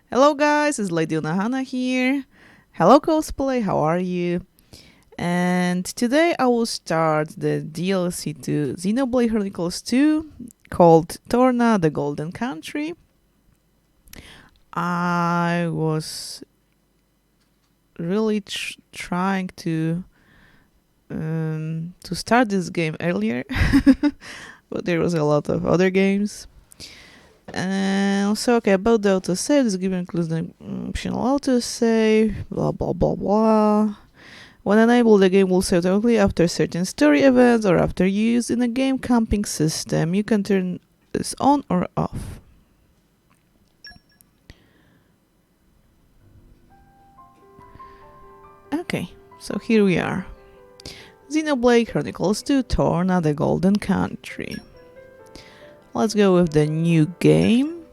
Hello guys, it's Lady Unohana here. Hello cosplay, how are you? And today I will start the DLC to Xenoblade Chronicles 2 called Torna, the Golden Country. I was really trying to start this game earlier, but there was a lot of other games. And so, okay, about the autosave, this game includes the optional autosave, blah blah blah blah. When enabled, the game will save directly after certain story events or after use in a game camping system. You can turn this on or off. Okay, so here we are. Xenoblade Chronicles 2 Torna, the Golden Country. Let's go with the new game.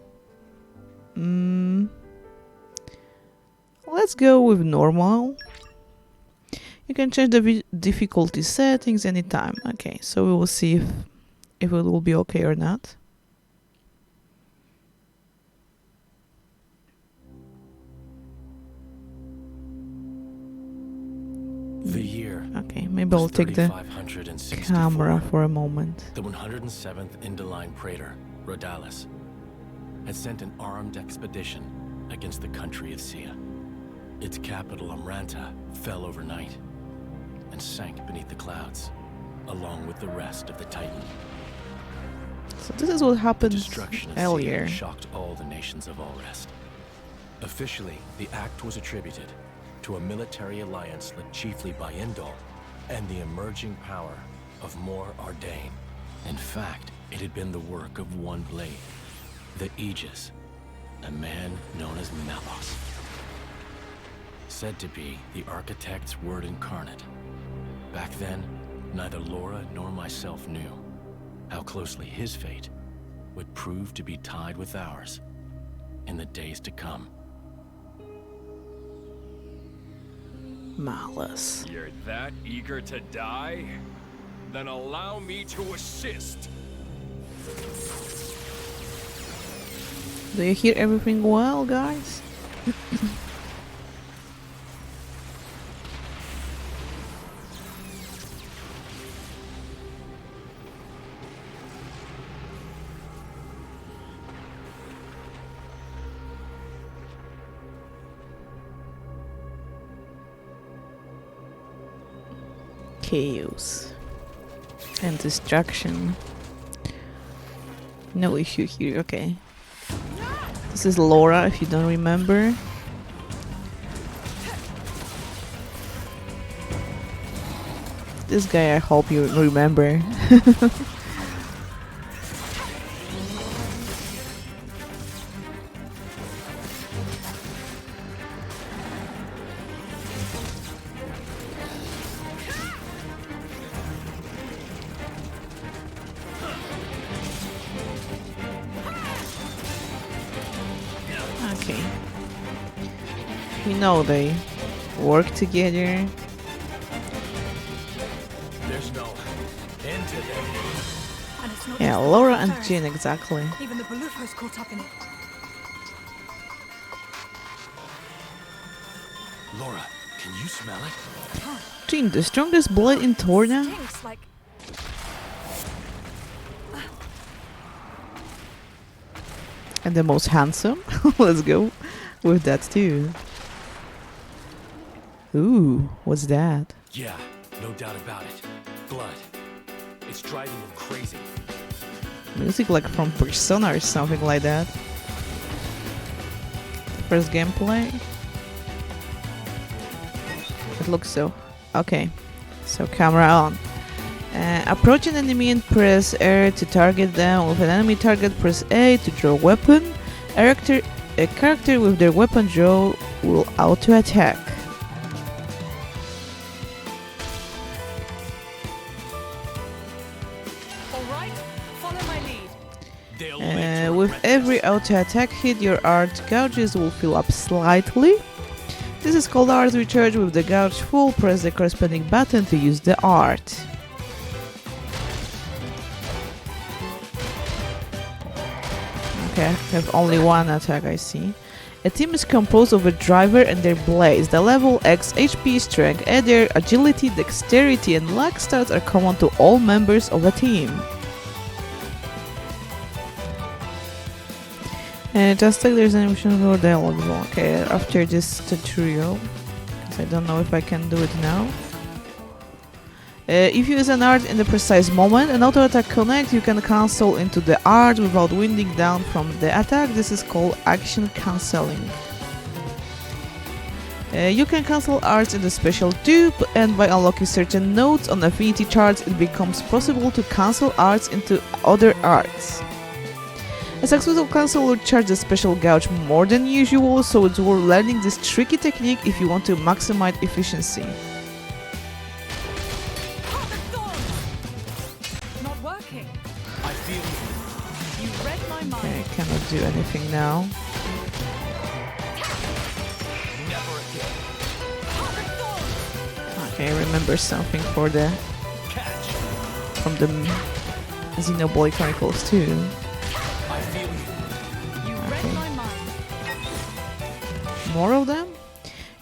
Let's go with normal. You can change the difficulty settings anytime. Okay, so we will see if it will be okay or not. The year. Okay, maybe I'll take the camera for a moment. The 107th Indoline Praetor, Rhodalis, had sent an armed expedition against the country of Sia. Its capital, Amranta, fell overnight and sank beneath the clouds, along with the rest of the Titan. So this is what happened The destruction of earlier. Sia shocked all the nations of Allrest. Officially, the act was attributed to a military alliance led chiefly by Indol and the emerging power of Mor Ardain. In fact, it had been the work of one blade, the Aegis, a man known as Malos. Said to be the architect's word incarnate. Back then, neither Laura nor myself knew how closely his fate would prove to be tied with ours in the days to come. Malice. You're that eager to die? Then allow me to assist. Do you hear everything well, guys? Chaos and destruction. No issue here, okay. This is Laura, if you don't remember. This guy, I hope you remember. Okay. You know they work together. There's no end to them. And it's not Yeah, just the Laura and Third. Jin, exactly. Even the Balufos caught up in it. Laura, can you smell it? Jin, the strongest blade in Torna? Stinks like And the most handsome? Let's go with that too. Ooh, what's that? Yeah, no doubt about it. Blood. It's driving them crazy. Music like from Persona or something like that. First gameplay. It looks so. Okay, so camera on. Approach an enemy and press R to target them. With an enemy target, press A to draw weapon. A character with their weapon draw will auto-attack. alright, follow my lead. They'll live to With regret every this. auto-attack hit, your art gouges will fill up slightly. This is called art recharge. With the gouge full, press the corresponding button to use the art. Okay, I have only one attack, I see. A team is composed of a driver and their blades. The level X, HP, strength, ether, agility, dexterity, and luck stats are common to all members of a team. Just like there's an option for dialogue. Okay, after this tutorial, because I don't know if I can do it now. If you use an art in the precise moment, an auto attack connects, you can cancel into the art without winding down from the attack. This is called action cancelling. You can cancel arts in the special too, and by unlocking certain nodes on affinity charts, it becomes possible to cancel arts into other arts. A successful cancel will charge the special gouge more than usual, so it's worth learning this tricky technique if you want to maximize efficiency. Not working. I feel You read my mind. Okay, I cannot do anything now. never again. Okay, remember something for the Catch. from the Xenoblade Chronicles 2. I feel you. You Okay. read my mind. More of them?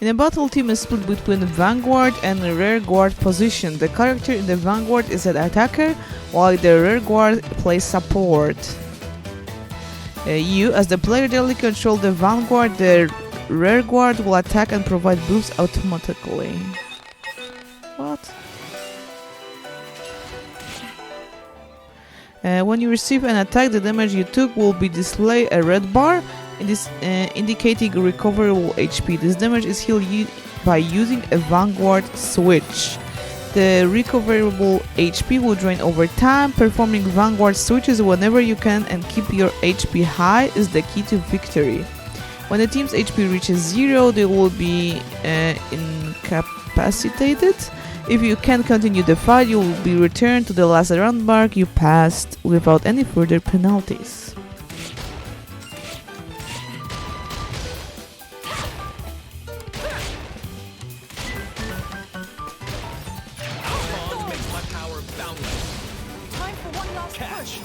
In a battle, team is split between vanguard and rearguard position. The character in the vanguard is an attacker, while the rearguard plays support. You, as the player, directly control the vanguard. The rearguard will attack and provide boosts automatically. What? When you receive an attack, the damage you took will be displayed a red bar, indicating recoverable HP. This damage is healed by using a vanguard switch. The recoverable HP will drain over time. Performing vanguard switches whenever you can and keep your HP high is the key to victory. When the team's HP reaches 0, they will be incapacitated. If you can't continue the fight, you will be returned to the last round mark you passed without any further penalties. Bond makes my power boundless. Time for one last Catch. push.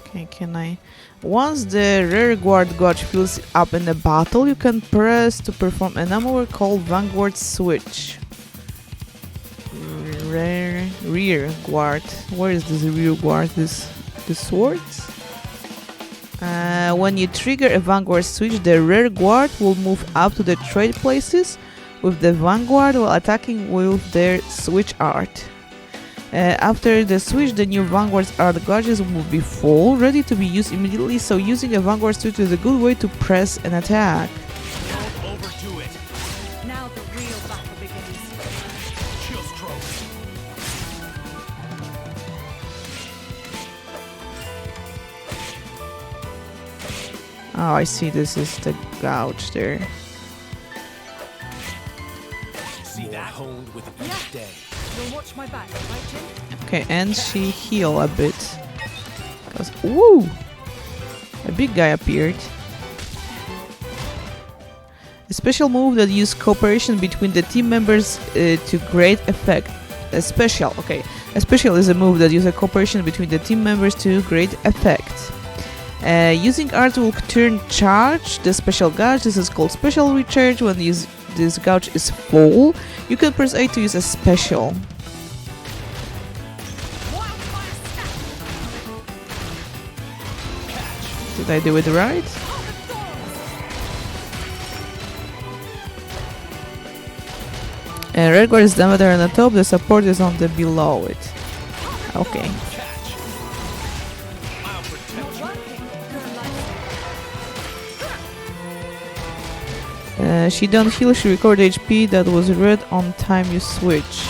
Okay, can I? Once the rearguard gauge fills up in a battle, you can press to perform a maneuver called Vanguard Switch. Rear guard. Where is this rear guard? This swords? When you trigger a Vanguard switch, the rear guard will move up to the trade places with the Vanguard while attacking with their switch art. After the switch, the new Vanguard's art gauges will be full, ready to be used immediately, so using a Vanguard switch is a good way to press an attack. Don't overdo it. Now the real battle begins. Chill stroke. Oh, I see, this is the gouge there. See that? Honed with each day. You'll watch my back, right, Jin? Okay, and she heal a bit. Cause, woo! A big guy appeared. A special move that uses cooperation between the team members to great effect. A special is a move that uses cooperation between the team members to great effect. Using art will turn charge the special gouge. This is called special recharge. When this gouge is full, you can press A to use a special. Did I do it right? Red guard is down there on the top, the support is on the below it. Okay. Catch. I'll protect you. She don't heal, she recovered HP that was red on time you switch.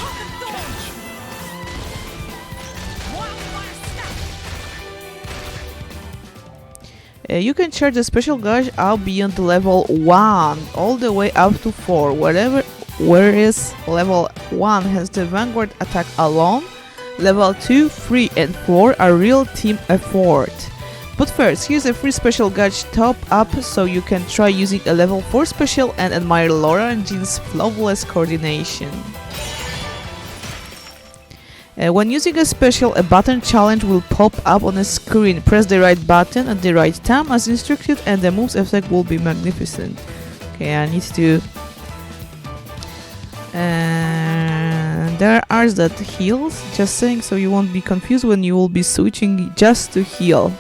You can charge the special gauge out beyond level 1, all the way up to 4, whereas level 1 has the Vanguard attack alone, level 2, 3 and 4 are real team effort. But first, here's a free special gauge top up so you can try using a level 4 special and admire Laura and Jin's flawless coordination. When using a special, a button challenge will pop up on a screen. Press the right button at the right time as instructed and the move's effect will be magnificent. Okay, I need to... there are that heals, just saying, so you won't be confused when you will be switching just to heal.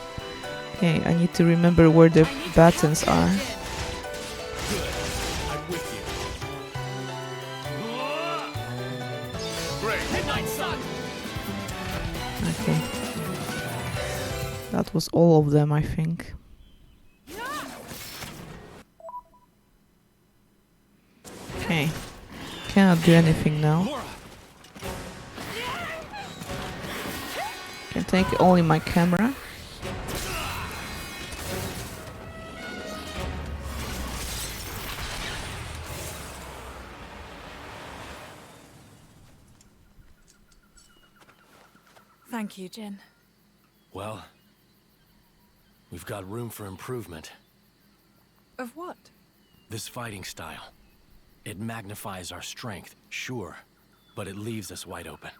Okay, I need to remember where the buttons are. Good. I'm with you. Great. Midnight sun! Okay. That was all of them, I think. Okay. Cannot do anything now. Laura! Can take only my camera. Thank you, Jin. Well, we've got room for improvement. Of what? This fighting style. It magnifies our strength, sure, but it leaves us wide open.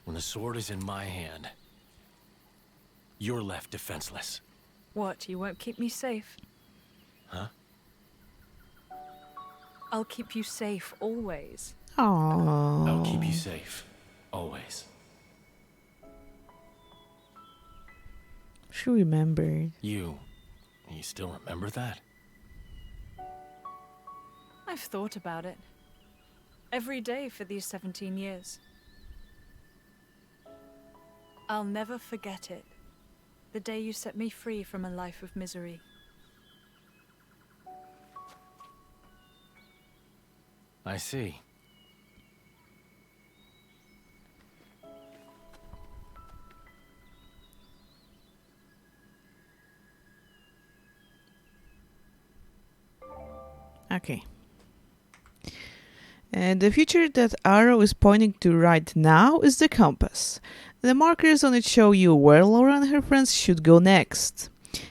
When the sword is in my hand, you're left defenseless. What, you won't keep me safe? Huh? I'll keep you safe always. Oh. I'll keep you safe, always. She remembered. You still remember that? I've thought about it. Every day for these 17 years. I'll never forget it. The day you set me free from a life of misery. I see. Okay. And the future that arrow is pointing to right now is the compass. The markers on it show you where Laura and her friends should go next.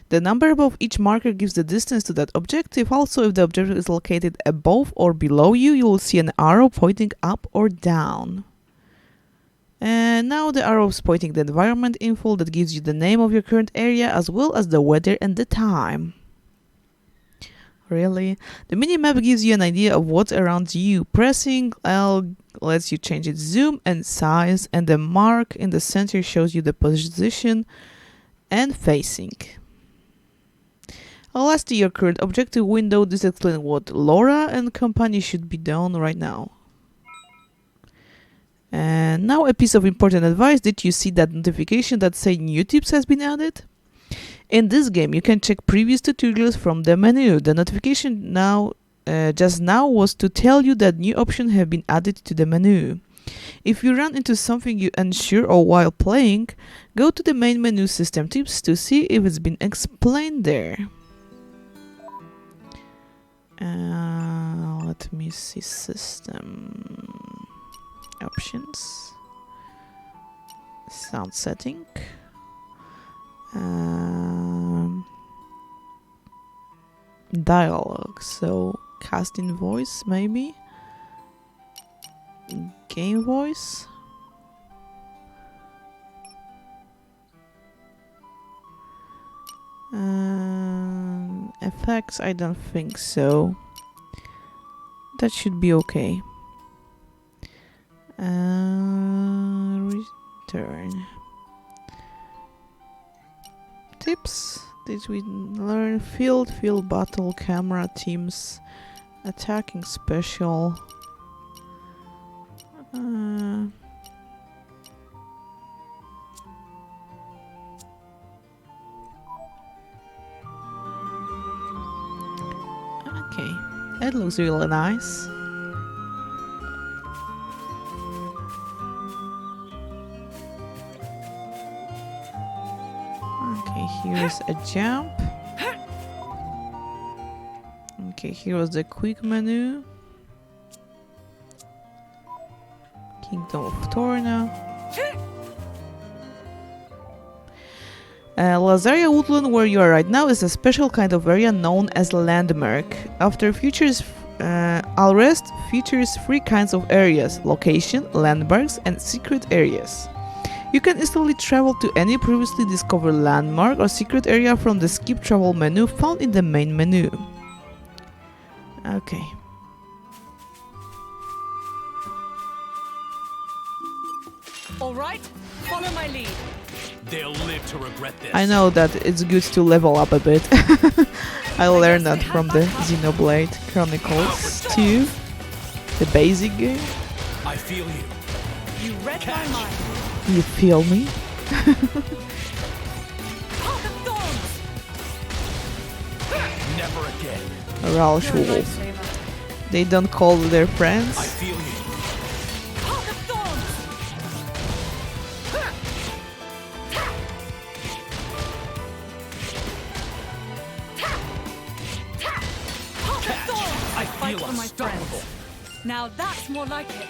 The number above each marker gives the distance to that objective. Also, if the objective is located above or below you, you will see an arrow pointing up or down. And now the arrow is pointing the environment info that gives you the name of your current area as well as the weather and the time. Really? The minimap gives you an idea of what's around you. Pressing L lets you change its zoom and size, and the mark in the center shows you the position and facing. Lastly, your current objective window. This explains what Laura and company should be doing right now. And now a piece of important advice. Did you see that notification that say new tips has been added? In this game, you can check previous tutorials from the menu. The notification just now was to tell you that new options have been added to the menu. If you run into something you unsure or while playing, go to the main menu System Tips to see if it's been explained there. Let me see System Options, Sound Setting. Dialogue, so casting voice maybe, game voice, effects. I don't think so. That should be okay. Return. Tips. Did we learn field battle, camera, teams, attacking special? Okay, that looks really nice. Okay, here's a jump. Okay, here was the quick menu. Kingdom of Torna. Lazaria Woodland, where you are right now, is a special kind of area known as Landmark. After features Alrest features 3 kinds of areas: location, landmarks, and secret areas. You can instantly travel to any previously discovered landmark or secret area from the skip travel menu found in the main menu. Okay. All right, follow my lead. They'll live to regret this. I know that it's good to level up a bit. I learned that from the Xenoblade Chronicles 2, the basic game. I feel you. You read my mind. You feel me? Path of Thorns. Never again. Rausch You're a Wolf. lifesaver. They don't call their friends. I feel you. Path of Thorns. Path of Thorns. I Fight feel for my unstoppable. friends. Now that's more like it.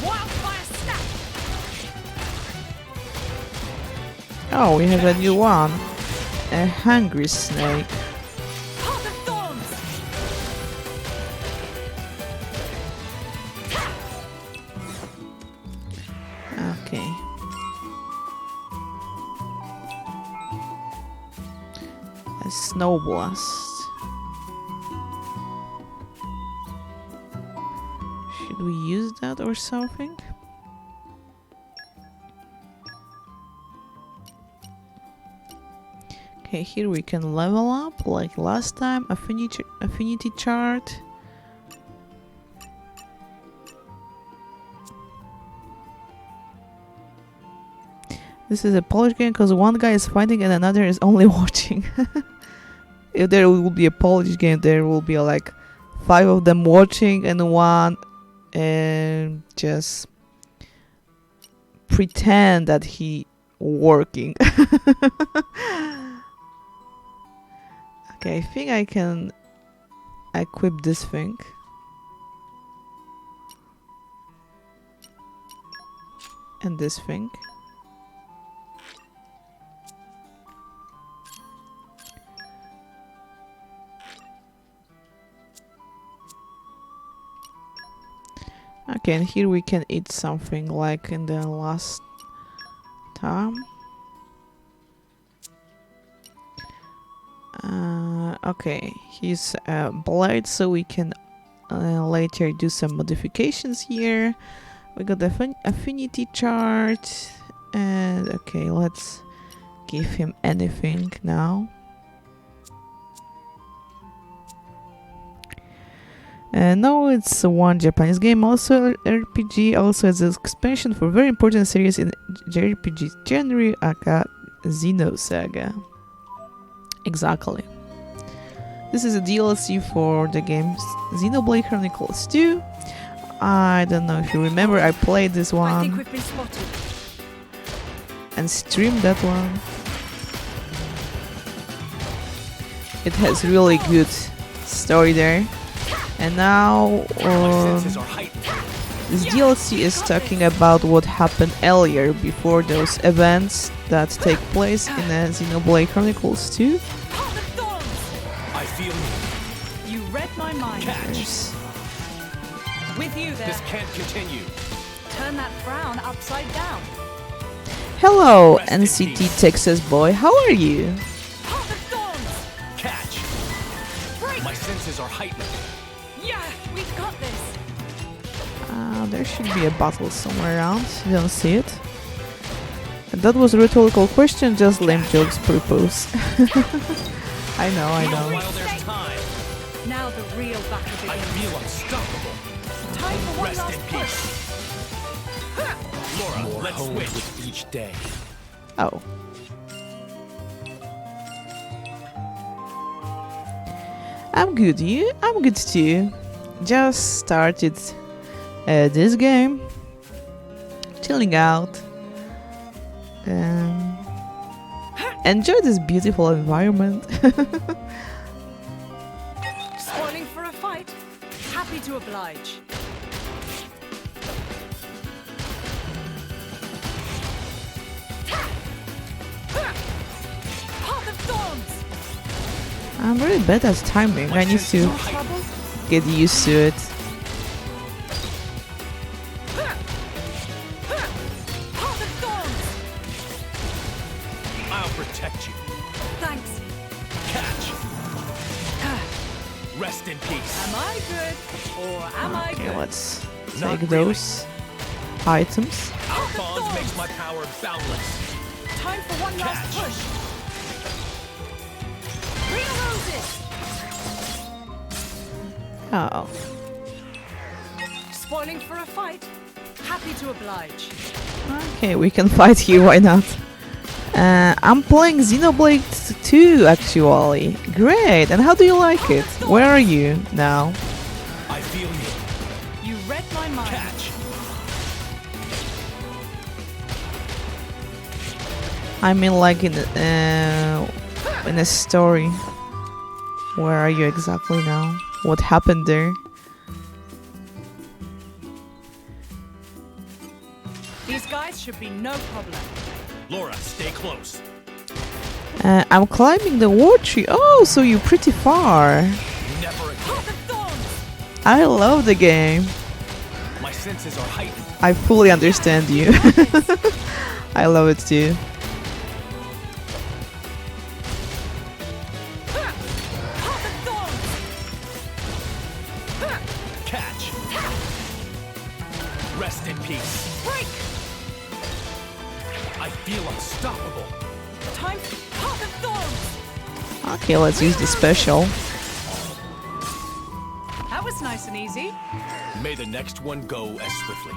Wildfire snap. Oh, we have a new one. A hungry snake. Path of Thorns. Okay. A snow blast. Should we use that or something? Okay, here we can level up like last time. Affinity chart. This is a Polish game because one guy is fighting and another is only watching. If there will be a Polish game, there will be like 5 of them watching and one just pretend that he working. Okay, I think I can equip this thing. And this thing. Okay, and here we can eat something like in the last time. Okay, here's a blade, so we can later do some modifications here. We got the affinity chart, and okay, let's give him anything now. No, it's one Japanese game, also RPG, also as an expansion for very important series in JRPG genre, aka Xenosaga. Exactly. This is a DLC for the game Xenoblade Chronicles 2. I don't know if you remember, I played this I think one we've been spotted. and streamed that one. It has really good story there. And now Senses are heightened. this DLC is talking about what happened earlier before those events that take place in Xenoblade Chronicles 2. Path of Thorns. I feel you. You read my mind. Catch. There's- With you there. This can't continue. Turn that frown upside down. Hello, Rest in NCT peace. Texas boy, how are you? Path of Thorns. Catch. Break. My senses are heightened. Yeah, we've got this. There should be a battle somewhere around. You don't see it. And that was a rhetorical question, just lame jokes purpose. I know. While there's time, Now the real battle I begins. feel unstoppable. Time for one Rest last in push. peace. Laura, More let's honed switch. with each day. Oh. I'm good, you? I'm good too. Just started this game. Chilling out. Enjoy this beautiful environment. Spoiling for a fight? Happy to oblige. Path of Thorns. I'm really bad at timing. I need to Trouble? get used to it. Heart of Thorns! I'll protect you. Thanks. Catch. Rest in peace. Am I good? Or am I Okay, good? let's Not take really. those items. Our bond makes my power boundless. Time for one last Catch. push. Real roses! Oh, Spoiling for a fight? Happy to oblige. okay, we can fight here. Why not? I'm playing Xenoblade 2 actually. Great. And how do you like it? Where are you now? I feel you. You read my mind. Catch. I mean, like in a story. Where are you exactly now? What happened there? These guys should be no problem. Laura, stay close. I'm climbing the war tree. Oh, so you're pretty far. Never again. Heart of Thorns! I love the game. My senses are heightened. I fully understand you. I love it too. Heart of Thorns! Catch. Rest in peace. Break! I feel unstoppable. Time for Heart of Thorns! Okay, let's use the special. That was nice and easy. May the next one go as swiftly.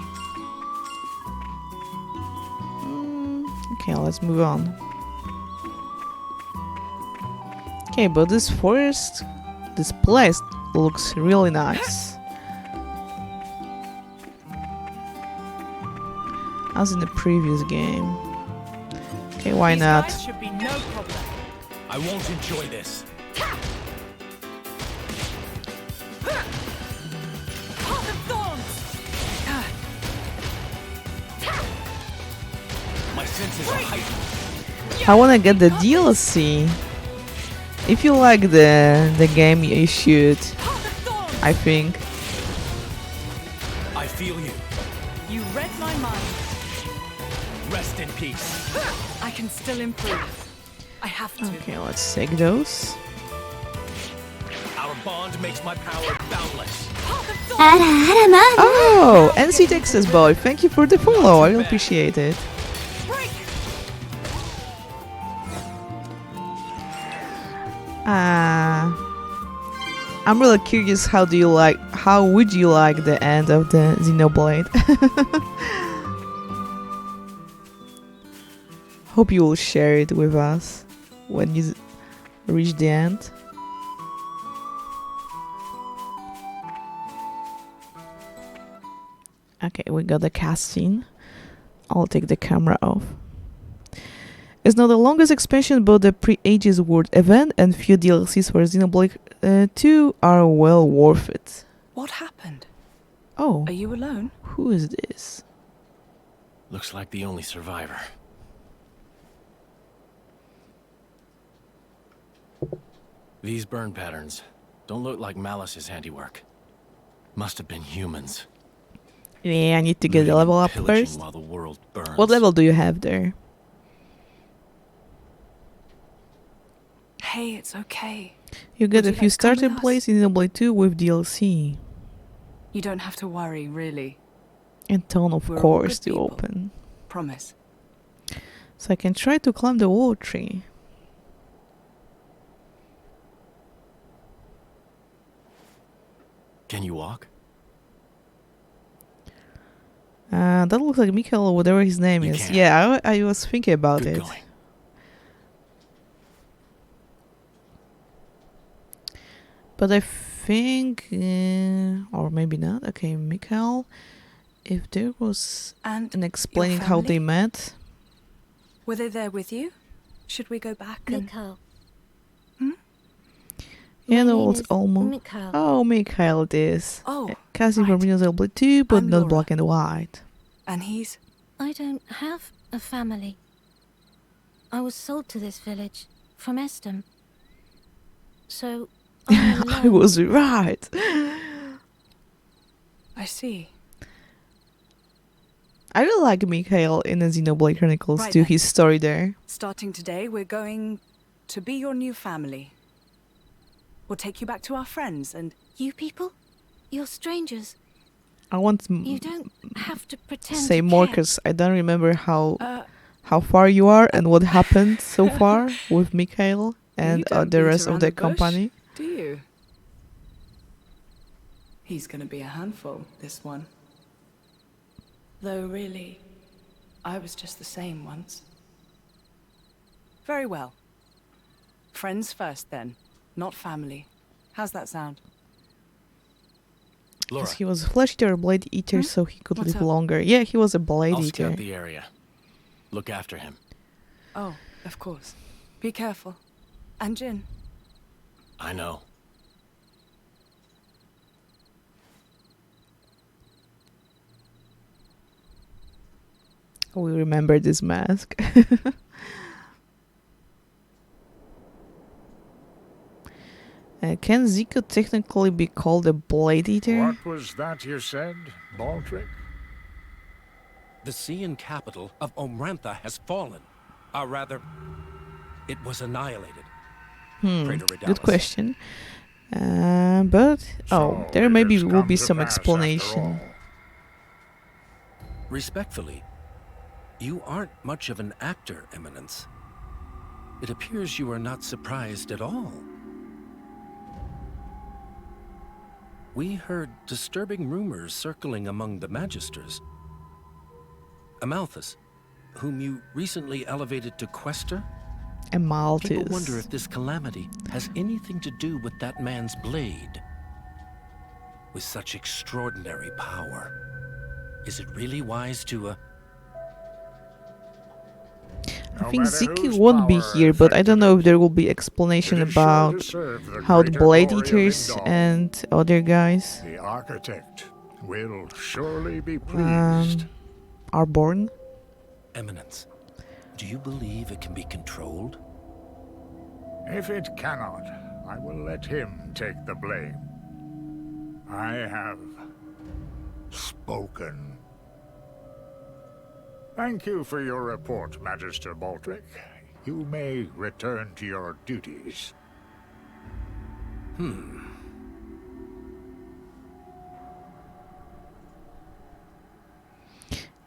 Okay, let's move on. Okay, but this forest, this place looks really nice. As in the previous game. Okay, why These not? guys should be no problem. I won't enjoy this. Heart of Thorns! My senses are heightened. I wanna get the DLC. If you like the game, you should. Heart of Thorns! I think. I feel you. You read my mind. Rest in peace. I can still improve. I have to. Okay, let's take those. Our bond makes my power boundless. Heart of Thorns! Oh, NC Texas boy, thank you for the follow. I really appreciate it. Break! I'm really curious. How would you like the end of the Xenoblade? Hope you will share it with us when you reach the end. Okay, we got the cutscene. I'll take the camera off. It's not the longest expansion, but the pre-Ages World event and few DLCs for Xenoblade 2 are well worth it. What happened? Oh, Are you alone? who is this? Looks like the only survivor. These burn patterns don't look like Malice's handiwork. Must have been humans. Yeah, I need to get the looting level and up pillaging first. While the world burns. What level do you have there? Hey, it's okay. You get Would a you few like to come with starting us? plays in Xenoblade 2 with DLC. You don't have to worry, really. And ton of We're all cores good to people. open. Promise. So I can try to climb the wall tree. Can you walk? That looks like Mikhail or whatever his name You is. can. Yeah, I was thinking about Good it. going. But I think, or maybe not. Okay, Mikhail, if there was And an explaining how family? they met. were they there with you? Should we go back and... Mikhail. Yeah, My that name was is almost. Mikhail. Oh, Mikhail it is. Oh, Cassie from right. Xenoblade 2, but I'm not Laura. black and white. And he's... I don't have a family. I was sold to this village from Estem. so I'm I alone. was right. I see. I really like Mikhail in the Xenoblade Chronicles Right too, then. his story there. Starting today, we're going to be your new family. We'll take you back to our friends and... You people? You're strangers. I want to You don't have to pretend say to more care. because I don't remember Uh, how far you are and what happened so far with Mikhail and you don't the beat rest of around the bush, company. do you? He's gonna be a handful, this one. Though really, I was just the same once. Very well. Friends first then, not family. How's that sound? Laura, Because he was a flesh eater, blade eater, so he could What's live up? longer. Yeah, he was a blade I'll eater. scout the area. Look after him. Oh, of course. Be careful. And Jin. I know. We remember this mask. Can Zico technically be called a blade eater? What was that you said, Baldric? The Cian capital of Omrantha has fallen. Or rather, it was annihilated. Pray to Good Redalis. question. But So there it maybe has will come be to some pass after explanation. all. Respectfully, you aren't much of an actor, Eminence. It appears you are not surprised at all. We heard disturbing rumors circling among the Magisters. Amalthus, whom you recently elevated to Quester, A Malthus. people wonder if this calamity has anything to do with that man's blade. With such extraordinary power, is it really wise to, I No think matter Ziki whose won't be power here, but I don't affected know if it, there will be explanation it is sure to about serve the how the greater blade glory of eaters Indal. and other guys The architect will surely be pleased. are born. Eminence, do you believe it can be controlled? If it cannot, I will let him take the blame. I have spoken. Thank you for your report, Magister Baldric. You may return to your duties.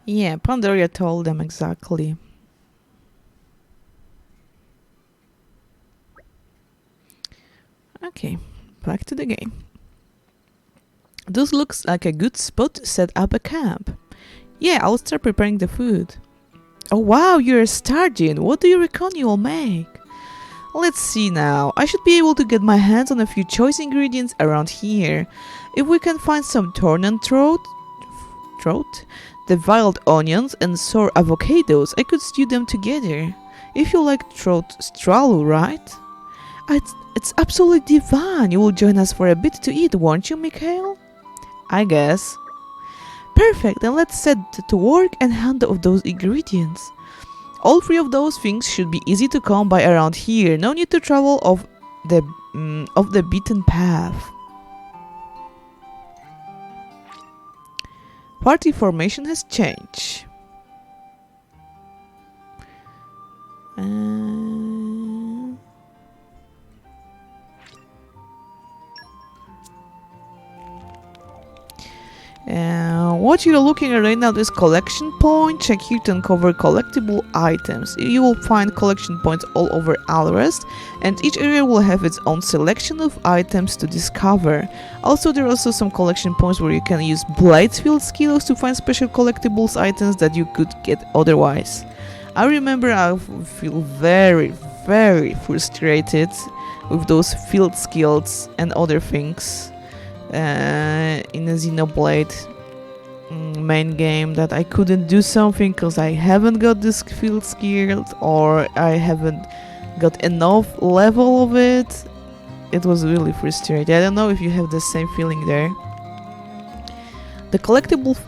Yeah, Pandaria told them exactly. Okay, back to the game. This looks like a good spot to set up a camp. Yeah, I'll start preparing the food. Oh wow, you're a Stargin. What do you reckon you'll make? Let's see now. I should be able to get my hands on a few choice ingredients around here. If we can find some Torna throat, the wild onions and sour avocados, I could stew them together. If you like throat stralu, right? It's absolutely divine. You will join us for a bit to eat, won't you, Mikhail? I guess. Perfect, then let's set to work and handle those ingredients. All three of those things should be easy to come by around here. No need to travel off the beaten path. Party formation has changed. What you're looking at right now is collection point. Check here to uncover collectible items. You will find collection points all over Alrest, and each area will have its own selection of items to discover. Also, there are also some collection points where you can use Blightfield skills to find special collectibles items that you could get otherwise. I remember I feel very, very frustrated with those field skills and other things in the Xenoblade main game, that I couldn't do something because I haven't got this field skill or I haven't got enough level of it. It was really frustrating. I don't know if you have the same feeling there. The collectible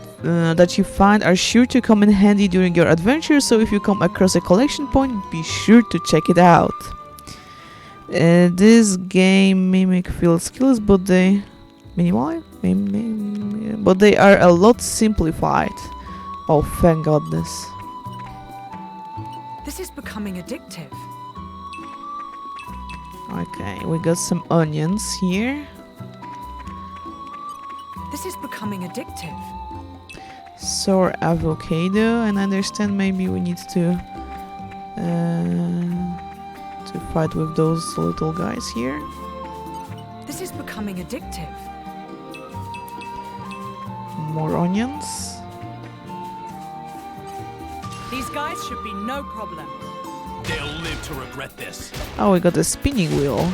that you find are sure to come in handy during your adventure, so if you come across a collection point, be sure to check it out. This game mimic field skills, but they but they are a lot simplified. Oh, thank goodness. This is becoming addictive. Okay, we got some onions here. This is becoming addictive. Sour avocado, and I understand maybe we need to fight with those little guys here. This is becoming addictive. More onions. These guys should be no problem. They'll live to regret this. Oh, we got a spinning wheel.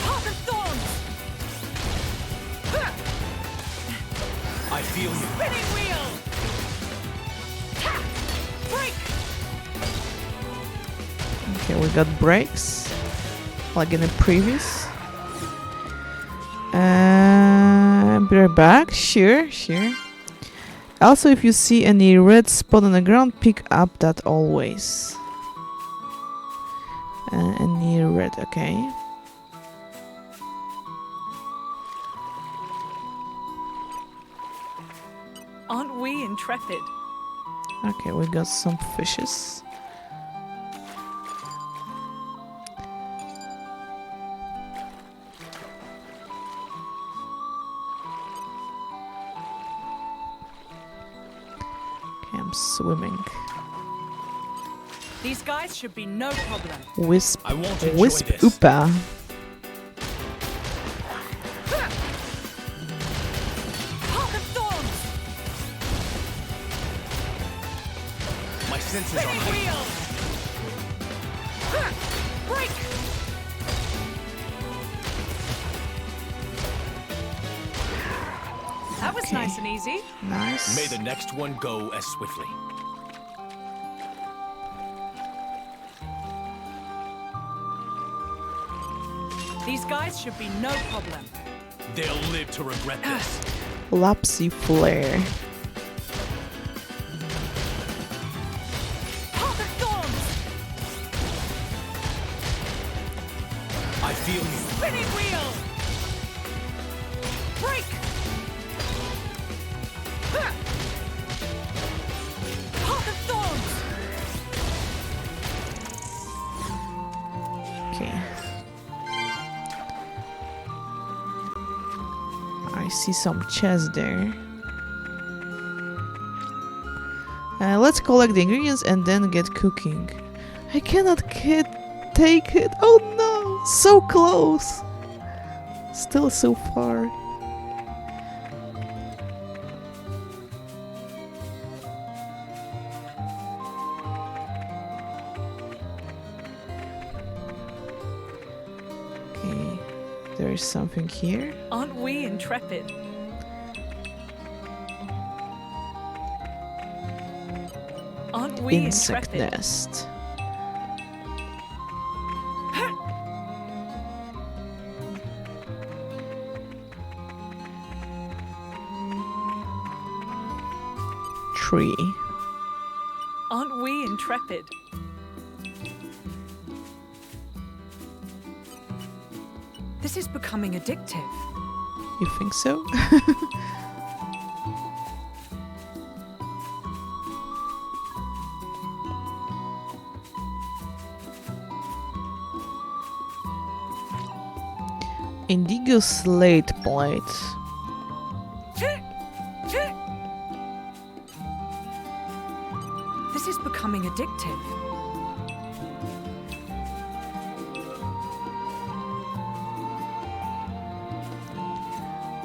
Heart of Thorns! I feel you. Spinning wheel! Break! Okay, we got brakes, like in the previous. Be right back. Sure. Also, if you see any red spot on the ground, pick up that always. Any red, okay. Aren't we intrepid? Okay, we got some fishes. Okay, I'm swimming. These guys should be no problem. Wisp, I won't enjoy wisp, this. oopa. Heart of Thorns! My senses are Spinning heightened. wheel! Break! That was Okay. nice and easy. Nice. May the next one go as swiftly. These guys should be no problem. They'll live to regret this. Lapsy flare. Heart of Thorns! I feel you. Spinning wheel! Break! Heart of Thorns! Okay. I see some chests there. Let's collect the ingredients and then get cooking. I cannot take it. Oh no! So close! Still so far. Okay. There is something here. Aren't we intrepid? Aren't we Insect intrepid? nest. Tree. Aren't we intrepid? This is becoming addictive. You think so? Indigo slate plate. This is becoming addictive.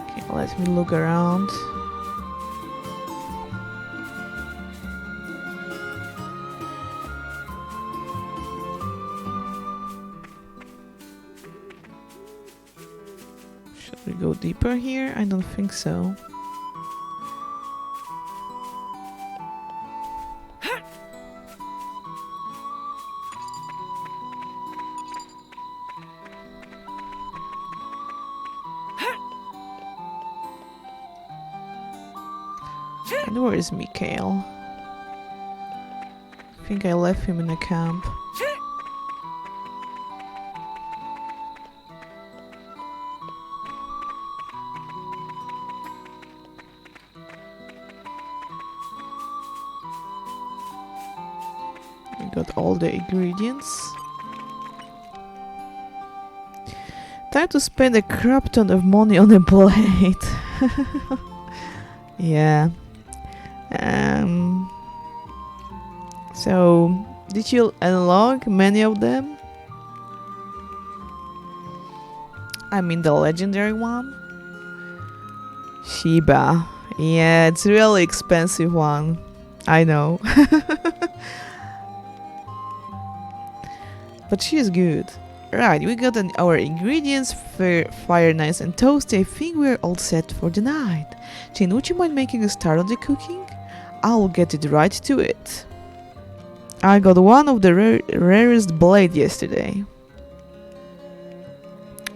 Okay, let me look around. Should we go deeper here? I don't think so. And where is Mikhail? think I left him in a camp. We got all the ingredients. Time to spend a crap ton of money on a blade. Yeah. So, did you unlock many of them? I mean the legendary one? Shiba. Yeah, it's a really expensive one. I know. But she is good. Right, we got our ingredients, fire nice and toasty. I think we're all set for the night. Jane, would you mind making a start on the cooking? I'll get it right to it. I got one of the rarest blade yesterday.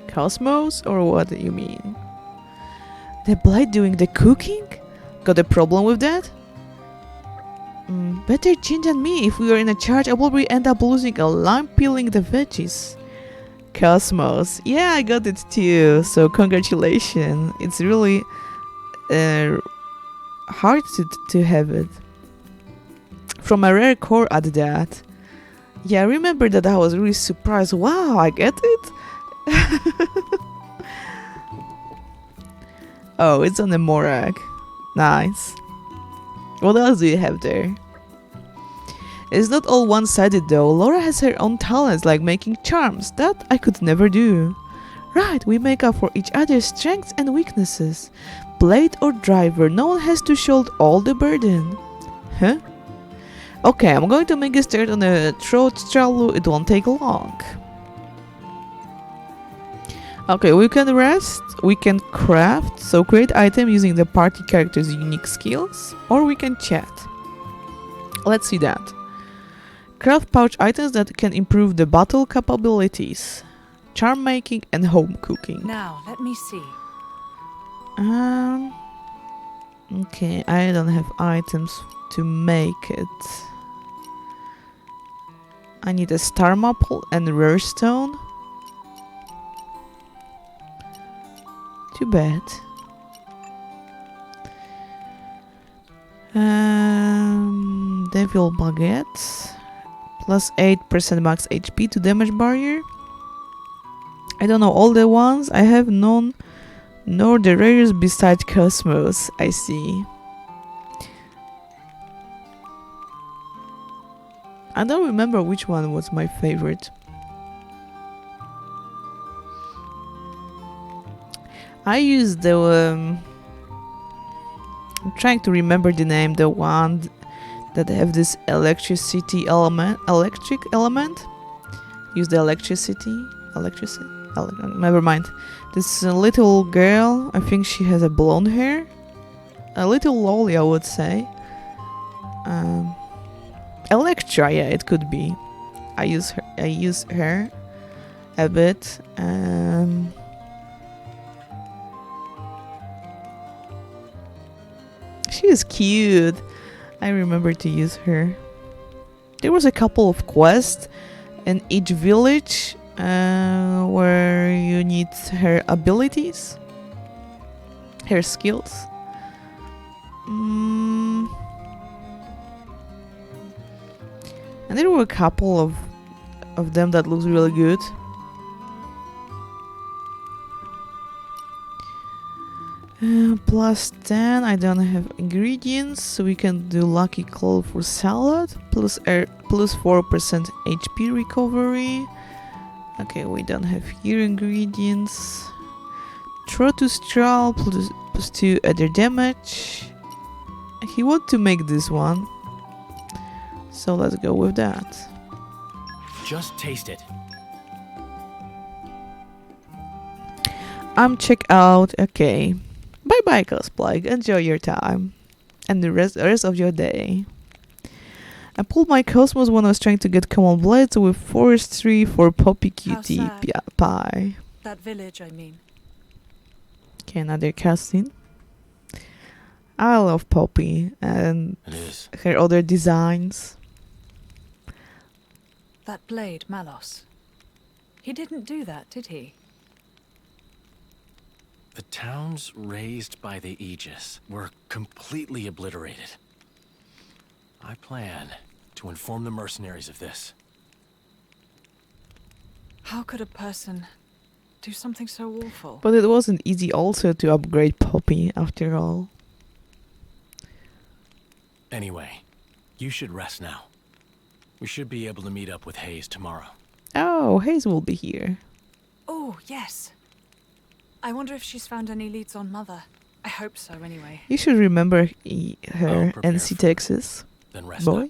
Cosmos, or what do you mean? The blade doing the cooking? Got a problem with that? Better Jin than me. If we are in a charge, I'll probably end up losing a line peeling the veggies. Cosmos. Yeah, I got it too. So congratulations. It's really hard to have it. From a rare core at that. Yeah, I remember that I was really surprised. Wow, I get it? Oh, it's on the Morag. Nice. What else do you have there? It's not all one-sided though. Laura has her own talents like making charms. That I could never do. Right, we make up for each other's strengths and weaknesses. Blade or driver, no one has to shoulder all the burden. Huh? Okay, I'm going to make a start on a trove travel. It won't take long. Okay, we can rest, we can craft, so create item using the party character's unique skills, or we can chat. Let's see that. Craft pouch items that can improve the battle capabilities, charm making and home cooking. Now, let me see. Okay, I don't have items to make it. I need a star maple and rare stone. Too bad. Devil Baguette. Plus 8% max HP to damage barrier. I don't know all the ones. I have none nor the rarest besides Cosmos. I see. I don't remember which one was my favorite. I used the I'm trying to remember the name, the one that have this electric element. Use the electricity. Never mind. This little girl, I think she has a blonde hair. A little lolly, I would say. Electra, yeah, it could be. I use her a bit. She is cute. I remember to use her. There was a couple of quests in each village where you need her abilities, her skills. And there were a couple of them that looks really good. Plus 10, I don't have ingredients, so we can do lucky clove for salad. Plus 4% HP recovery. Okay, we don't have here ingredients. Throw to straw plus 2 other damage. He want to make this one, so let's go with that. Just taste it. I'm check out. Okay. Bye bye, cosplay. Enjoy your time and the rest of your day. I pulled my Cosmos when I was trying to get common blades with forestry for Poppy Cutie Pie. That village, I mean. Okay, another casting. I love Poppy and her other designs. That blade, Malos. He didn't do that, did he? The towns raised by the Aegis were completely obliterated. I plan to inform the mercenaries of this. How could a person do something so awful? But it wasn't easy also to upgrade Poppy, after all. Anyway, you should rest now. We should be able to meet up with Hayes tomorrow. Oh, Hayes will be here. Oh, yes. I wonder if she's found any leads on Mother. I hope so, anyway. You should remember her prepare NC for it. Texas, Then rest boy. up.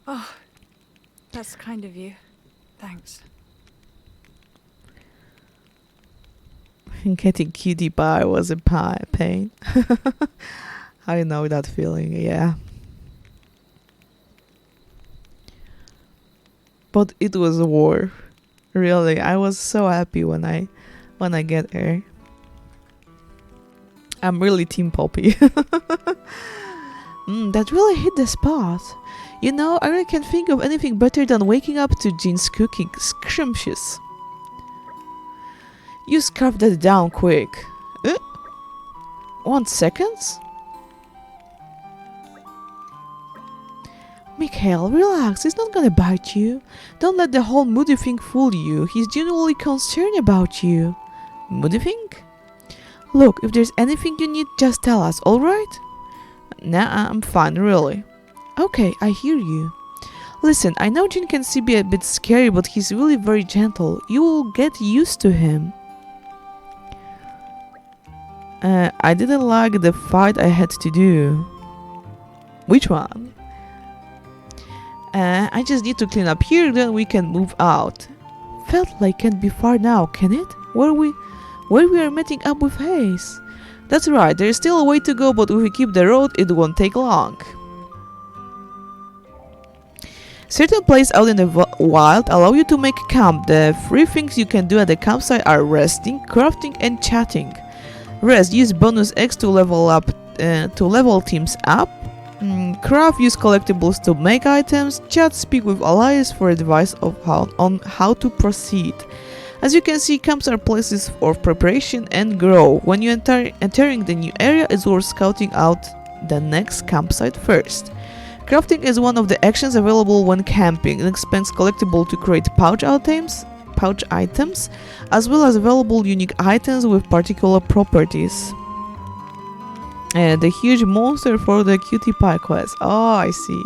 Oh, that's kind of you. Thanks. Getting cutie pie was a pain. I know that feeling, yeah. But it was a war. Really, I was so happy when I get her. I'm really Team Poppy. That really hit the spot. You know, I really can't think of anything better than waking up to Jean's cooking. Scrumptious. You scarf that down quick. 1 second? Mikhail, relax. He's not gonna bite you. Don't let the whole Moody thing fool you. He's genuinely concerned about you. Moody thing? Look, if there's anything you need, just tell us, alright? Nah, I'm fine, really. Okay, I hear you. Listen, I know Jin can be a bit scary, but he's really very gentle. You will get used to him. I didn't like the fight I had to do. Which one? I just need to clean up here, then we can move out. Felt like can't be far now, can it? Where we are meeting up with Hayes. That's right, there's still a way to go, but if we keep the road, it won't take long. Certain places out in the wild allow you to make camp. The 3 things you can do at the campsite are resting, crafting, and chatting. Rest, use bonus X to level teams up. Craft, use collectibles to make items. Chat, speak with allies for advice on how to proceed. As you can see, camps are places for preparation and grow. When you entering the new area, it's worth scouting out the next campsite first. Crafting is one of the actions available when camping. It expands collectible to create pouch items, as well as available unique items with particular properties. The huge monster for the cutie pie quest. Oh, I see.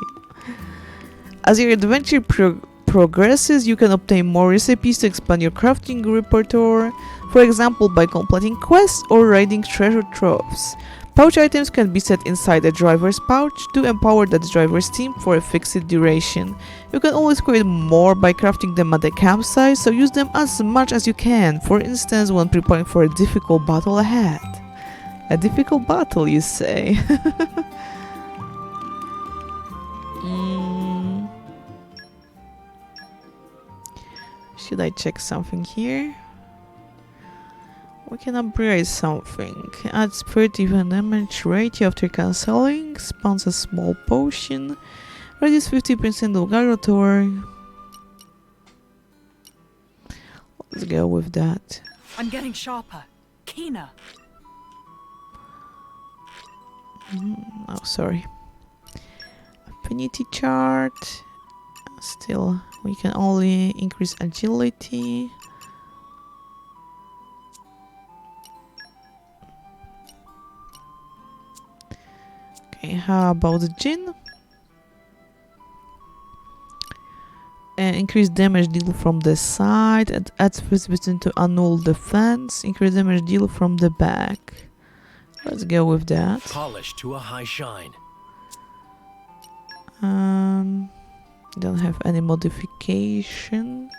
As your adventure progresses, you can obtain more recipes to expand your crafting repertoire, for example by completing quests or raiding treasure troves. Pouch items can be set inside the driver's pouch to empower that driver's team for a fixed duration. You can always create more by crafting them at the campsite, so use them as much as you can, for instance when preparing for a difficult battle ahead. A difficult battle, you say? Should I check something here? We can upgrade something. Adds 30 damage rate after cancelling. Spawns a small potion. Reduce 50% of Garotor. Let's go with that. I'm getting sharper, keener. Oh, sorry. Affinity chart. Still, we can only increase agility. Okay, how about the Jin? Increase damage deal from the side and adds visibility to annul defense. Increase damage deal from the back. Let's go with that. Polished to a high shine. Don't have any modification.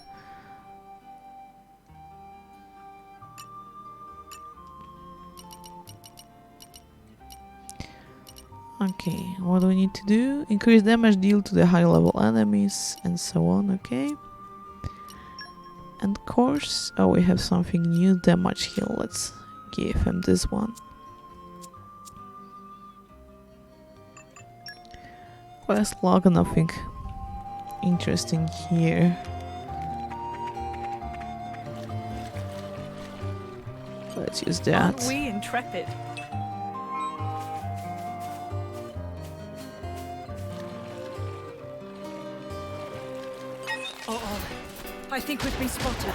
Okay, what do we need to do? Increase damage deal to the high level enemies and so on, okay. And course, oh, we have something new, damage heal. Let's give him this one. Quest log, nothing interesting here. Let's use Aren't that. we intrepid? Uh-oh. I think we've been spotted.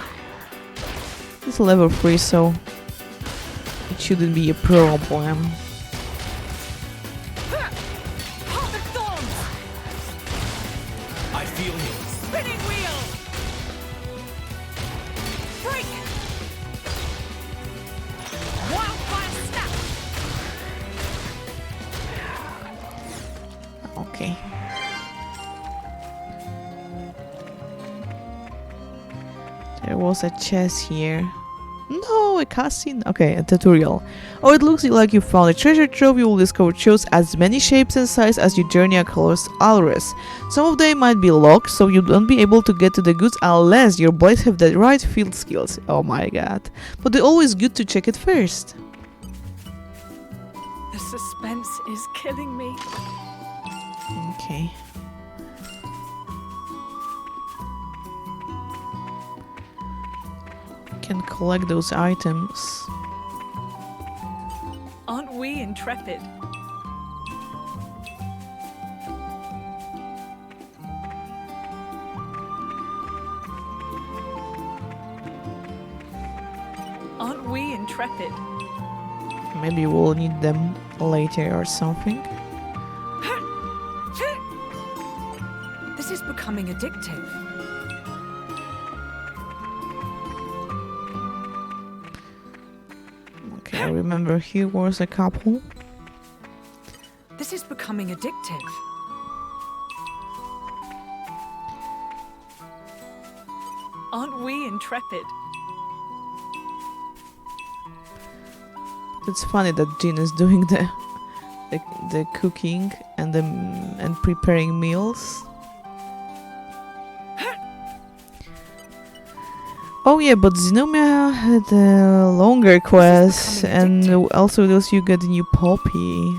It's level 3, so it shouldn't be a problem. Heart of thorns! I feel you. Spinning wheel! Break! Wildfire snap! Okay. There was a chest here. No, a cutscene. Okay, a tutorial. Oh, it looks like you found a treasure trove. You will discover chests as many shapes and sizes as you journey across Alres. Some of them might be locked, so you won't be able to get to the goods unless your blades have the right field skills. Oh my god. But it's always good to check it first. The suspense is killing me. Okay. Can collect those items. Aren't we intrepid? Aren't we intrepid? Maybe we'll need them later or something. This is becoming addictive. Okay, I remember here was a couple. This is becoming addictive. Aren't we intrepid? It's funny that Jean is doing the cooking and and preparing meals. Oh yeah, but Xenomia had a longer quest, and addictive. also those you get a new puppy.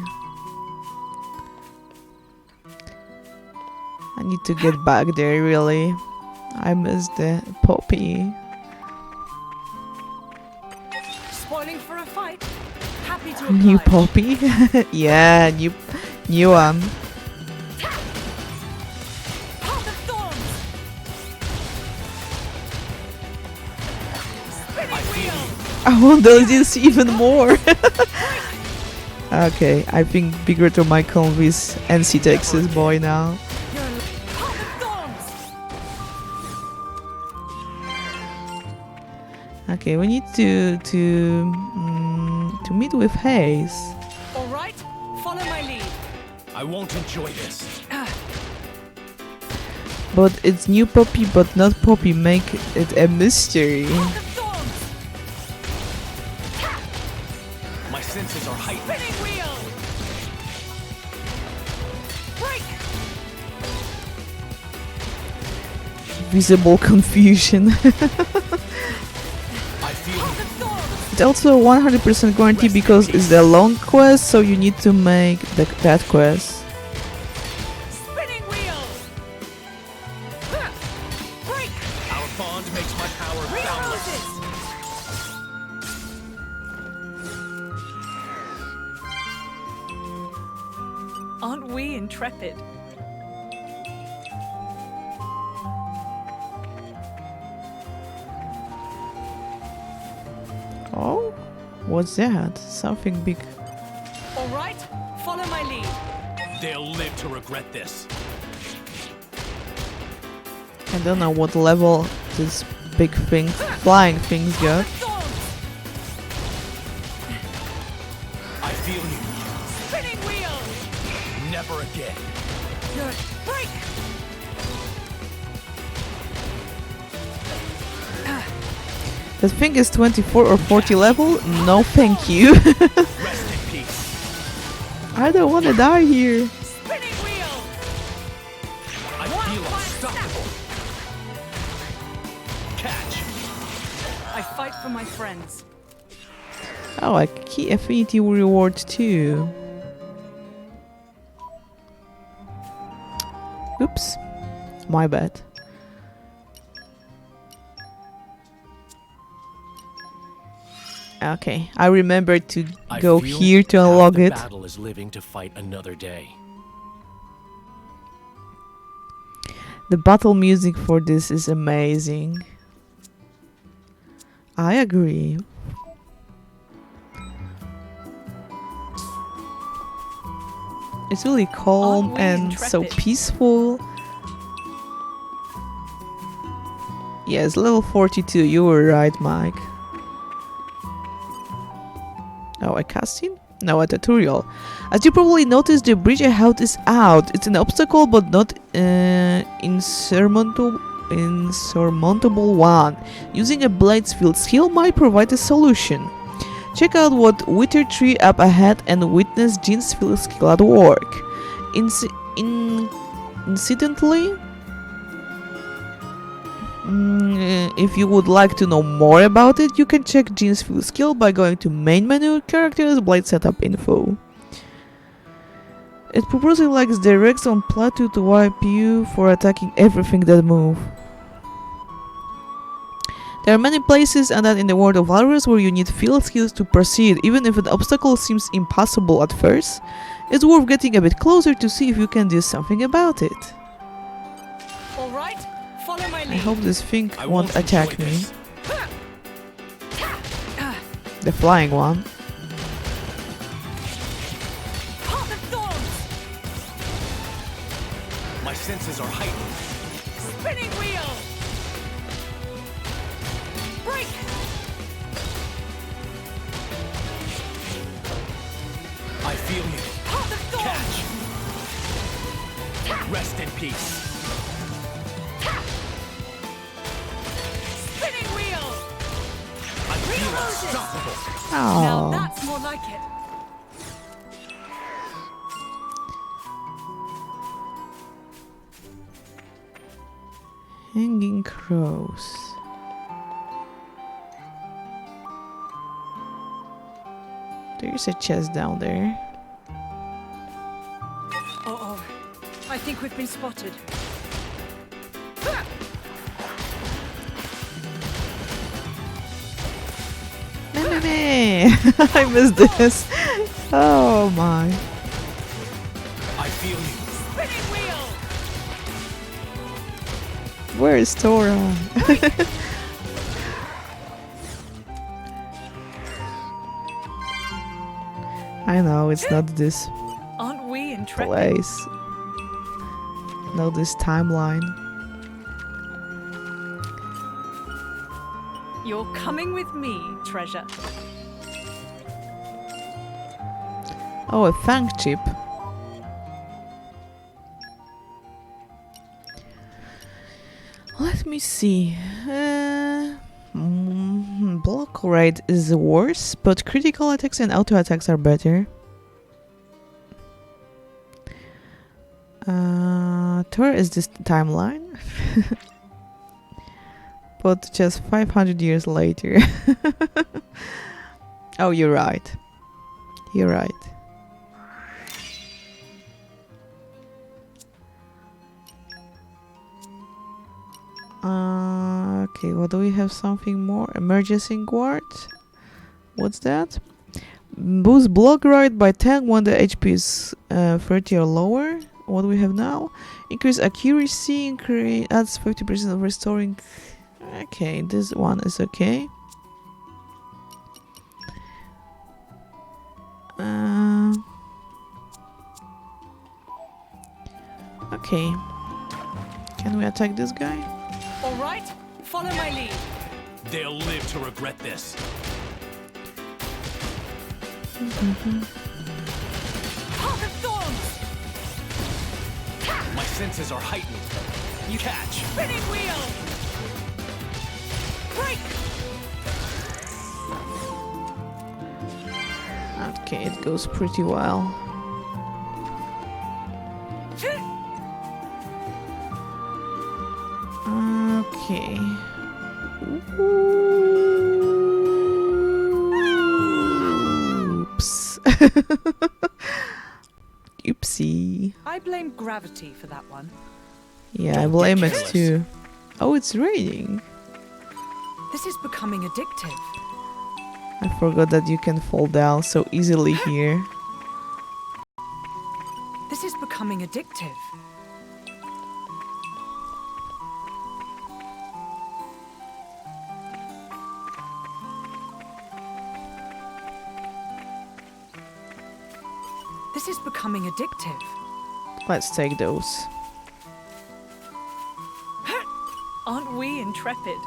I need to get back there, really. I miss the puppy. Spoiling for a fight. Happy to New oblige. puppy? Yeah, new one. Heart of thorns. Spinning wheel. I want those even more. Okay, I think Bigreto might convince NC Texas boy now. You're a heart of thorns. Okay, we need to meet with Hayes. All right, follow my lead. I won't enjoy this. But it's new puppy, but not puppy. Make it a mystery. Heart of thorns. My senses are heightened. Spinning wheel. Break. Visible confusion. I feel Heart you. of thorns. It's also 100% guarantee because it's a long quest, so you need to make that quest. Spinning wheel. Break. Our bond makes my power Three boundless. roses. Aren't we intrepid? Oh, what's that? Something big. All right, follow my lead. They'll live to regret this. I don't know what level this big thing, flying things got. Thorns. I feel you. Spinning wheel. Never again. Good. Break. The thing is 24 or 40 level? No thank you. Rest in peace. I don't want to die here. Spinning wheel. I feel unstoppable. Catch. I fight for my friends. Oh, a key affinity reward too. Oops. My bad. Okay, I remember to I go feel here to half unlock the it. battle is living to fight another day. The battle music for this is amazing. I agree. It's really calm Aren't we and so intrepid? peaceful. Yes, level 42, you were right, Mike. Oh, a cutscene? No, a tutorial. As you probably noticed, the bridge ahead is out. It's an obstacle, but not insurmountable one. Using a bladesfield skill might provide a solution. Check out what Wither Tree up ahead and witness Jin's field skill at work. Incidentally, if you would like to know more about it, you can check Jin's field skill by going to main menu, characters, blade setup info. It purposely likes directs on plateau to wipe you for attacking everything that moves. There are many places and that in the world of Valorous where you need field skills to proceed, even if an obstacle seems impossible at first. It's worth getting a bit closer to see if you can do something about it. All right, follow my I lead. hope this thing I won't attack enjoy me. this. The flying one. Path of thorns, My senses are heightened. spinning wheel, break, I feel you. path of thorns, Catch. Rest in peace. spinning wheel. I feel Reloaded. unstoppable. Now Oh. that's more like it. Hanging crows. There's a chest down there. Uh-oh, I think we've been spotted. Meh. I missed this. Oh my. I feel you. Spinning wheel, Where is Torna? I know it's not this aren't we intrepid? place. Not this timeline. You're coming with me, treasure. Oh, a Fink chip. Let me see. Block rate is worse, but critical attacks and auto attacks are better. Tor is this timeline, but just 500 years later. Oh, you're right. You're right. Okay, what do we have? Something more? Emergency guard? What's that? Boost block rate by 10 when the HP is 30 or lower. What do we have now? Increase accuracy, adds 50% of restoring. Okay, this one is okay. Okay. Can we attack this guy? All right, follow my lead. They'll live to regret this. Path of thorns, My senses are heightened. You catch. spinning wheel, break. Okay, it goes pretty well. Okay. Oops. Oopsie. I blame gravity for that one. Yeah, I Don't blame get it careless. too. Oh, it's raining. This is becoming addictive. I forgot that you can fall down so easily here. This is becoming addictive. This is becoming addictive. Let's take those. Aren't we intrepid?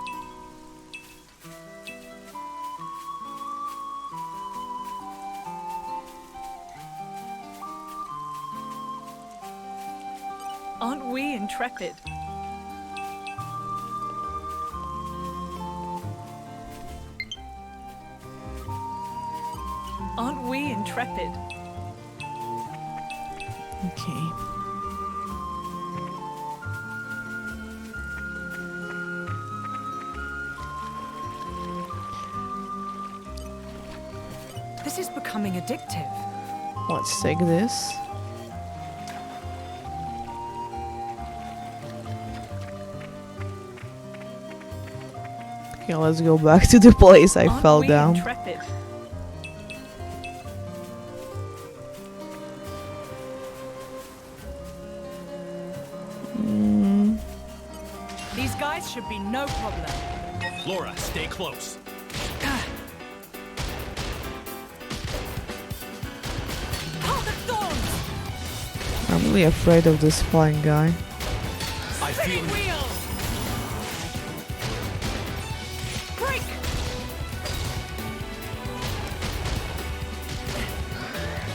Aren't we intrepid? Aren't we intrepid? Okay. This is becoming addictive. Let's take this. Okay, let's go back to the place I Aren't fell we down. intrepid? These guys should be no problem. Laura, stay close. Oh, the thorns! I'm really afraid of this flying guy. I feel Spinning wheels! Break!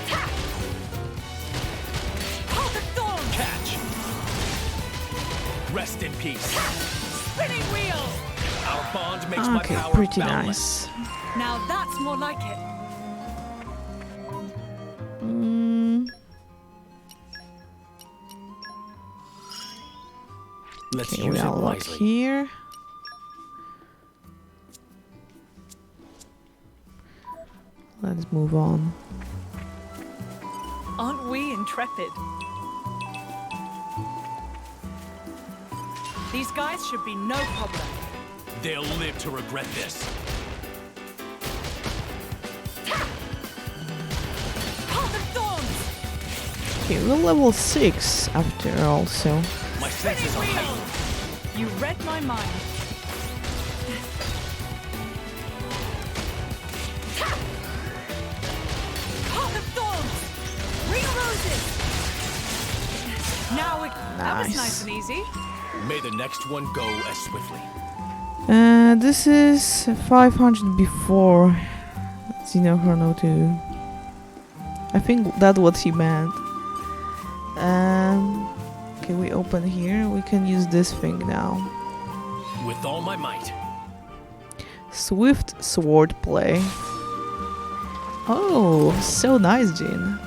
Ta! Oh, the thorns! catch. Rest in peace. Spinning wheels! Our bond makes my Okay, power pretty boundless. nice. Now that's more like it. Let's Okay, we use it unlock wisely. here. Let's move on. Aren't we intrepid? These guys should be no problem. They'll live to regret this. Oh, the thorns! Okay, we're level 6 after all, so... My senses are heightened. You read my mind. Oh, the thorns! Ring roses! Now we... That was nice and easy. May the next one go as swiftly. This is 500 before Unohana 2. I think that's what he meant. Okay, we open here. We can use this thing now. With all my might. Swift sword play. Oh, so nice, Jin.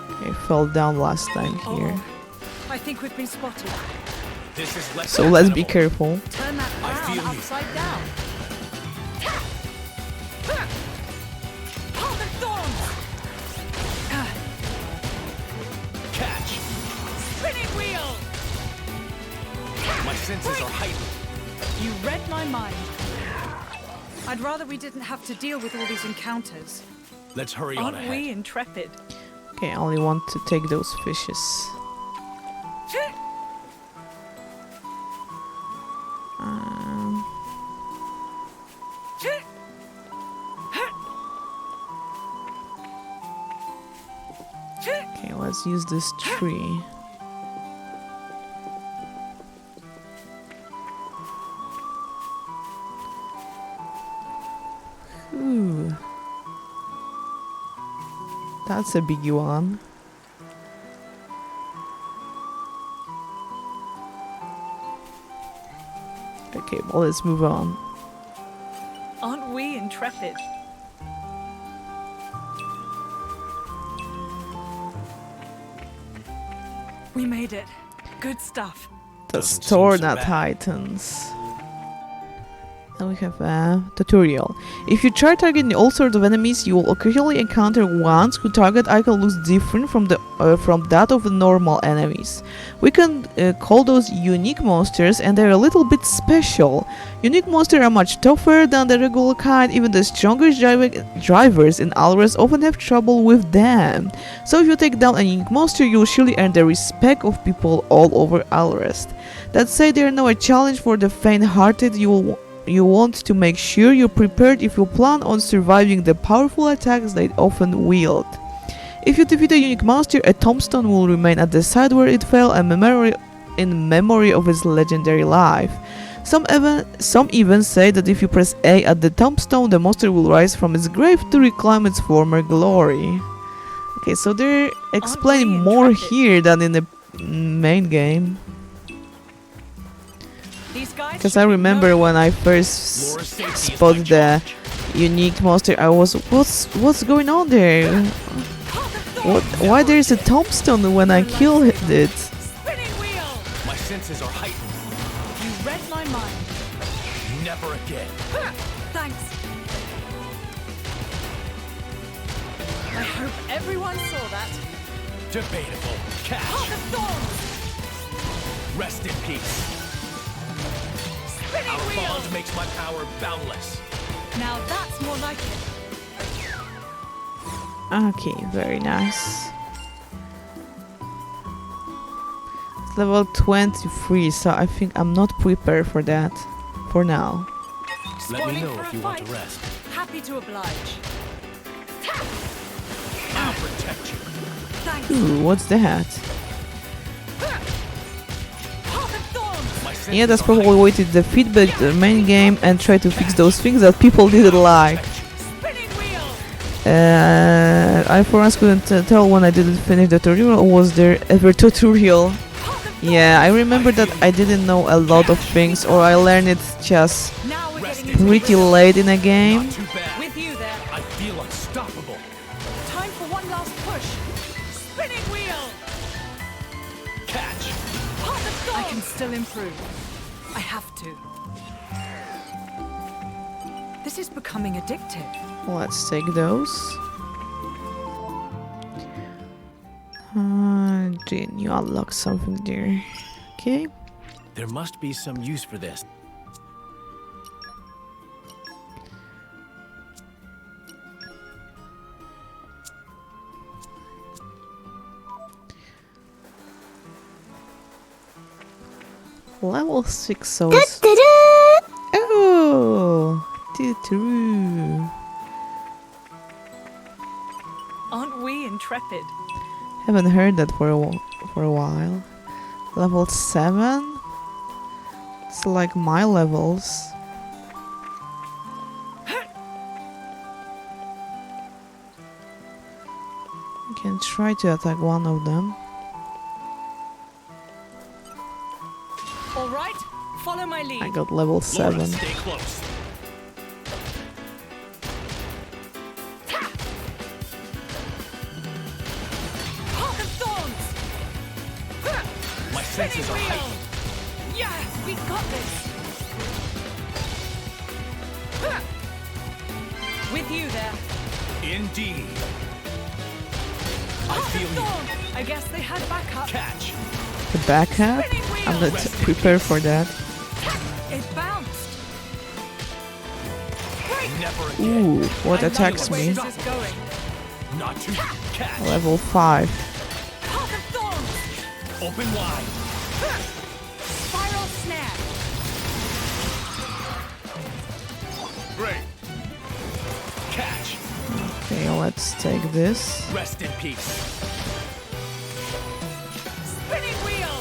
Okay, fell down last time here. Oh, I think we've been spotted. This is less So let's be actionable. careful. Turn that I round feel you. upside down. Oh, the thorns! Catch. Spinning wheel! My senses are heightened. You read my mind. I'd rather we didn't have to deal with all these encounters. Let's hurry on Aren't ahead. we intrepid? Okay, I only want to take those fishes. Um, okay, let's use this tree. Ooh. That's a big one. Okay, well, let's move on. Aren't we intrepid? We made it. Good stuff. The Doesn't seem so Torna bad. Titans. And we have a tutorial. If you try targeting all sorts of enemies, you will occasionally encounter ones whose target icon looks different from that of the normal enemies. We can call those unique monsters, and they're a little bit special. Unique monsters are much tougher than the regular kind. Even the strongest drivers in Alres often have trouble with them. So if you take down a unique monster, you'll surely earn the respect of people all over Alres. That said, they are now a challenge for the faint-hearted. You want to make sure you're prepared if you plan on surviving the powerful attacks they often wield. If you defeat a unique monster, a tombstone will remain at the site where it fell in memory of its legendary life. Some even say that if you press A at the tombstone, the monster will rise from its grave to reclaim its former glory. Okay, so they're explaining more here than in the main game. Because I remember when I first spotted the unique monster, I was, what's going on there? Why there's a tombstone when I killed it? Spinning wheel! My senses are heightened. You read my mind. Never again. Thanks. I hope everyone saw that. Debatable. Catch. Heart of Thorns! Rest in peace. Spinning Our wheel! bond makes my power boundless. Now that's more like it. Okay, very nice. It's level 23, so I think I'm not prepared for that for now. Let me Spawning know for if a you want to fight. rest. Happy to oblige. I'll protect you. Thanks. Ooh, what's that? Heart of Thorns! My senses Yeah, that's are probably heightened. way to defeat the main game and try to fix those things that people didn't like. Spinning wheel! I for once couldn't tell when I didn't finish the tutorial, or was there ever tutorial? Heart of Yeah, I remember that I didn't know a lot of things, or I learned it just Thorns! Now we're getting into pretty the rhythm. late in a game. Not too bad. With you there. I feel unstoppable. Time for one last push. Spinning wheel! Catch. Heart of Thorns! I can still improve. I have to. This is becoming addictive. Let's take those. Jane, you unlock something there. Okay. There must be some use for this. Level 6 souls. Oh! True. Aren't we intrepid? Haven't heard that for a while. Level 7? It's like my levels. I can try to attack one of them. All right, follow my lead. I got level Laura, 7. stay close. Heart of Thorns! My senses are Spinning wheel! heightened. Yeah, we got this. With you there. Indeed. I Heart of feel you. Thorns! I guess they had backup. Catch. The backup? Spinning wheel! I'm not prepared for that. It bounced. Break! Never again. Ooh, what I love attacks the way me? this is going. Not too. Catch. Level 5. Heart of Thorns! Open wide. Spiral snare. Great. Catch. Okay, let's take this. Rest in peace. Spinning wheel.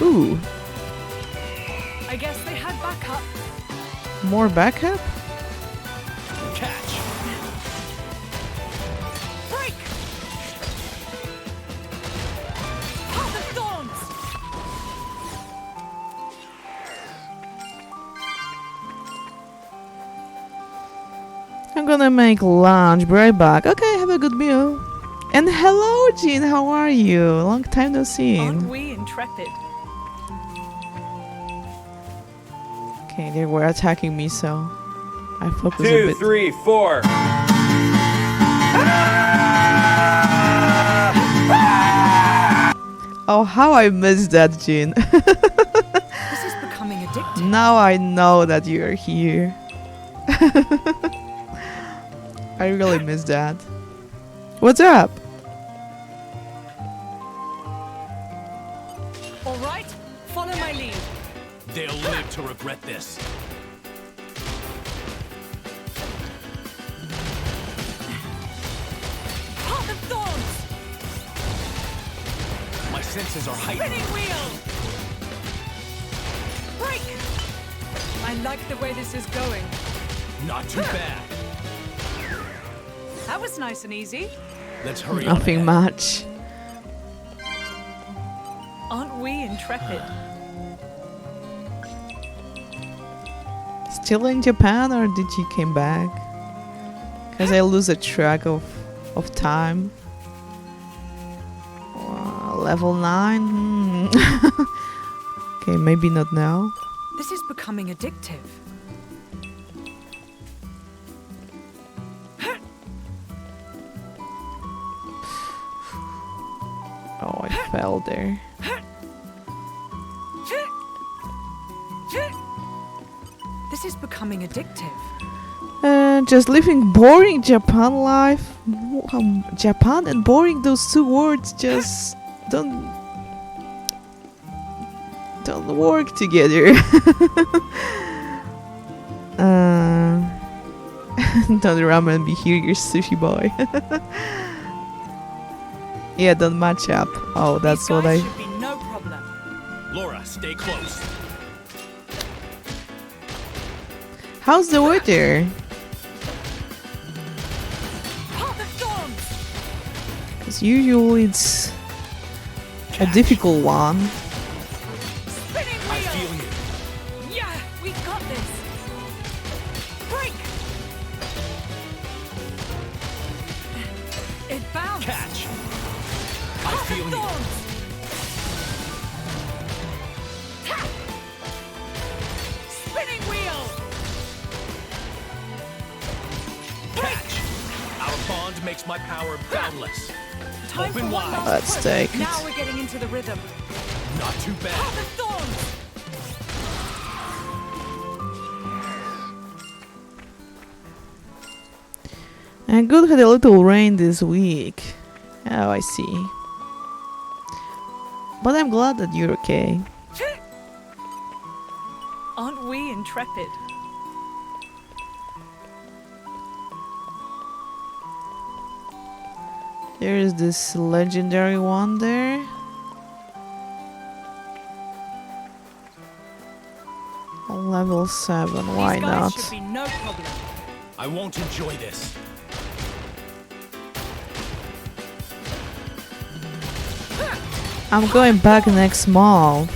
Ooh, I guess they had backup. more backup? Catch. Break! Heart of Thorns! I'm gonna make lunch, be right back. Okay, have a good meal. And hello, Jean, how are you? Long time no see. Aren't we intrepid? Okay, they were attacking me, so I focus a 2, bit. 3, 4. Oh, how I missed that, Jin. This is becoming addictive. Now I know that you're here. I really missed that. What's up? All right, follow my lead. They'll live to regret this. Path of thorns. My senses are heightened. Spinning wheel. Break. I like the way this is going. Not too bad. That was nice and easy. Let's hurry on Nothing ahead. much. Aren't we intrepid? Still in Japan, or did you came back? Cause I lose a track of time. Level 9. Okay, maybe not now. This is becoming addictive. Oh, I fell there. This is becoming addictive. Just living boring Japan life. Japan and boring, those two words just don't work together. Don't ramen be here, your sushi boy. Yeah, don't match up. Oh, that's These what guys I. should be no problem. Laura, stay close. How's the weather? Path of thorns. Because usually it's a difficult one. Spinning I wheel. feel you. Yeah, we got this. Break. It bounced. Catch. I Path feel of you. thorns. Ha! Spinning wheel. Catch. Our bond makes my power boundless. Time Open for one wide. last Let's push. take it. Now we're getting into the rhythm. Not too Path bad. of thorns. And good had a little rain this week. Oh, I see. But I'm glad that you're okay. Aren't we intrepid? There is this legendary one there. Level 7, why These guys not? should be no problem. I won't enjoy this. I'm going back next month.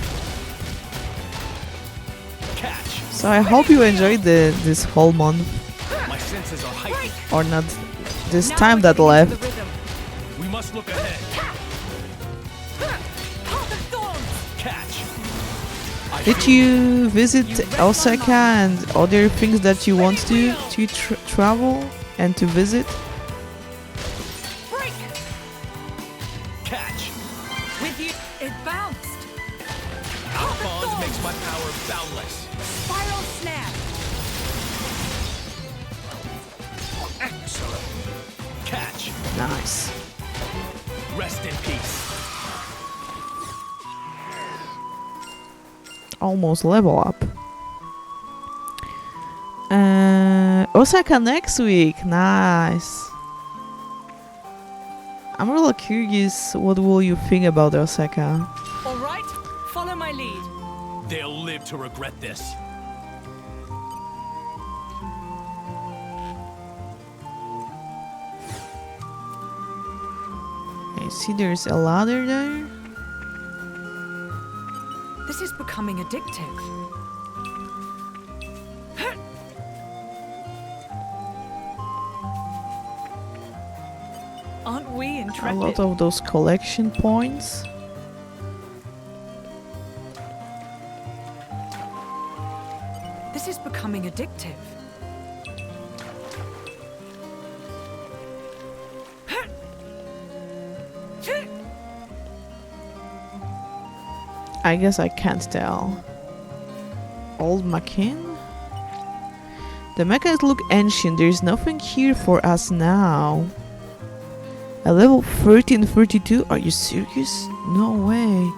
Catch. So I hope you enjoyed this whole month. My senses are heightened. Or not this Now time we're that getting into left. the rhythm. We must look ahead. Path of thorns. Catch. I Did feel you visit Osaka and other things that you want to travel and to visit? Break. Catch. With you. It bounced. Our Path of bond thorns. makes my power boundless. Spiral snare. Excellent. Catch. Nice. Rest in peace. Almost level up. Osaka next week. Nice. I'm really curious. What will you think about Osaka? All right, follow my lead. They'll live to regret this. I see there's a ladder there. This is becoming addictive. Aren't we A intrepid? lot of those collection points. This is becoming addictive. I guess I can't tell. Old Makin? The mechanics look ancient. There is nothing here for us now. A level 1332? Are you serious? No way.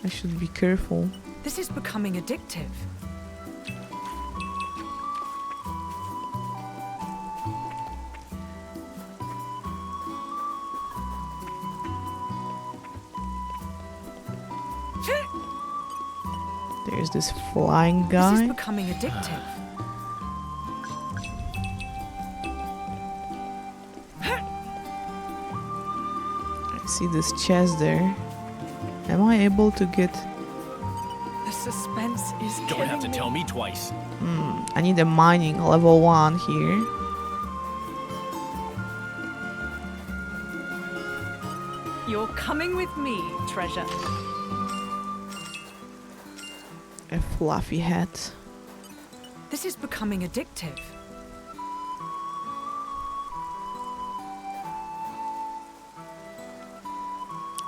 I should be careful. This is becoming addictive. There's this flying This is guy. becoming addictive. I see this chest there. Am I able to get... The suspense is Don't killing have to me. tell me twice. I need a mining level 1 here. You're coming with me, treasure. A fluffy hat. This is becoming addictive.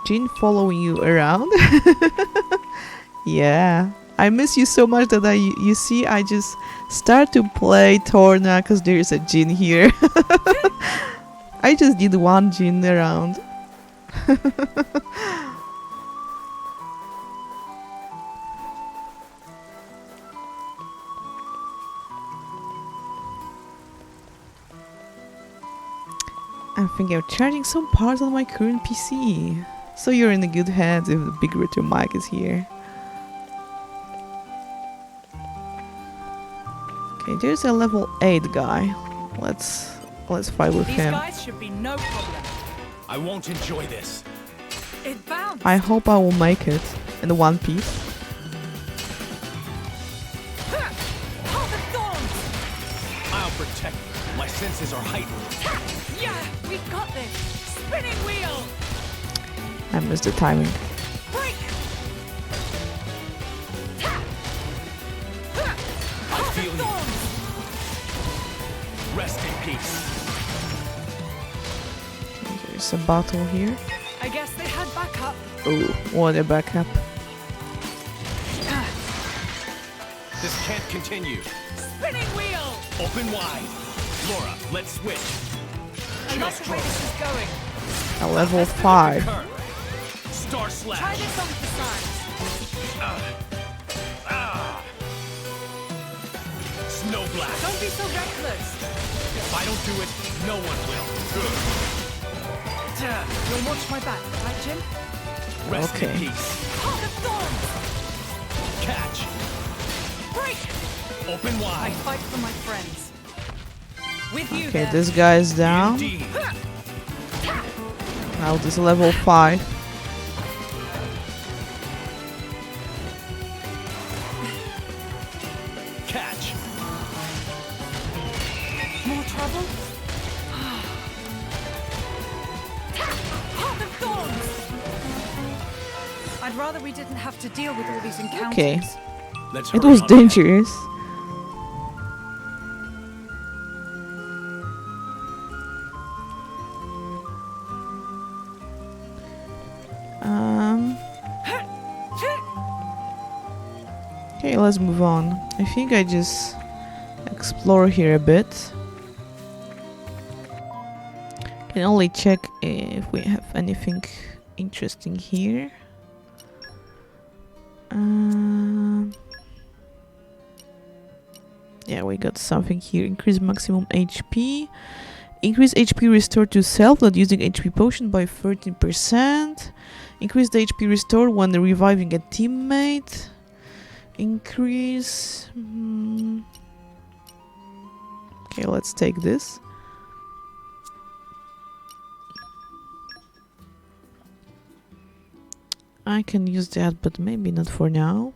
Jin following you around? Yeah. I miss you so much that you see, I just start to play Torna because there's a Jin here. I just did one Jin around. I'm thinking of charging some parts on my current PC. So you're in the good hands if the big return mic is here. Okay, there's a level 8 guy. Let's fight with These him. guys should be no problem. I won't enjoy this. It bounced. I hope I will make it in the one piece. Heart of Thorns! I'll protect you. My senses are heightened. Yeah, we've got this. Spinning wheel. I missed the timing. Break. I feel you. Rest in peace. There's a bottle here. I guess they had backup. Oh, what a backup. This can't continue. Spinning wheel. Open wide. Laura, let's switch. I like Just the way this is going. A level 5. Current. Star Try slash. this on for size. Snow blast. Don't be so reckless. If I don't do it, no one will. You'll watch my back, right, Jim? Rest Okay. in peace. Heart of Thorns. Catch. Break. Open I wide. fight for my friends. With you Okay, there. this guy's down. Indeed. Now this level 5. Catch. More trouble? Heart of Thorns. I'd rather we didn't have to deal with all these encounters. Okay. Let's It hurry was on. dangerous. Okay, let's move on. I think I just explore here a bit. Can only check if we have anything interesting here. Yeah, we got something here. Increase maximum HP. Increase HP restored to self, not using HP potion by 13%. Increase the HP restored when reviving a teammate. Increase... Okay, let's take this. I can use that, but maybe not for now.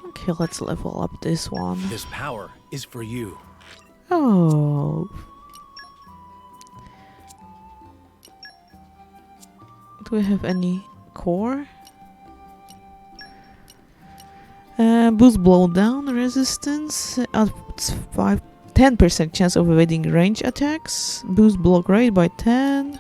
Okay, let's level up this one. This power is for you. Oh. Do we have any core? Boost blow down resistance. It's 10% chance of evading range attacks. Boost block rate by 10.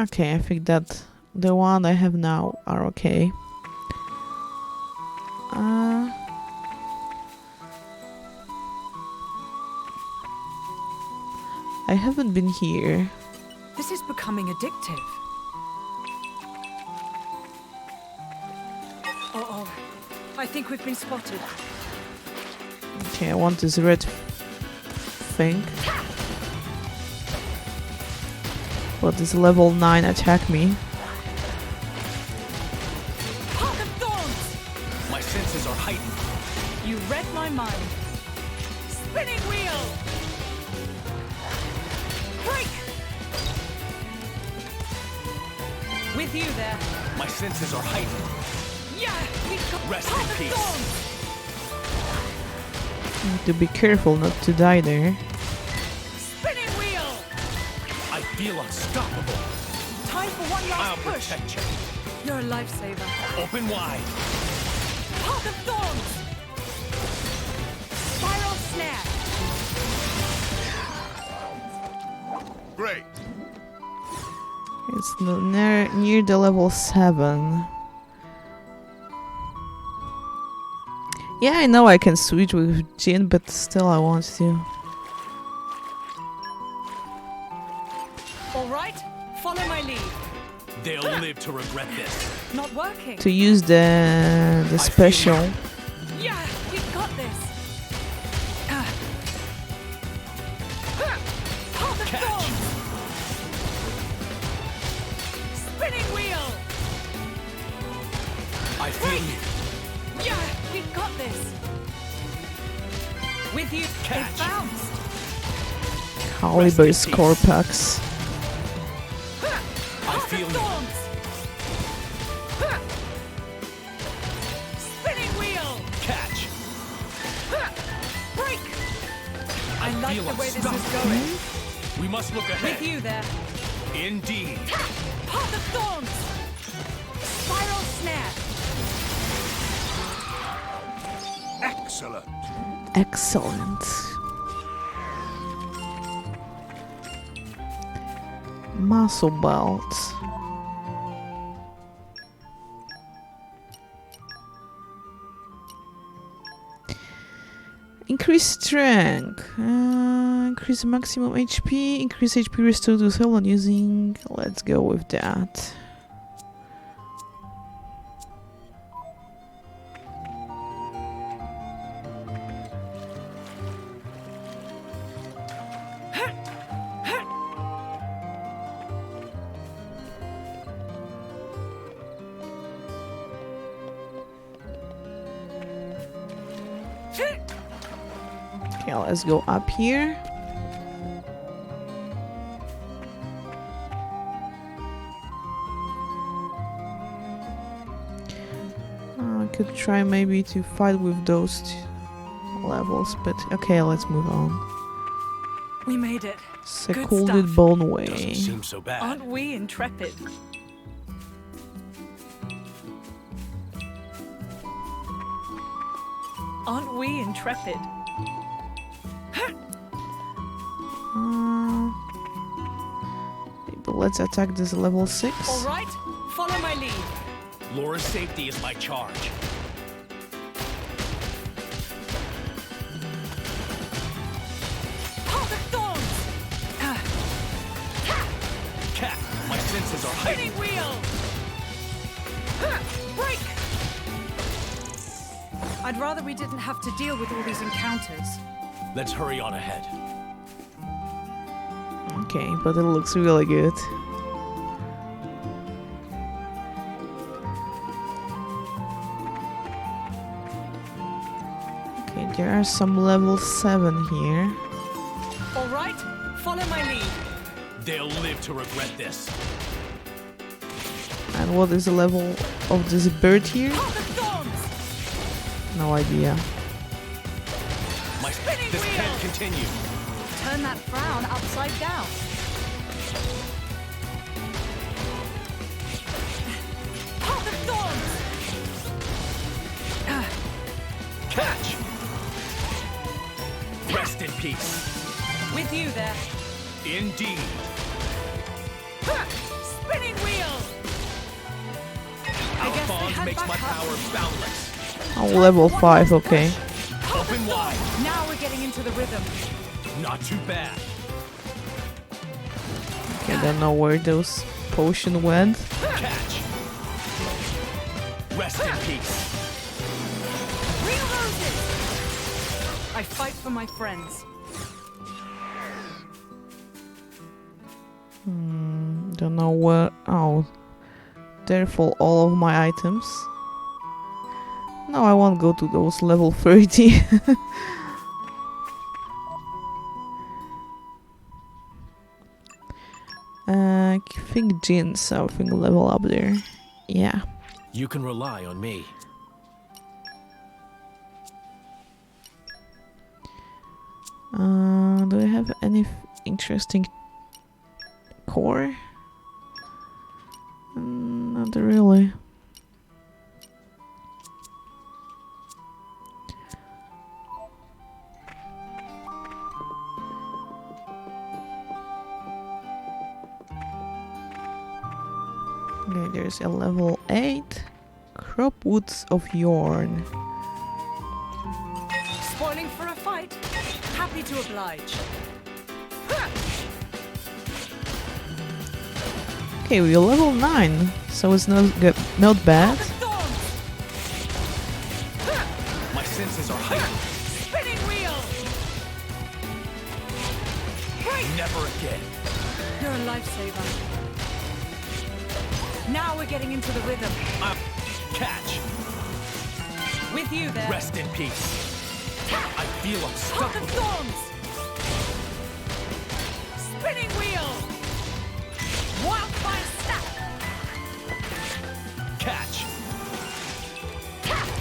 Okay, I think that the one I have now are okay. I haven't been here. This is becoming addictive. Uh-oh. I think we've been spotted. Okay, I want this red Fink. But this level 9 attack me. Heart of Thorns! My senses are heightened. You read my mind. Spinning wheel! Break! With you there. My senses are heightened. Yeah! We've got Rest in Heart of peace. Thorns! Need to be careful not to die there. Spinning wheel! I feel unstoppable. Time for one I'll last push. protect you. You're a lifesaver. Open wide. Heart of Thorns! Spiral snare! Great. It's near the level 7. Yeah, I know I can switch with Jin, but still I want to. All right, follow my lead. They'll live to regret this. Not working. To use the special. Yeah, we've got this. Heart of Catch. Thorns! Spinning wheel! I feel you. Yeah, we've got this. With you, Catch. it bounced. Caliber peace. score packs. I Heart feel of you. Thorns! Spinning wheel! Catch. Break! I like feel the way this is unstoppable. going. We must look ahead. With you there. Indeed. Heart of Thorns! Spiral snare! Excellent. Excellent. Muscle belt. Increase strength. Increase maximum HP. Increase HP restored to self on using. Let's go with that. Okay, let's go up here. I could try maybe to fight with those levels, but okay, let's move on. We made it. Secluded stuff. Bone Doesn't Way. seem so bad. Aren't we intrepid? Aren't we intrepid? Maybe let's attack this level 6. All right, follow my lead. Laura's safety is my charge. Heart of Thorns! Cat, my senses are Spinning heightened. wheel! Break! I'd rather we didn't have to deal with all these encounters. Let's hurry on ahead. Okay, but it looks really good. Okay, there are some level 7 here. All right, right, follow my lead. They'll live to regret this. And what is the level of this bird here? Path of thorns. No idea. Spinning This wheel. can't continue. Turn that frown upside down. Path of thorns. Catch! Rest in peace. With you there. Indeed. Spinning wheel. Our guess they bond had makes my backup. power boundless. Oh, level 5, okay. Open wide. Now we're getting into the rhythm. Not too bad. I don't know where those potion went. Catch. Rest in peace. Real roses. I fight for my friends. Don't know where. Oh, there fall all of my items. No, I won't go to those level 30. I think Jin something level up there. Yeah. You can rely on me. Do I have any interesting core? Not really. Okay, there's a level 8 crop woods of yarn. Spoiling for a fight. Happy to oblige. Okay, we're level 9, so it's not bad. Path of thorns. My senses are heightened. Spinning wheel. Break. Never again. You're a lifesaver. Now we're getting into the rhythm. Catch. With you there. Rest in peace. I feel Path of unstoppable. thorns. Spinning wheel. Wildfire snap. Catch.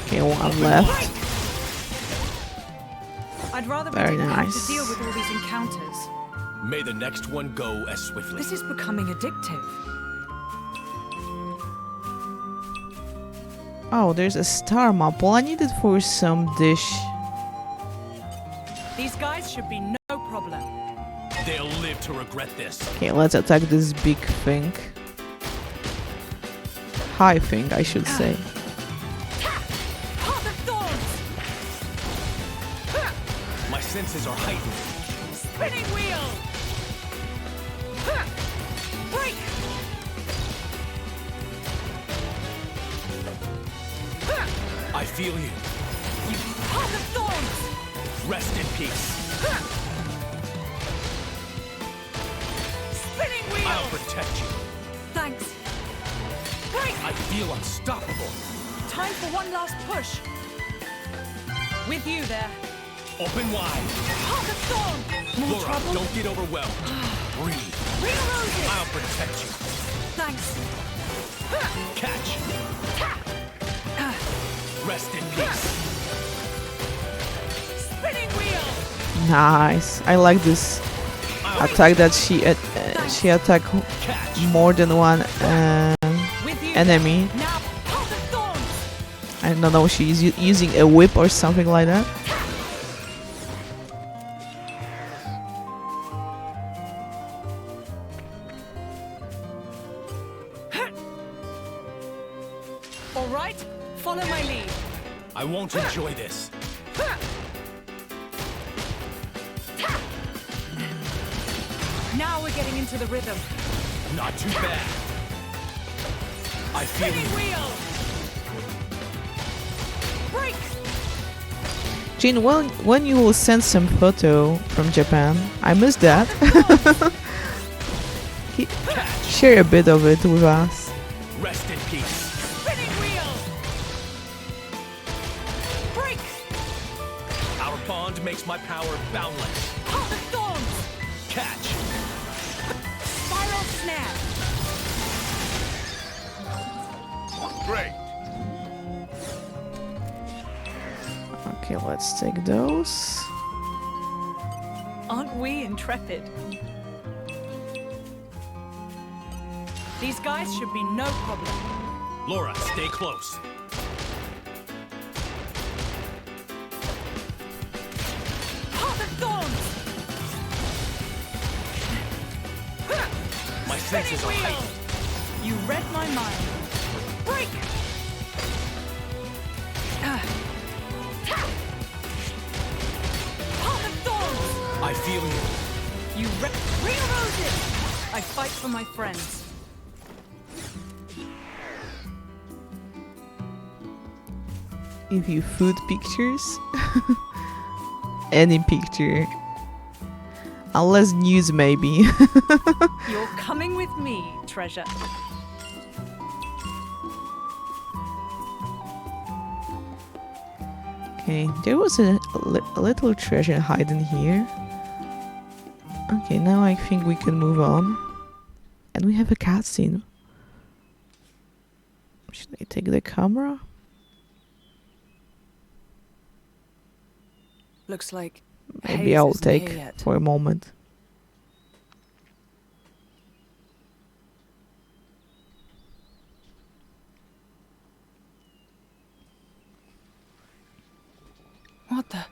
Okay, one left. I'd rather we Very didn't have nice. to deal with all these encounters. May the next one go as swiftly. This is becoming addictive. Oh, there's a star map. Well, I need it for some dish. These guys should be no problem. They'll live to regret this. Okay, let's attack this big Fink. High Fink, I should say. Path of thorns. My senses are heightened. Spinning wheel. Break. I feel you. Path of thorns. Rest in peace. Spinning wheel. I'll protect you. Thanks. Break. I feel unstoppable. Time for one last push. With you there. Open wide. Path of thorn. More Laura, trouble. don't get overwhelmed. Breathe. Real roses. I'll protect you. Thanks. Catch. Rest in peace. Spinning wheel. Nice. I like this I'll attack that she attack catch. more than one With you. enemy. Now, path of thorns. I don't know, she's using a whip or something like that. All right. Follow my lead. I won't enjoy this. Now we're getting into the rhythm. Not too bad. I feel Spinning you. wheel. Break. Jin, when you will send some photo from Japan, I missed that. Share a bit of it with us. Rest in peace. Spinning wheel. Break. Our bond makes my power boundless. Path of thorns. great. Okay, let's take those. Aren't we intrepid? These guys should be no problem. Laura, stay close. Heart of Thorns! My senses are heightened. You read my mind. Break! Heart of Thorns! I feel you. You Ring of Roses! I fight for my friends. If you food pictures. Any picture. Unless news, maybe. You're coming with me, treasure. Okay, there was a little treasure hidden here. Okay, now I think we can move on. And we have a cutscene. Should I take the camera? Looks like Maybe Hayes I'll isn't take here yet. for a moment. What the?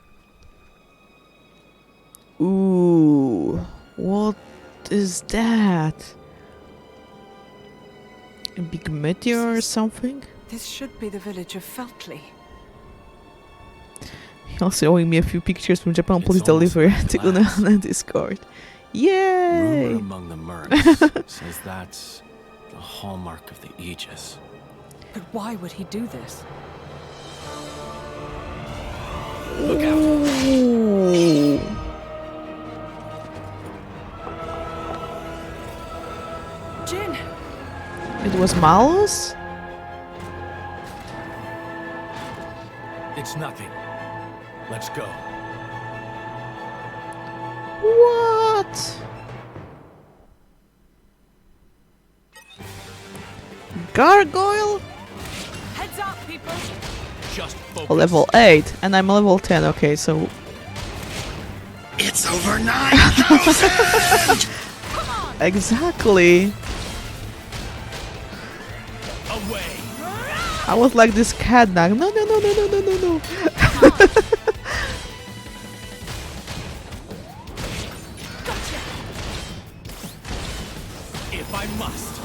Ooh, what is that? A big meteor or something? This should be the village of Feltley. You're showing me a few pictures from Japan. It's Please almost deliver like to glass. Unohana Discord. Yay! Rumor among the mercs says that's the hallmark of the Aegis. But why would he do this? Look out! Ooh. Jin! It was Malus? It's nothing. Let's go. What? Gargoyle? Heads up, people! Just focus. Oh, level 8, and I'm level 10, okay, so... It's over 9,000! Exactly! Away! I was like this cat now. No, no, no, no, no, no, no, no. If I must.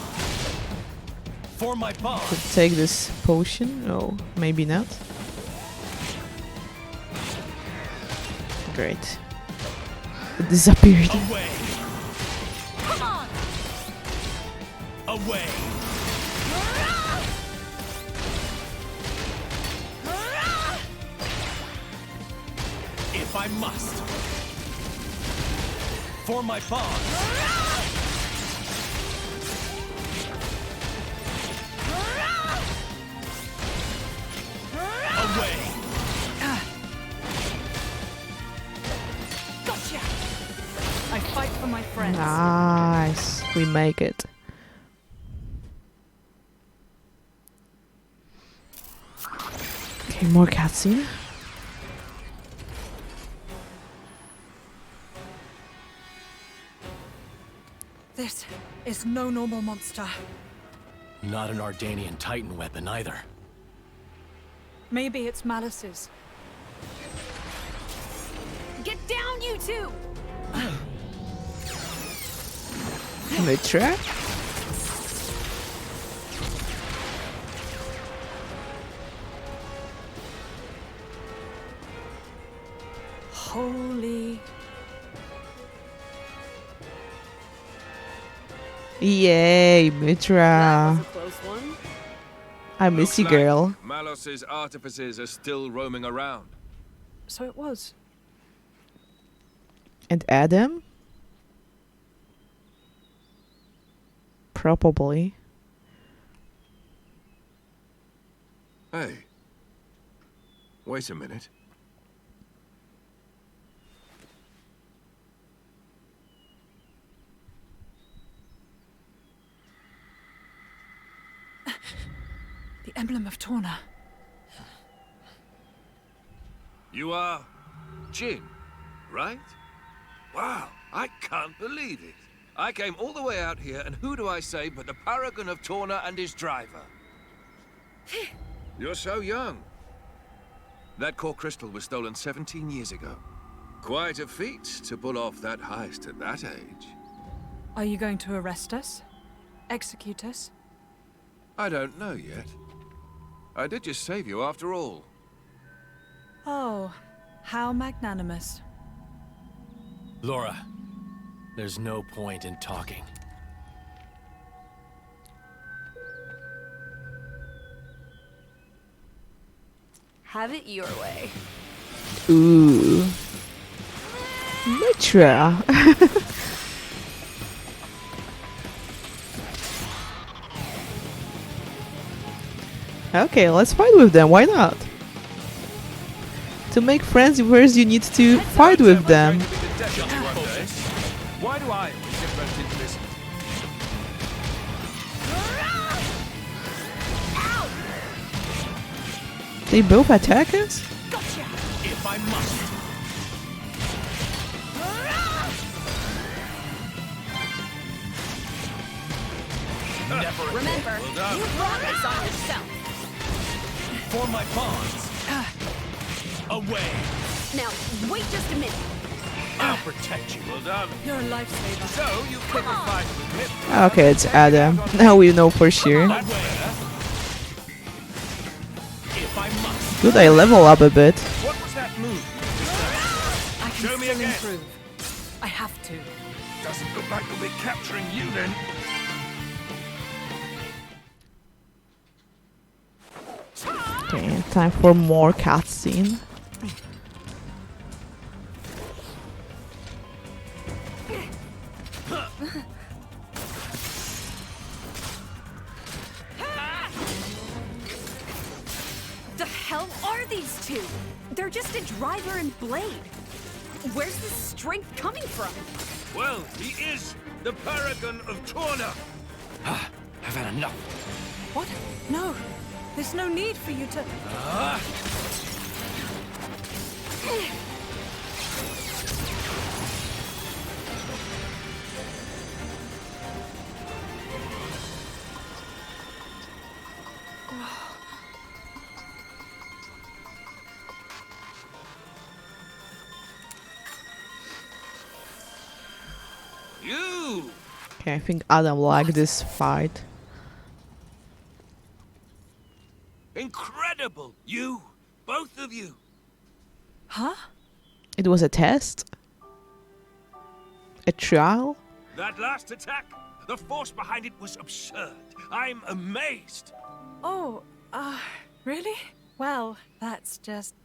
For my bond. Could take this potion. Oh, maybe not. Great. It disappeared. Away! Come on! Away! If I must. For my bond. Away! Gotcha! I fight for my friends. Nice. We make it. Okay, more cutscene. This is no normal monster. Not an Ardanian Titan weapon either. Maybe it's Malice's. Get down, you two! Mitra? Holy... Yay, Mitra. close one. I miss you, girl. Malos's artificers are still roaming around. So it was. And Adam? Probably. Hey. Wait a minute. The emblem of Torna. You are Jin, right? Wow, I can't believe it. I came all the way out here, and who do I say but the paragon of Torna and his driver? You're so young. That core crystal was stolen 17 years ago. Quite a feat to pull off that heist at that age. Are you going to arrest us? Execute us? I don't know yet. I did just save you after all. Oh, how magnanimous. Laura, there's no point in talking. Have it your way. Ooh. Mitra. Okay, let's fight with them. Why not? To make friends, first you need to fight with them. Why do I always get roped into this? They both attack us? If I must. Never Remember, you brought this on yourself. for my bonds. Away. Now, wait just a minute. I'll protect you. Well done. You're a lifesaver. So, you pick a fight with him. Okay, it's Adam. Now we know for sure. That way. If I must. Good, I level up a bit. What was that move? I can Show me still again. improve. I have to. Doesn't look like we'll be capturing you then. Okay, time for more cutscene. The hell are these two? They're just a driver and blade. Where's the strength coming from? Well, he is the paragon of Torna. I've had enough. What? No. There's no need for you to... You! Okay, I think Adam liked this fight. Incredible! You! Both of you! Huh? It was a test? A trial? That last attack, the force behind it was absurd. I'm amazed. Oh, really? Well, that's just...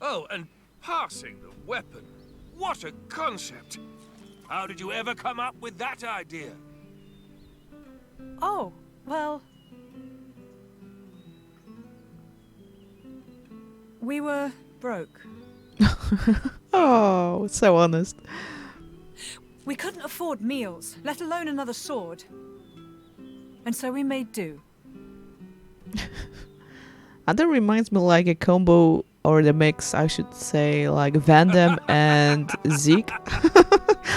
Oh, and passing the weapon. What a concept! How did you ever come up with that idea? Oh, well... We were broke. Oh, so honest. We couldn't afford meals, let alone another sword. And so we made do. Adam reminds me like a combo, or the mix, I should say, like Van Damme and Zeke.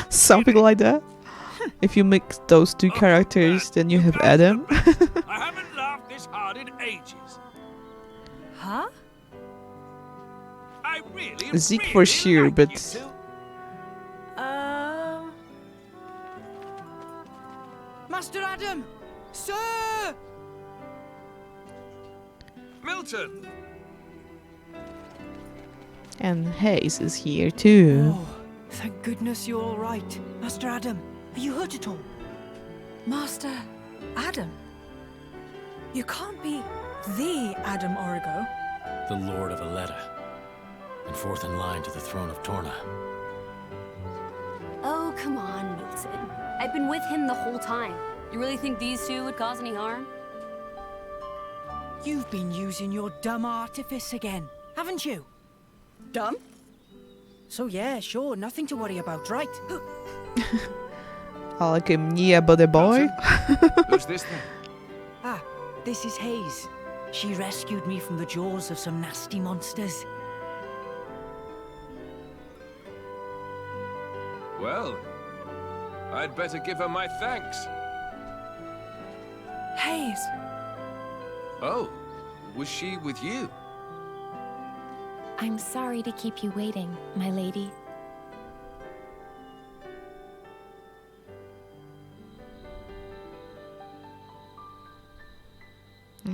Something like that. If you mix those two characters, then you have Adam. I haven't laughed this hard in ages. Huh? I really, Zeke really for sure, like but- you two. Master Adam! Sir! Milton! And Hayes is here too. Oh, thank goodness you're all right. Master Adam, are you hurt at all? Master Adam? You can't be the Adam Origo. The Lord of Aletta. And fourth in line to the throne of Torna. Oh, come on, Milton. I've been with him the whole time. You really think these two would cause any harm? You've been using your dumb artifice again, haven't you? Dumb? So yeah, sure, nothing to worry about, right? I like him, yeah, but the boy. Who's this then? Ah, This is Hayes. She rescued me from the jaws of some nasty monsters. Well, I'd better give her my thanks. Hayes! Oh, was she with you? I'm sorry to keep you waiting, my lady.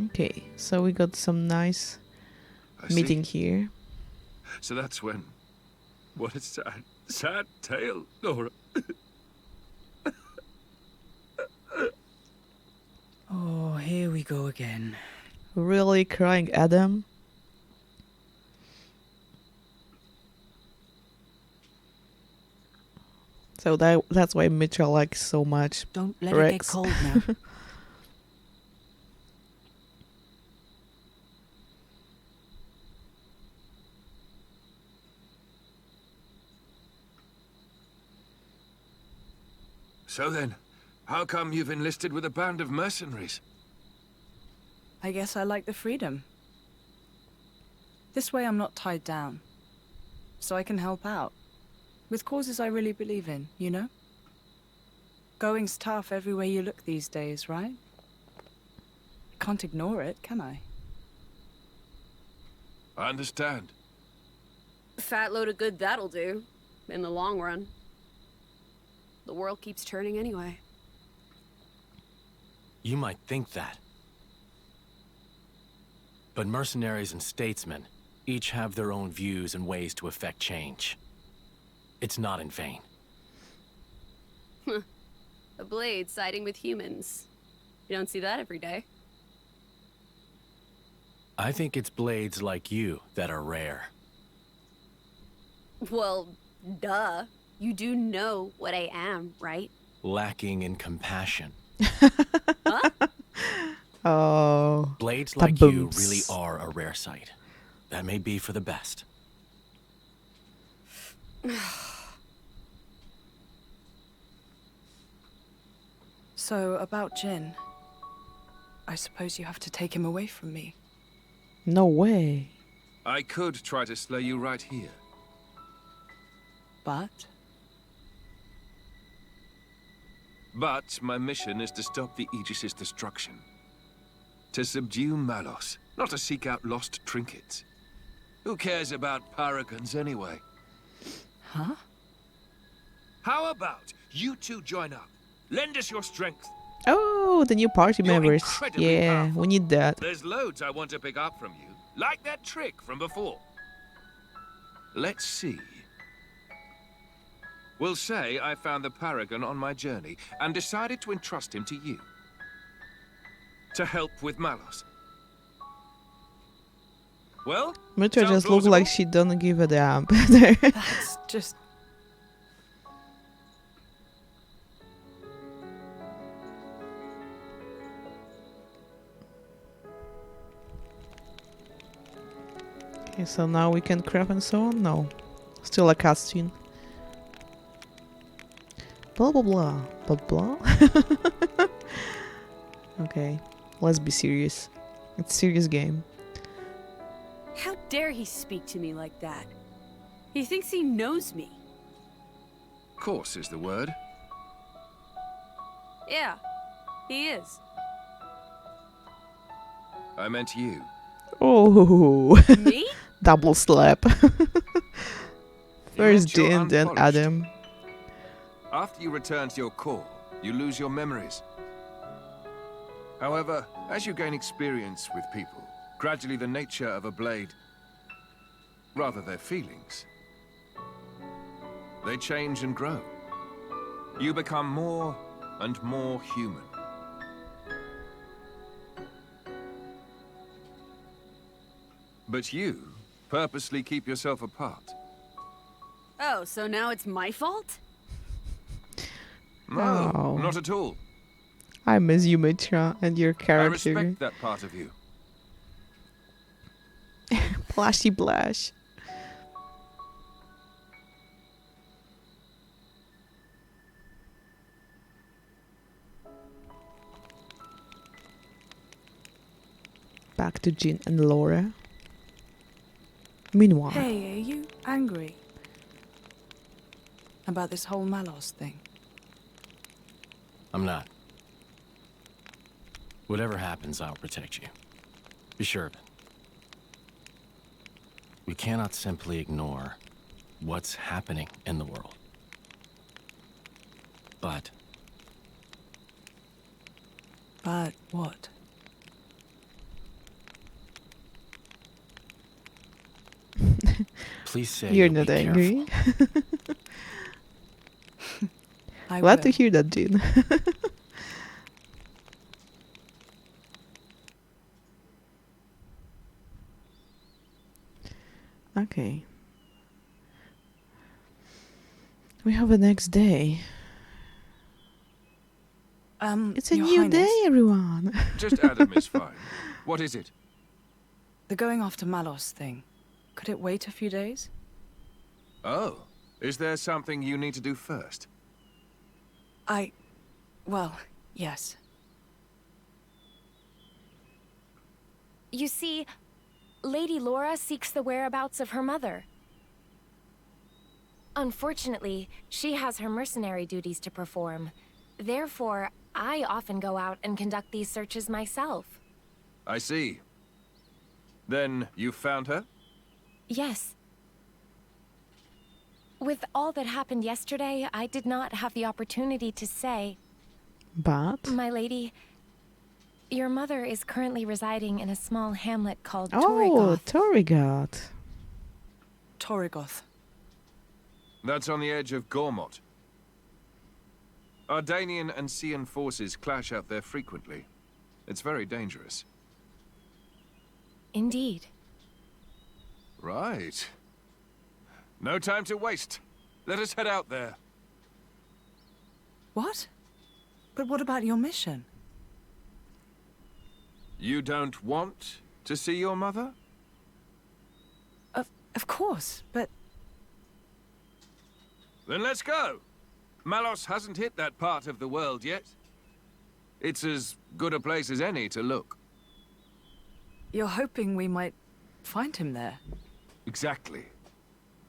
Okay, so we got some nice I meeting see. here. So that's when... What a sad, sad tale, Nora. Oh, here we go again. Really crying Adam? So that's why Mitra likes so much Don't let it get Rex. cold now. So then, how come you've enlisted with a band of mercenaries? I guess I like the freedom. This way I'm not tied down. So I can help out. With causes I really believe in, you know? Going's tough everywhere you look these days, right? Can't ignore it, can I? I understand. Fat load of good that'll do, in the long run. The world keeps turning anyway. You might think that. But mercenaries and statesmen each have their own views and ways to effect change. It's not in vain. A blade siding with humans. You don't see that every day. I think it's blades like you that are rare. Well, duh. You do know what I am, right? Lacking in compassion. Huh? Oh, Blades like you baboons. really are a rare sight. That may be for the best. So, about Jin. I suppose you have to take him away from me. No way. I could try to slay you right here. But But my mission is to stop the Aegis's destruction. To subdue Malos, not to seek out lost trinkets. Who cares about paragons anyway? Huh? How about you two join up? Lend us your strength. Oh, the new party You're members. incredibly Yeah, powerful. we need that. There's loads I want to pick up from you, like that trick from before. Let's see. We'll say I found the Paragon on my journey and decided to entrust him to you. To help with Malos. Well, Mitra sound just looks like plausible? she doesn't give a damn. That's just... Okay, so now we can craft and so on? No. Still a cutscene. Blah blah blah. Blah blah. Okay, let's be serious. It's a serious game. How dare he speak to me like that? He thinks he knows me. course is the word. Yeah, he is. I meant you. Oh, Me? double slap. First you're Jin, then unpolished. Adam. After you return to your core, you lose your memories. However, as you gain experience with people, gradually the nature of a blade, rather their feelings, they change and grow. You become more and more human. But you purposely keep yourself apart. Oh, so now it's my fault? No, Oh. not at all. I miss you, Mitra, and your I character. respect that part of you. Plashy Blash. back to Jean and Laura. Meanwhile, Hey, are you angry about this whole Malos thing? I'm not. Whatever happens, I'll protect you. Be sure of it. We cannot simply ignore what's happening in the world. But what? please say you're you'll not be angry. careful. I Glad to will. hear that, Jean. Okay. We have a next day. It's a Your new Highness, day, everyone. Just Adam is fine. What is it? the going after Malos thing. Could it wait a few days? Oh, is there something you need to do first? Well, yes. You see, Lady Laura seeks the whereabouts of her mother. Unfortunately, she has her mercenary duties to perform. Therefore, I often go out and conduct these searches myself. I see. Then you found her? Yes. With all that happened yesterday, I did not have the opportunity to say, But my lady, your mother is currently residing in a small hamlet called oh, Torrigoth. Torrigoth. Torrigoth. That's on the edge of Gormott. Ardanian and Cian forces clash out there frequently. It's very dangerous. Indeed. Right. No time to waste. Let us head out there. What? But what about your mission? You don't want to see your mother? Of course, but Then let's go. Malos hasn't hit that part of the world yet. It's as good a place as any to look. you're hoping we might find him there. Exactly.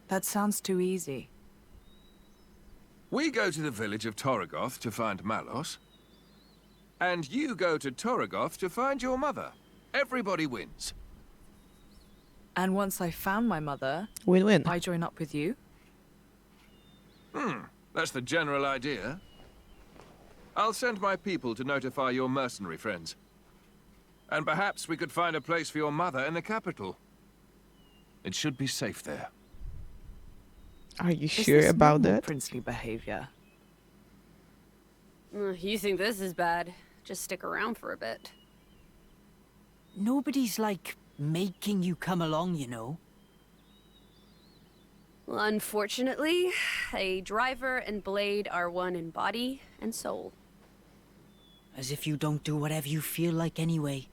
That sounds too easy. We go to the village of Torrigoth to find Malos. And you go to Torrigoth to find your mother. Everybody wins. And once I found my mother, Win-win. I join up with you? That's the general idea. I'll send my people to notify your mercenary friends. And perhaps we could find a place for your mother in the capital. It should be safe there. Are you Is sure this about normal that? princely behavior? You think this is bad? Just stick around for a bit. Nobody's, like, making you come along, you know. Well, unfortunately, a driver and blade are one in body and soul. As if you don't do whatever you feel like anyway.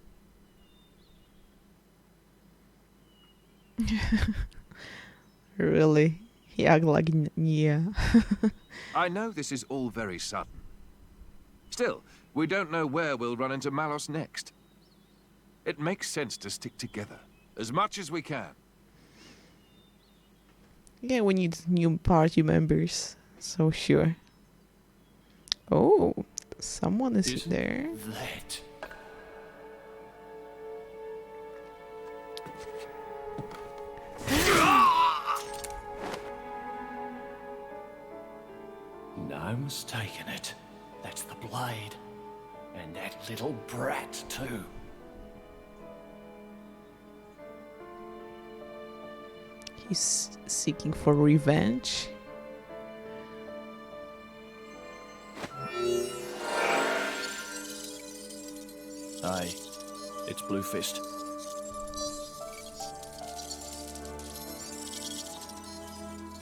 Really? He acted like yeah. I know this is all very sudden. Still, we don't know where we'll run into Malos next. It makes sense to stick together, as much as we can. Yeah, we need new party members. So sure. Oh, someone is there. That. No mistaking it. That's the blade. And that little brat, too. He's seeking for revenge. Aye, it's Blue Fist.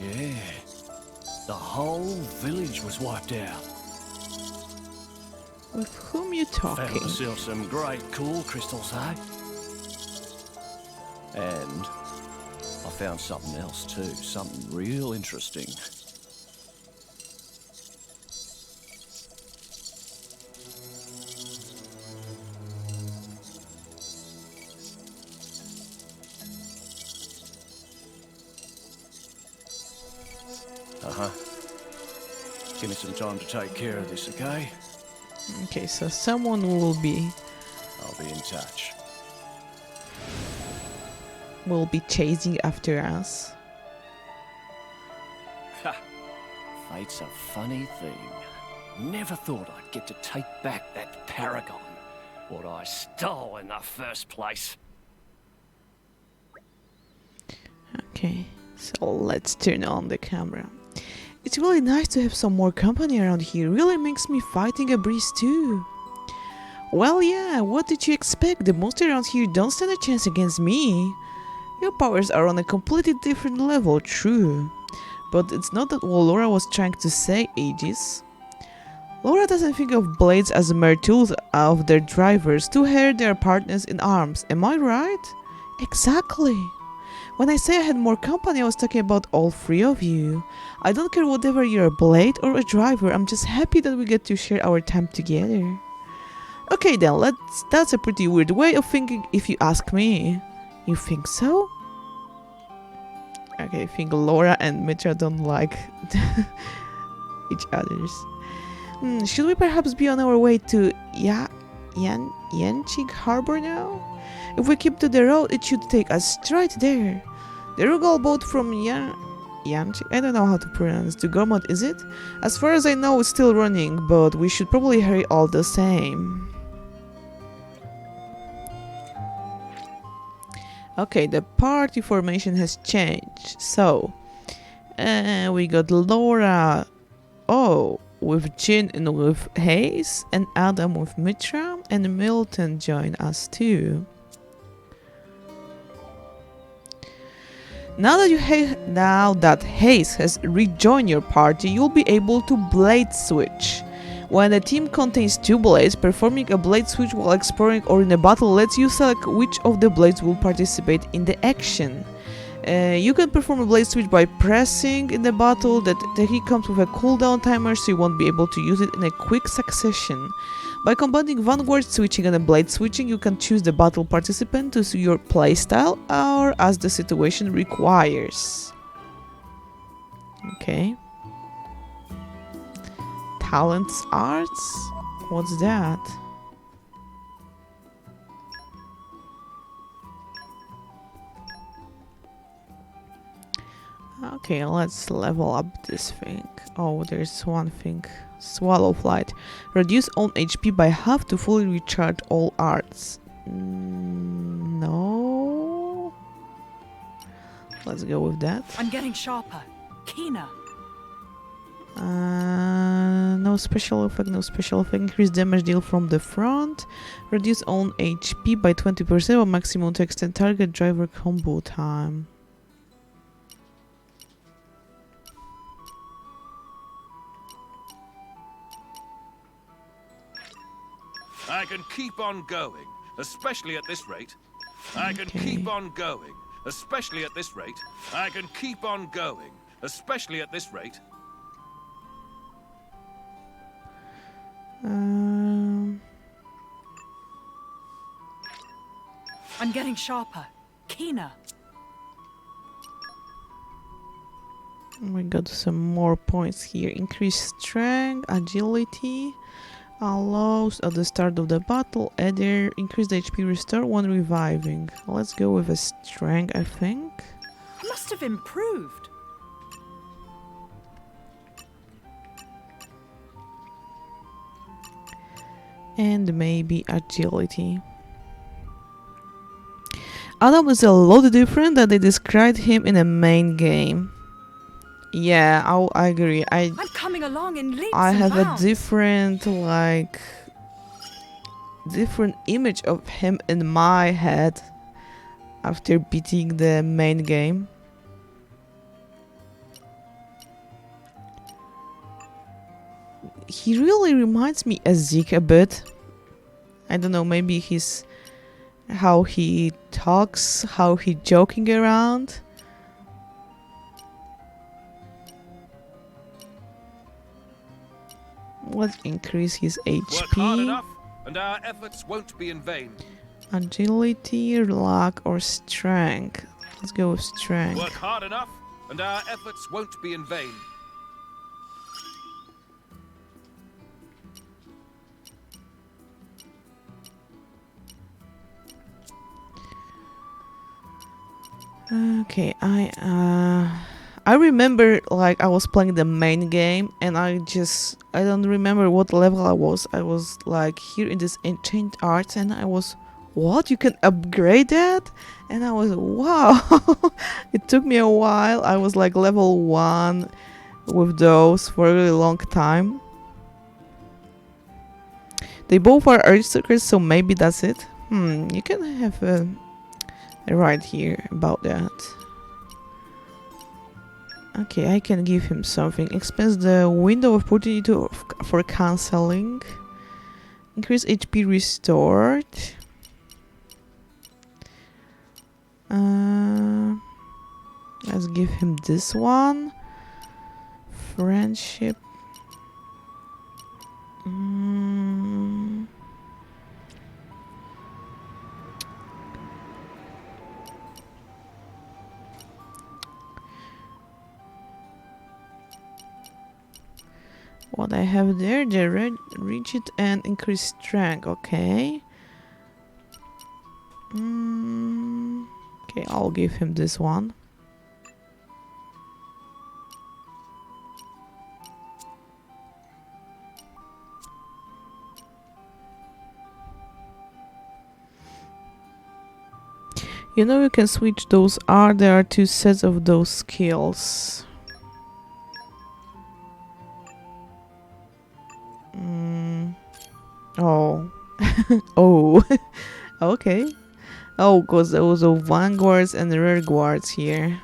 Yeah, the whole village was wiped out. With whom you Found talking? myself some great cool crystals, eh? And I found something else too, something real interesting. Give me some time to take care of this, okay? Okay, so someone will be I'll be in touch. chasing after us. Ha! Fate's a funny thing. Never thought I'd get to take back that paragon. What I stole in the first place. Okay, so let's turn on the camera. It's really nice to have some more company around here. Really makes me fighting a breeze too. Well, yeah, what did you expect? The monsters around here don't stand a chance against me. Your powers are on a completely different level, true. But it's not that what Laura was trying to say, Aegis. Laura doesn't think of blades as mere tools of their drivers. To her, they are partners in arms. Am I right? Exactly. When I say I had more company, I was talking about all three of you. I don't care whether you're a blade or a driver, I'm just happy that we get to share our time together. Okay then, that's a pretty weird way of thinking if you ask me. You think so? Okay, I think Laura and Mitra don't like each other's. Should we perhaps be on our way to Yanchig Harbor now? If we keep to the road, it should take us straight there. The Rugal boat from Yanchig, I don't know how to pronounce, to Gormont, is it? As far as I know, it's still running, but we should probably hurry all the same. Okay, the party formation has changed. So, we got Laura, with Jin and with Hayes, and Adam with Mitra, and Milton join us too. Now that Hayes has rejoined your party, you'll be able to blade switch. When a team contains two blades, performing a blade switch while exploring or in a battle lets you select which of the blades will participate in the action. You can perform a blade switch by pressing in the battle. That technique comes with a cooldown timer, so you won't be able to use it in a quick succession. By combining vanguard switching and a blade switching, you can choose the battle participant to suit your playstyle or as the situation requires. Okay. Talents arts? What's that? Okay, let's level up this thing. Oh, there's one thing. Swallow flight. Reduce own HP by half to fully recharge all arts. No. Let's go with that. I'm getting sharper, keener. No special effect, no special effect. Increase damage deal from the front. Reduce own HP by 20% or maximum to extend target driver combo time. I can keep on going, especially at this rate. I can keep on going, especially at this rate. I can keep on going, especially at this rate. I'm getting sharper, keener. We got some more points here. Increase strength, agility. Allows at the start of the battle, either increase the HP restore when reviving. Let's go with a strength, I think. Must have improved. And maybe agility. Adam is a lot different than they described him in a main game. Yeah, I agree. I'm coming along in leaps I have and a bounds. different image of him in my head after beating the main game. He really reminds me of Zeke a bit. I don't know, maybe he's how he talks, how he joking around. Let's increase his Work hard HP, enough, and our efforts won't be in vain. agility, luck, or strength. Let's go with strength. Work hard enough, and our efforts won't be in vain. Okay, I remember like I was playing the main game and I don't remember what level I was. I was like here in this ancient arts and I was, what, you can upgrade that? And I was, wow. It took me a while. I was like level 1 with those for a really long time. They both are aristocrats, so maybe that's it. You can have a right here about that. Okay, I can give him something. Expands the window of opportunity for cancelling. Increase HP restored. Let's give him this one. Friendship. What I have there, the rigid and increased strength. Okay. Okay, I'll give him this one. You know, you can switch those. There are 2 sets of those skills. Oh. Oh. Okay. Oh, because there was a vanguards and rear guards here.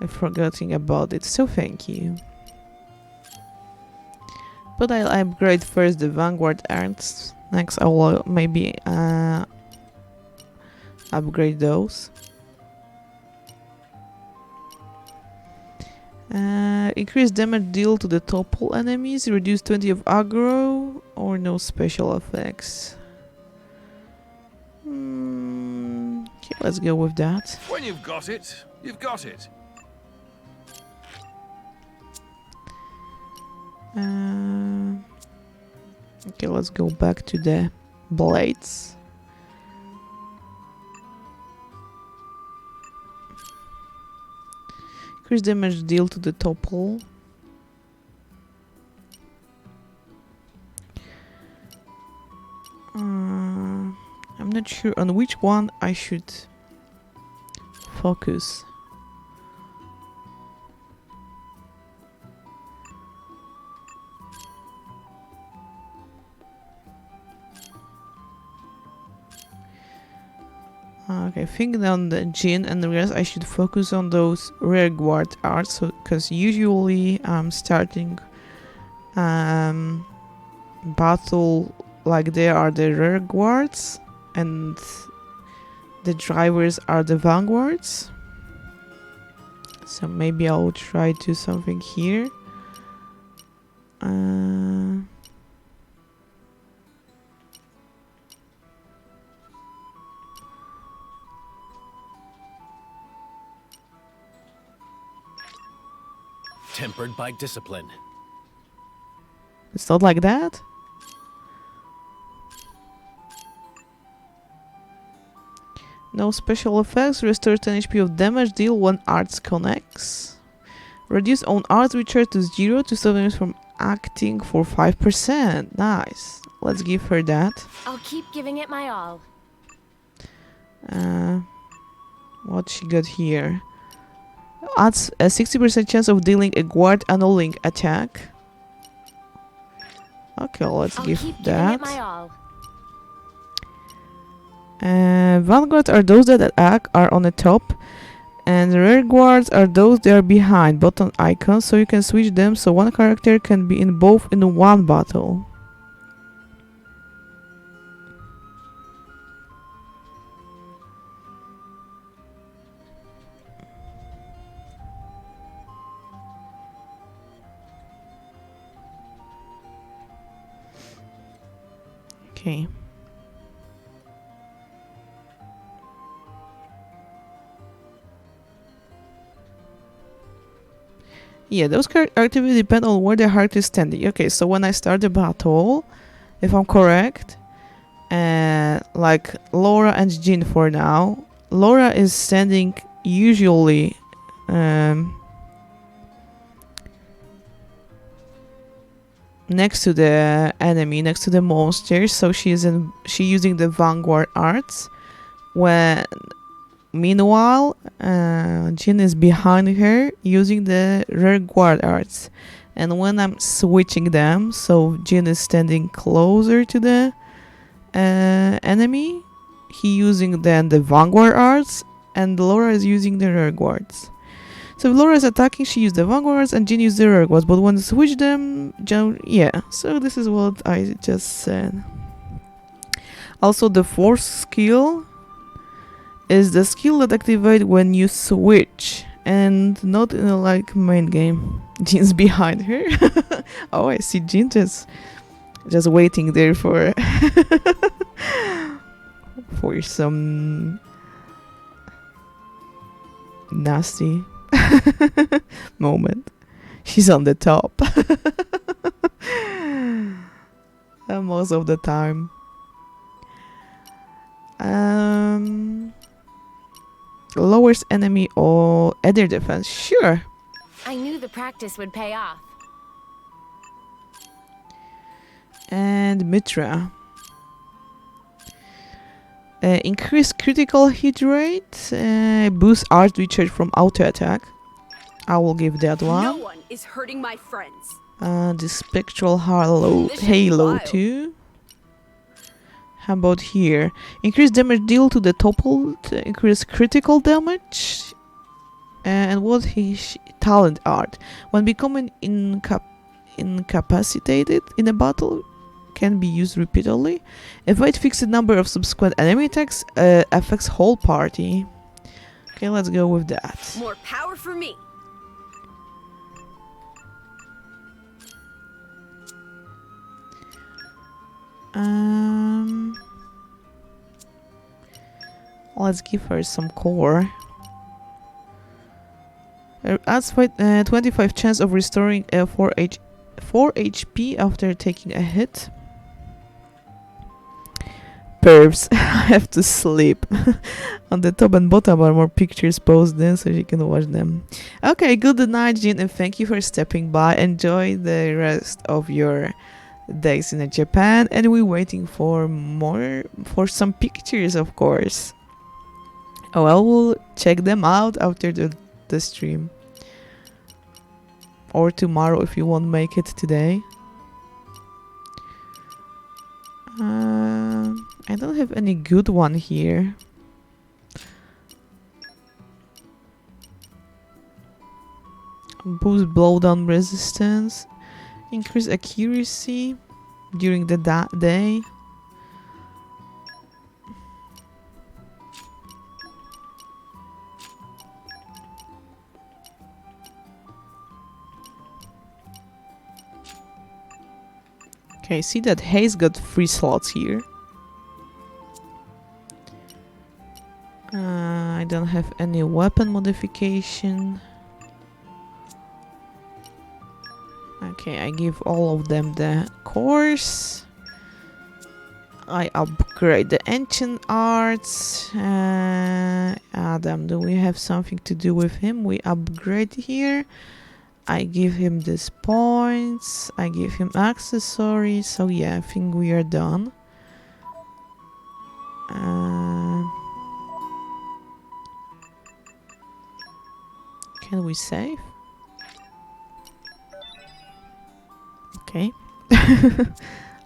I'm forgetting about it, so thank you. But I'll upgrade first the vanguard arts. Next I will maybe upgrade those. Increase damage deal to the topple enemies. Reduce 20 of aggro or no special effects. Okay, let's go with that. When you've got it, you've got it. Okay, let's go back to the blades. Increase damage deal to the topple. I'm not sure on which one I should focus. Okay, I think on the Jin and the rest I should focus on those rear guard arts, so, because usually I'm starting battle like they are the rear guards and the drivers are the vanguards. So maybe I'll try to do something here. Tempered by discipline. It's not like that? No special effects. Restore 10 HP of damage deal when arts connects. Reduce own arts recharge to 0 to stop enemies from acting for 5%. Nice. Let's give her that. I'll keep giving it my all. What she got here? Adds a 60% chance of dealing a guard annulling attack. Okay, let's give that. Vanguards are those that attack are on the top, and the rear guards are those that are behind button icons, so you can switch them so one character can be in both in one battle. Okay. Yeah, those activities depend on where the heart is standing. Okay, so when I start the battle, if I'm correct, like Laura and Jin for now, Laura is standing usually next to the enemy, next to the monsters, so she using the vanguard arts. When meanwhile, Jin is behind her using the rear guard arts. And when I'm switching them, so Jin is standing closer to the enemy, he using then the vanguard arts, and Laura is using the rear guards. So if Laura is attacking, she uses the vanguards, and Jin uses the rear guards. But when you switch them, yeah. So this is what I just said. Also, the fourth skill is the skill that activates when you switch, and not in a like main game. Jin's behind her. Oh, I see Jin just waiting there for for some nasty moment. She's on the top. Most of the time. Lowers enemy or other defense. Sure. I knew the practice would pay off. And Mitra. Increase critical hit rate. Boost art recharge from auto attack. I will give that one. No one is hurting my friends. The spectral halo too. How about here? Increase damage deal to the toppled. Increase critical damage. And what his talent art? When becoming incapacitated in a battle, can be used repeatedly. Avoid fixed number of subsequent enemy attacks. Affects whole party. Okay, let's go with that. More power for me. Let's give her some core. Adds 25 chance of restoring 4 HP after taking a hit. Pervs. I have to sleep. On the top and bottom are more pictures posted so you can watch them. Okay, good night, Jin, and thank you for stepping by. Enjoy the rest of your days in Japan, and we're waiting for some pictures, of course. Oh, I will check them out after the stream, or tomorrow if you won't make it today. I don't have any good one here. Boost blowdown resistance. Increase accuracy during the day. Okay, see that Hayes got 3 slots here. I don't have any weapon modification. Okay, I give all of them the course. I upgrade the ancient arts. Adam, do we have something to do with him? We upgrade here. I give him these points. I give him accessories. So yeah, I think we are done. Can we save? Okay.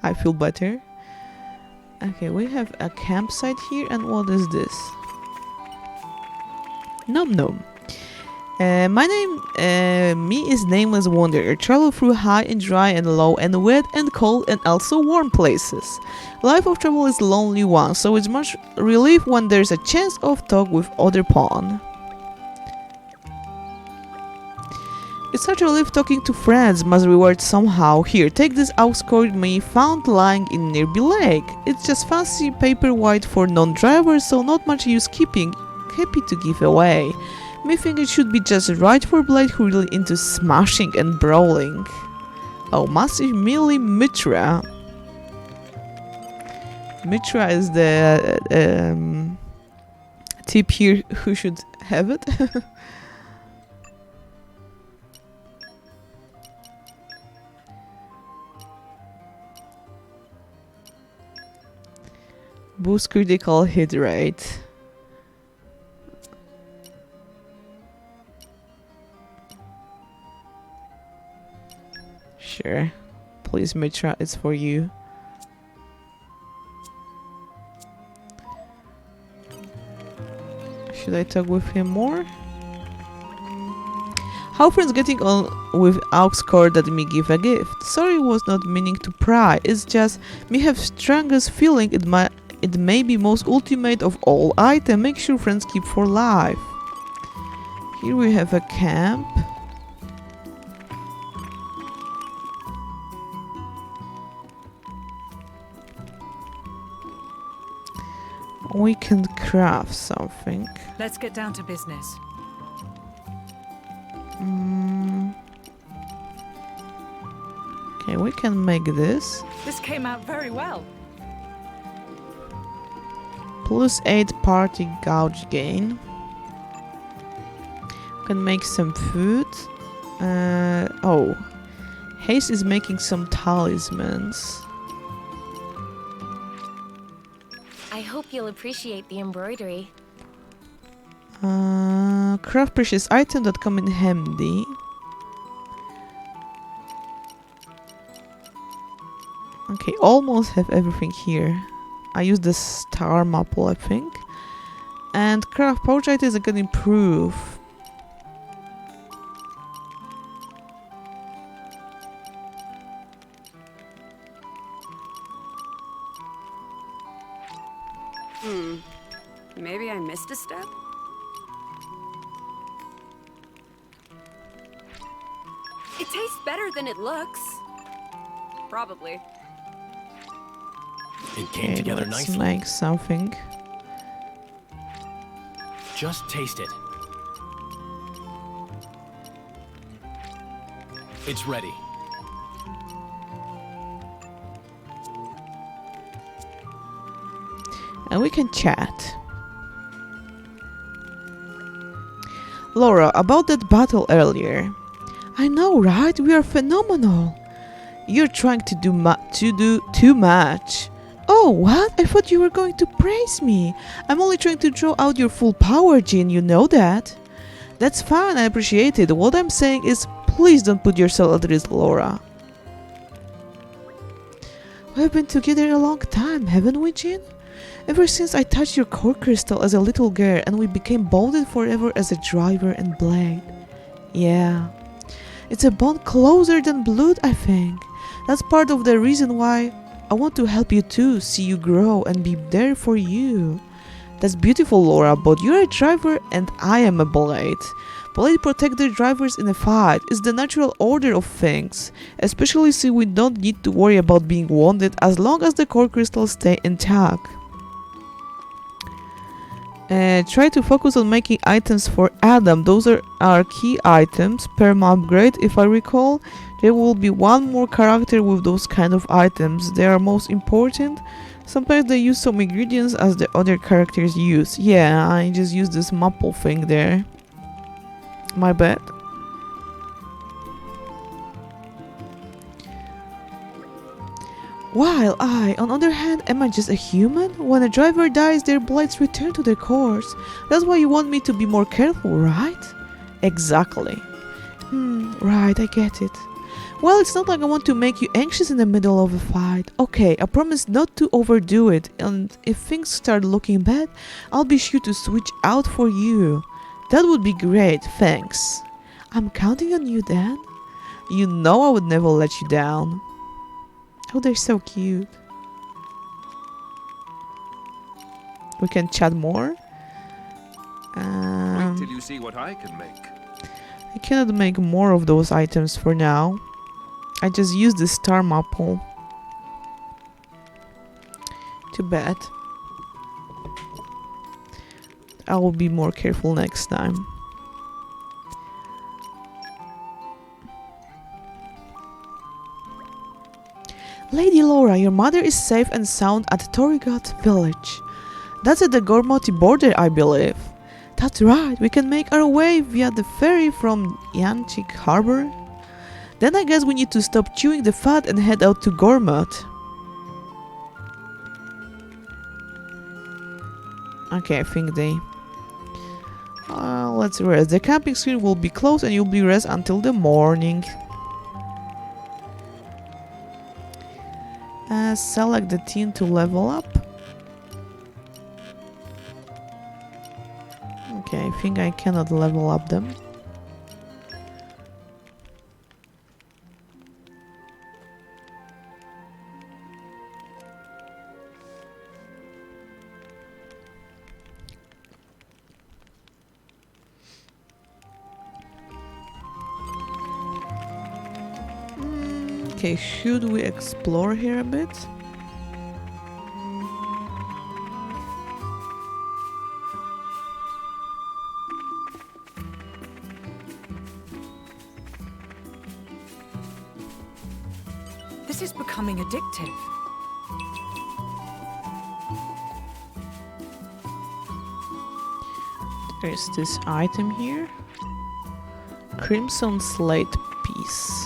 I feel better. Okay, we have a campsite here, and what is this? Nom nom. My name, me is Nameless Wanderer. Travel through high and dry and low and wet and cold and also warm places. Life of travel is a lonely one, so it's much relief when there's a chance of talk with other pawn. It's such a relief talking to friends, must reward somehow. Here, take this aux cord me found lying in nearby lake. It's just fancy paper white for non-drivers, so not much use keeping. Happy to give away. Me think it should be just right for Blade who really into smashing and brawling. Oh, massive melee Mitra. Mitra is the tip here who should have it. Boost critical hit rate. Sure. Please, Mitra, it's for you. Should I talk with him more? How friends getting on with Auxcore that me give a gift? Sorry, was not meaning to pry. It's just me have strongest feeling it may be most ultimate of all item. Make sure friends keep for life. Here we have a camp. We can craft something. Let's get down to business. Okay, we can make this. This came out very well. +8 party gouge gain. Can make some food. Oh, Haste is making some talismans. I hope you'll appreciate the embroidery. Craft precious item that come in handy. Okay, almost have everything here. I use the star maple, I think. And craft portrait is a good improve. Maybe I missed a step? It tastes better than it looks. Probably. It came together let's nicely. make something. Just taste it. It's ready. And we can chat. Laura, about that battle earlier. I know, right? We are phenomenal. You're trying to do too much. Oh, what? I thought you were going to praise me. I'm only trying to draw out your full power, Jean. You know that. That's fine. I appreciate it. What I'm saying is, please don't put yourself at risk, Laura. We've been together a long time, haven't we, Jean? Ever since I touched your core crystal as a little girl and we became bonded forever as a driver and blade. Yeah. It's a bond closer than blood, I think. That's part of the reason why I want to help you too, see you grow and be there for you. That's beautiful, Laura, but you're a driver and I am a blade. Blade protect their drivers in a fight. It's the natural order of things. Especially since we don't need to worry about being wounded as long as the core crystals stay intact. Try to focus on making items for Adam. Those are our key items. Perma upgrade, if I recall. There will be one more character with those kind of items. They are most important. Sometimes they use some ingredients as the other characters use. Yeah, I just use this maple thing there. My bad. While I, on the other hand, am I just a human? When a driver dies, their blades return to their cores. That's why you want me to be more careful, right? Exactly. Right, I get it. Well, it's not like I want to make you anxious in the middle of a fight. Okay, I promise not to overdo it, and if things start looking bad, I'll be sure to switch out for you. That would be great, thanks. I'm counting on you, Dan. You know I would never let you down. Oh, they're so cute. We can chat more. Wait till you see what I can make. I cannot make more of those items for now. I just used the star maple. Too bad. I will be more careful next time. Lady Laura, your mother is safe and sound at Torrigot village. That's at the Gormoti border, I believe. That's right, we can make our way via the ferry from Yanchik Harbor. Then I guess we need to stop chewing the fat and head out to Gormot. Okay, I think they... let's rest. The camping screen will be closed and you'll be rest until the morning. Select the team to level up. Okay, I think I cannot level up them. Okay, should we explore here a bit? This is becoming addictive. There's this item here. Crimson slate piece.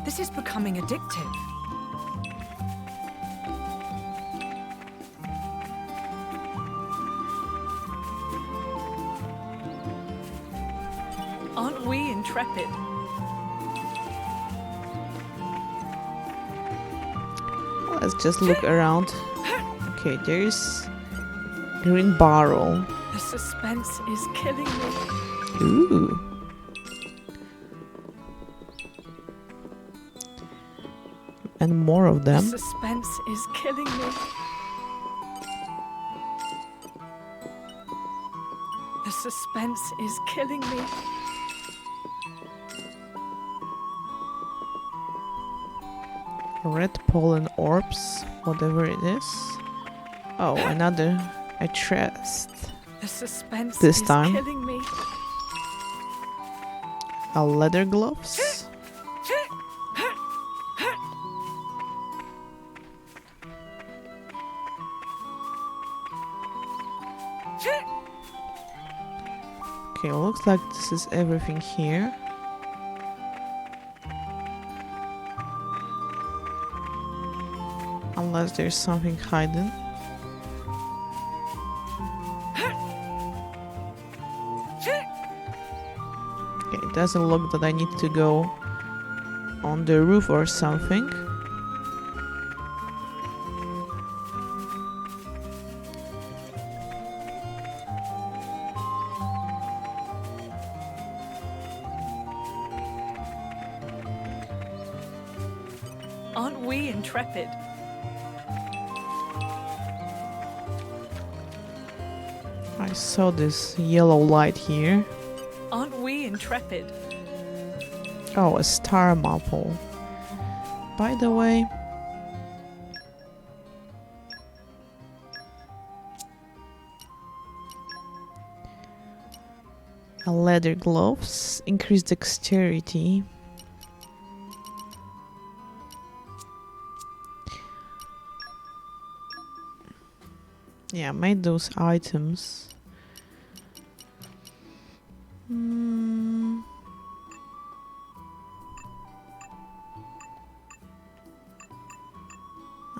This is becoming addictive. Aren't we intrepid? Let's just look around. Okay, there's green barrel. The suspense is killing me. Ooh. And more of them. The suspense is killing me. The suspense is killing me. Red pollen orbs, whatever it is. Oh, another a chest. The suspense This is time. killing me. A leather gloves. Okay, looks like this is everything here. Unless there's something hidden. Okay, it doesn't look that I need to go on the roof or something. Aren't we intrepid? I saw this yellow light here. Aren't we intrepid? Oh, a star maple. By the way, a leather gloves, increase dexterity. Yeah, made those items.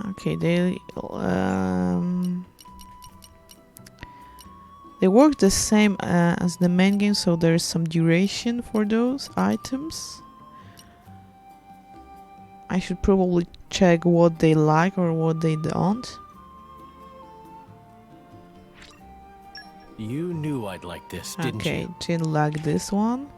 Okay, they work the same as the main game, so there is some duration for those items. I should probably check what they like or what they don't. You knew I'd like this, didn't Okay, you? didn't like this one.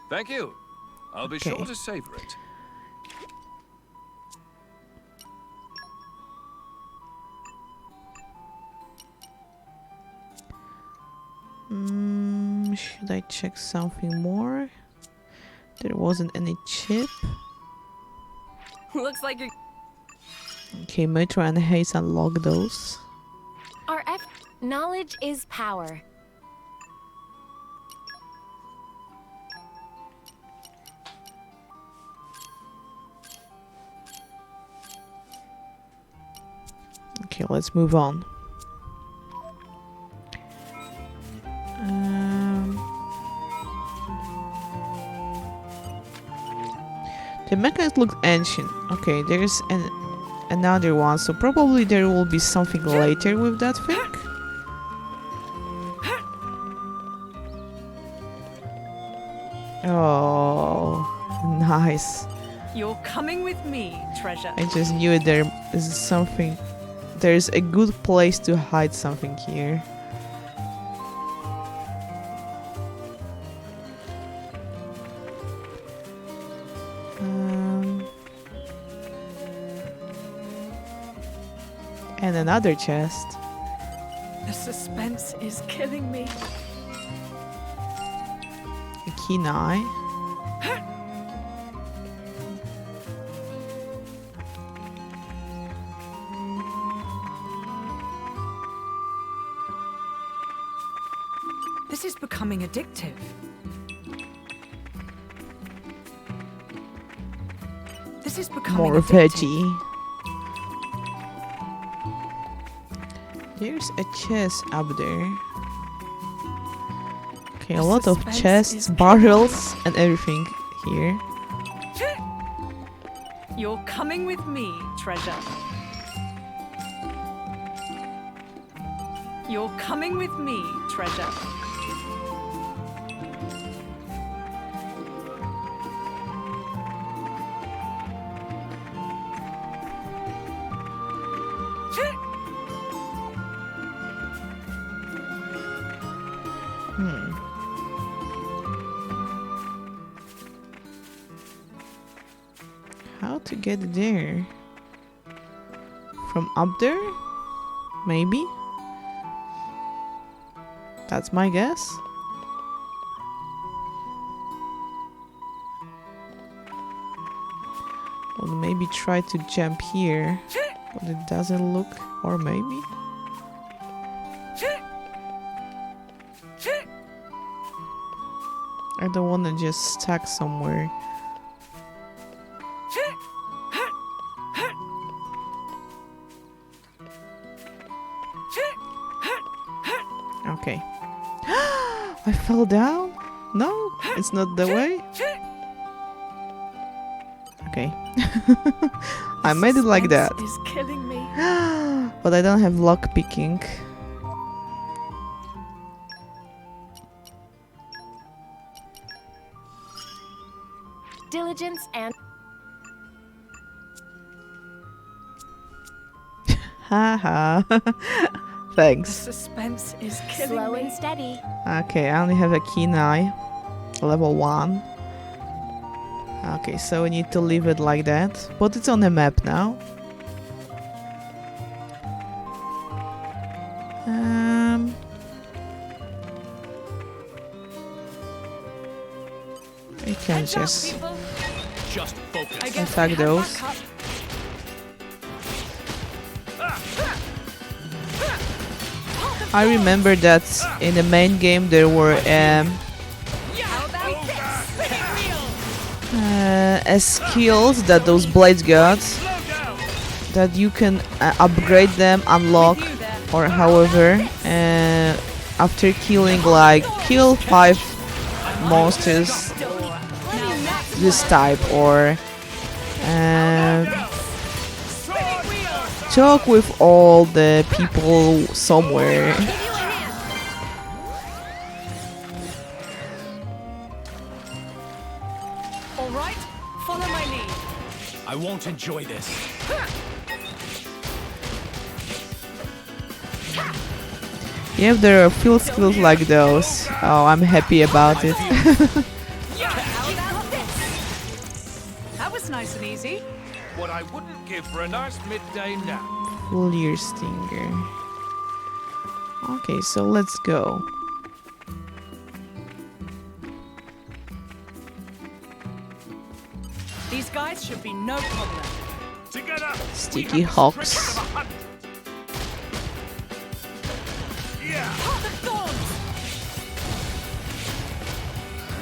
Thank you. I'll be Okay. sure to savor it. Should I check something more? There wasn't any chip. Looks like you're. Okay, Metro and Haze unlock those. Knowledge is power. Okay, let's move on. The mechanics look ancient. Okay, there's another one, so probably there will be something later with that thing. Oh, nice. You're coming with me, treasure. I just knew there is something. There's a good place to hide something here. And another chest. The suspense is killing me. A kenai. This is becoming addictive. This is becoming More addictive. veggie. There's a chest up there. Okay, a lot of suspense chests, is barrels, and everything here. You're coming with me, treasure. You're coming with me, treasure. How to get there? From up there? Maybe? That's my guess. Or maybe try to jump here, but it doesn't look. Or maybe? I don't want to just stuck somewhere. Okay. I fell down? No, it's not the way. Okay. I made it like that. Is killing me. But I don't have luck picking. Diligence and Haha. Thanks. Suspense is killing slow me. and steady. Okay, I only have a kenai. Level 1. Okay, so we need to leave it like that. But it's on the map now. We can just focus. attack those. I remember that in the main game there were skills that those blades got that you can upgrade them, unlock, or however after killing kill 5 monsters this type, or talk with all the people somewhere. All right, follow my lead. I won't enjoy this. Yeah, if there are field skills like those, oh, I'm happy about it. That was nice and easy. What I wouldn't give for a nice midday nap. Full ear stinger. Okay, so let's go. guys should be no problem. Together, Sticky hawks. yeah. Heart of Thorns!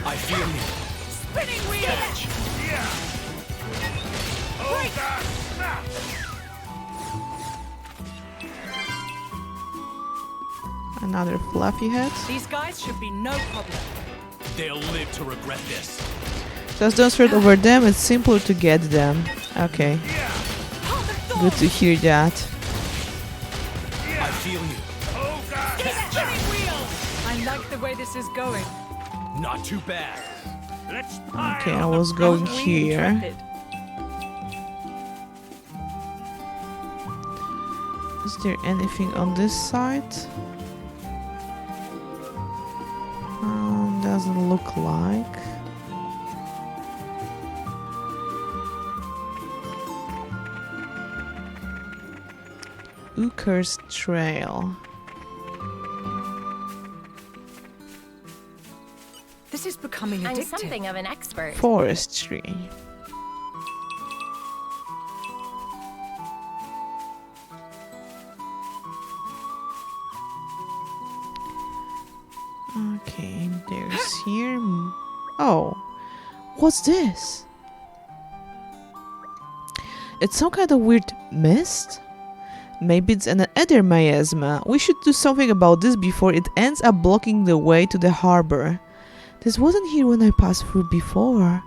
I feel you. Spinning wheel! Yeah. Ogre snap. Another fluffy head. These guys should be no problem. They'll live to regret this. Just don't straight over them, it's simpler to get them. Okay, Heart of good Thorns! to hear that. I feel you. Spinning wheel! I like the way this is going. Not too bad. Let's Okay, I was going Aren't we here. intrepid? Is there anything on this side? Doesn't look like. Uker's Trail. This is becoming I'm addictive. something of an expert. Forestry. Okay, there's here. Oh, what's this? It's some kind of weird mist? Maybe it's an ether miasma. We should do something about this before it ends up blocking the way to the harbor. This wasn't here when I passed through before.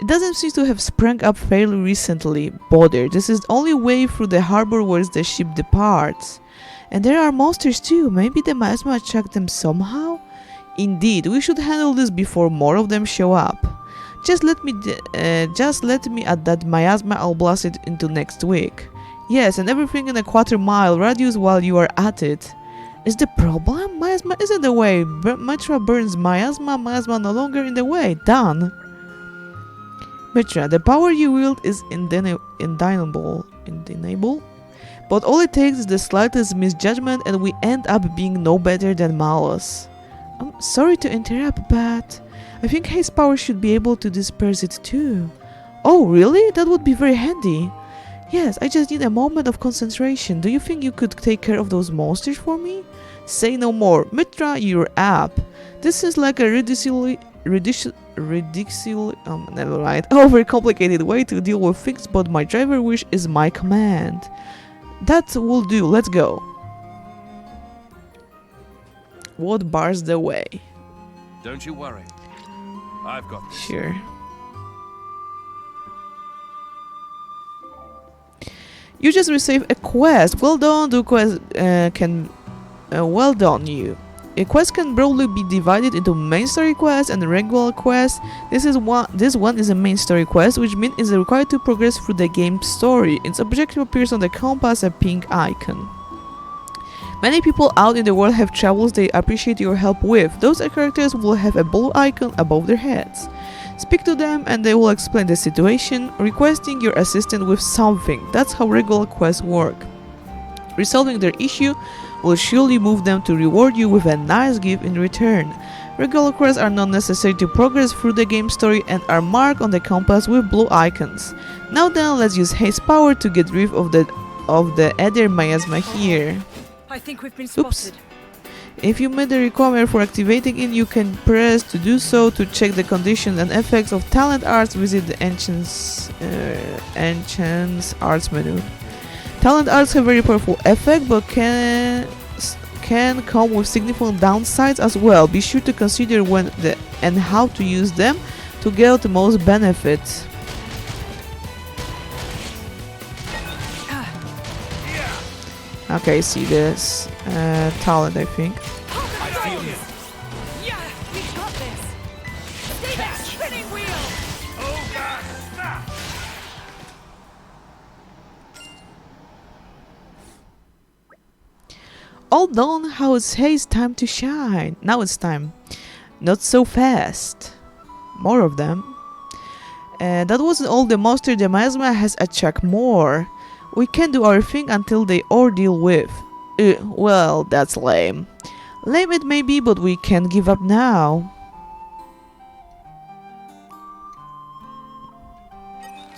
It doesn't seem to have sprung up fairly recently. Bother, this is the only way through the harbor where the ship departs. And there are monsters too. Maybe the miasma attract them somehow? Indeed, we should handle this before more of them show up. Just let me add that miasma. I'll blast it into next week. Yes, and everything in a quarter-mile radius while you are at it. Is the problem? Miasma is in the way. Mitra burns miasma. Miasma no longer in the way. Done. Mitra, the power you wield is undeniable. But all it takes is the slightest misjudgment and we end up being no better than Malus. I'm sorry to interrupt, but I think haste power should be able to disperse it too. Oh, really? That would be very handy. Yes, I just need a moment of concentration. Do you think you could take care of those monsters for me? Say no more. Mitra, you're up. This is like a never mind, overcomplicated way to deal with things, but my driver wish is my command. That will do. Let's go. What bars the way? Don't you worry. I've got this. Sure. You just received a quest. Well done. The quest well done, you. A quest can broadly be divided into main story quest and regular quest. This one is a main story quest, which means it's required to progress through the game's story. Its objective appears on the compass, a pink icon. Many people out in the world have travels they appreciate your help with. Those characters will have a blue icon above their heads. Speak to them and they will explain the situation, requesting your assistance with something. That's how regular quests work. Resolving their issue will surely move them to reward you with a nice gift in return. Regular quests are not necessary to progress through the game story and are marked on the compass with blue icons. Now then, let's use haste power to get rid of the ether miasma here. I think we've been Oops. spotted. If you met the requirement for activating it, you can press to do so. To check the conditions and effects of talent arts, visit the Ancients Arts menu. Talent arts have very powerful effect, but can come with significant downsides as well. Be sure to consider when and how to use them to get the most benefit. Okay, see this talent, I think. I feel you. Yeah, we got this. Stay back, spinning wheel. Ogre snap. All done. How it's haste time to shine. Now it's time. Not so fast. More of them. That wasn't all the monster. The miasma has attract more. We can do our thing until they all deal with. Well, that's lame. Lame it may be, but we can't give up now.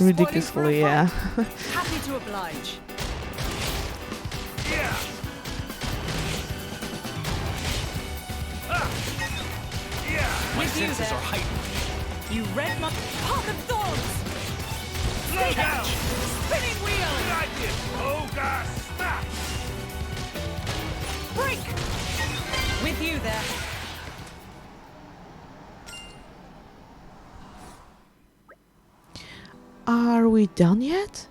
ridiculously, yeah. Happy to oblige. Yeah. Yeah. My With you senses there. are heightened. You read my Heart of Thorns! Slow down. Spinning wheel! Good idea. Ogre smash. Break! With you there. Are we done yet?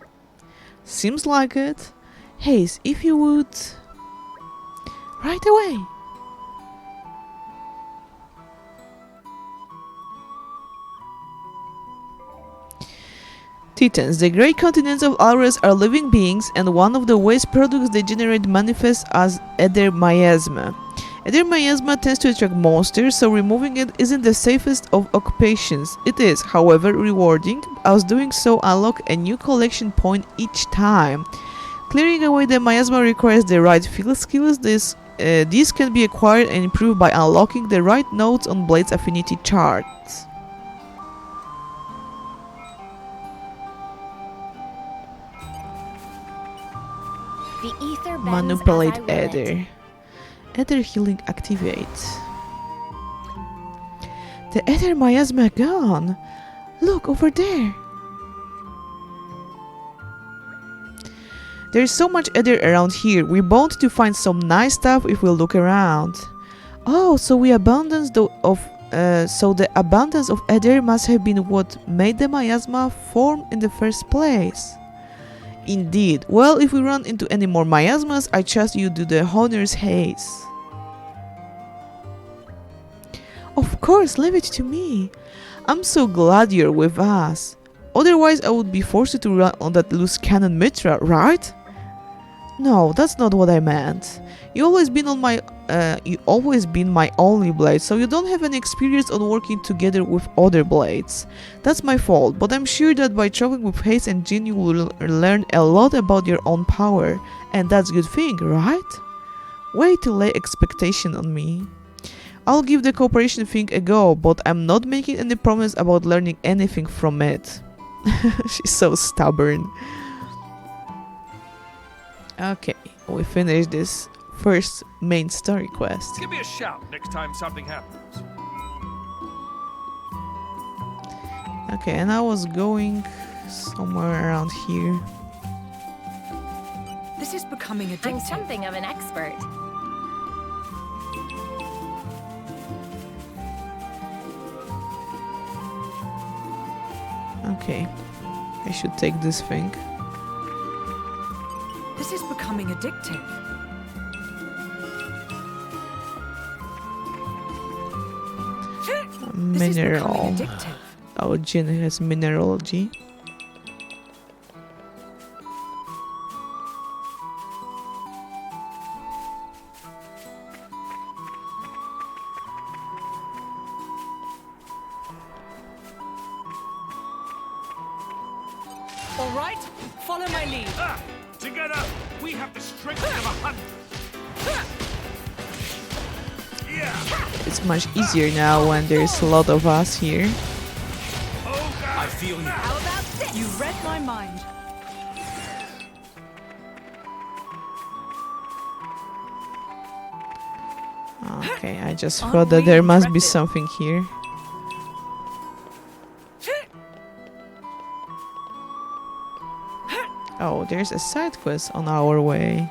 Seems like it. Haze, if you would... Right away! Titans, the great continents of Alres are living beings, and one of the waste products they generate manifests as ether miasma. Ether miasma tends to attract monsters, so removing it isn't the safest of occupations. It is, however, rewarding, as doing so unlocks a new collection point each time. Clearing away the miasma requires the right field skills. These can be acquired and improved by unlocking the right nodes on Blade's affinity charts. The ether bends Manipulate as I will it. Ether. Ether healing activates. The Ether miasma gone. Look over there. There's so much Ether around here. We're bound to find some nice stuff if we look around. Oh, so the abundance of Ether must have been what made the miasma form in the first place. Indeed. Well, if we run into any more miasmas, I trust you do the honors, Haze. Of course, leave it to me. I'm so glad you're with us. Otherwise, I would be forced to run on that loose cannon Mitra, right? No, that's not what I meant. You always been my only blade, so you don't have any experience on working together with other blades. That's my fault, but I'm sure that by traveling with Haze and Jin you will learn a lot about your own power, and that's a good thing, right? Way to lay expectation on me. I'll give the cooperation thing a go, but I'm not making any promise about learning anything from it. She's so stubborn. Okay, we finished this first main story quest. Give me a shout next time something happens. Okay, and I was going somewhere around here. This is becoming I'm addictive. something of an expert. Okay, I should take this thing. This is becoming addictive. This is becoming Mineral. addictive. Our Jin has mineralogy. All right, follow my lead. Together, we have the strength of 100. Yeah. It's much easier now when there's a lot of us here. I feel you. How about this? You read my mind. Okay, I just Aren't thought that we there must be intrepid? something here. Oh, there's a side quest on our way.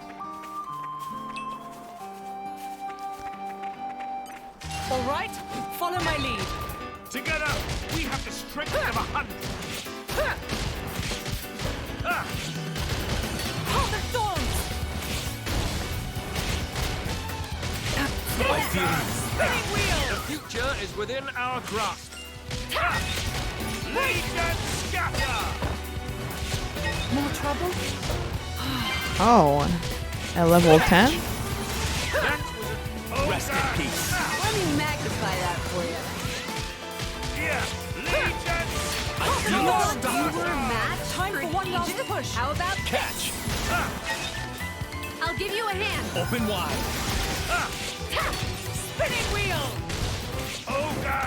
All right, follow my lead. Together, we have the strength of 100. Heart of Thorns. I feel you. Spinning wheel. The future is within our grasp. Legion scatter! More trouble? Oh, a level 10? Rest in peace. Let me magnify that for you. Yeah, Legion I feel You it. were mad. Time for one last push. How about Catch. I'll give you a hand. Open wide. Spinning wheel. Ogre!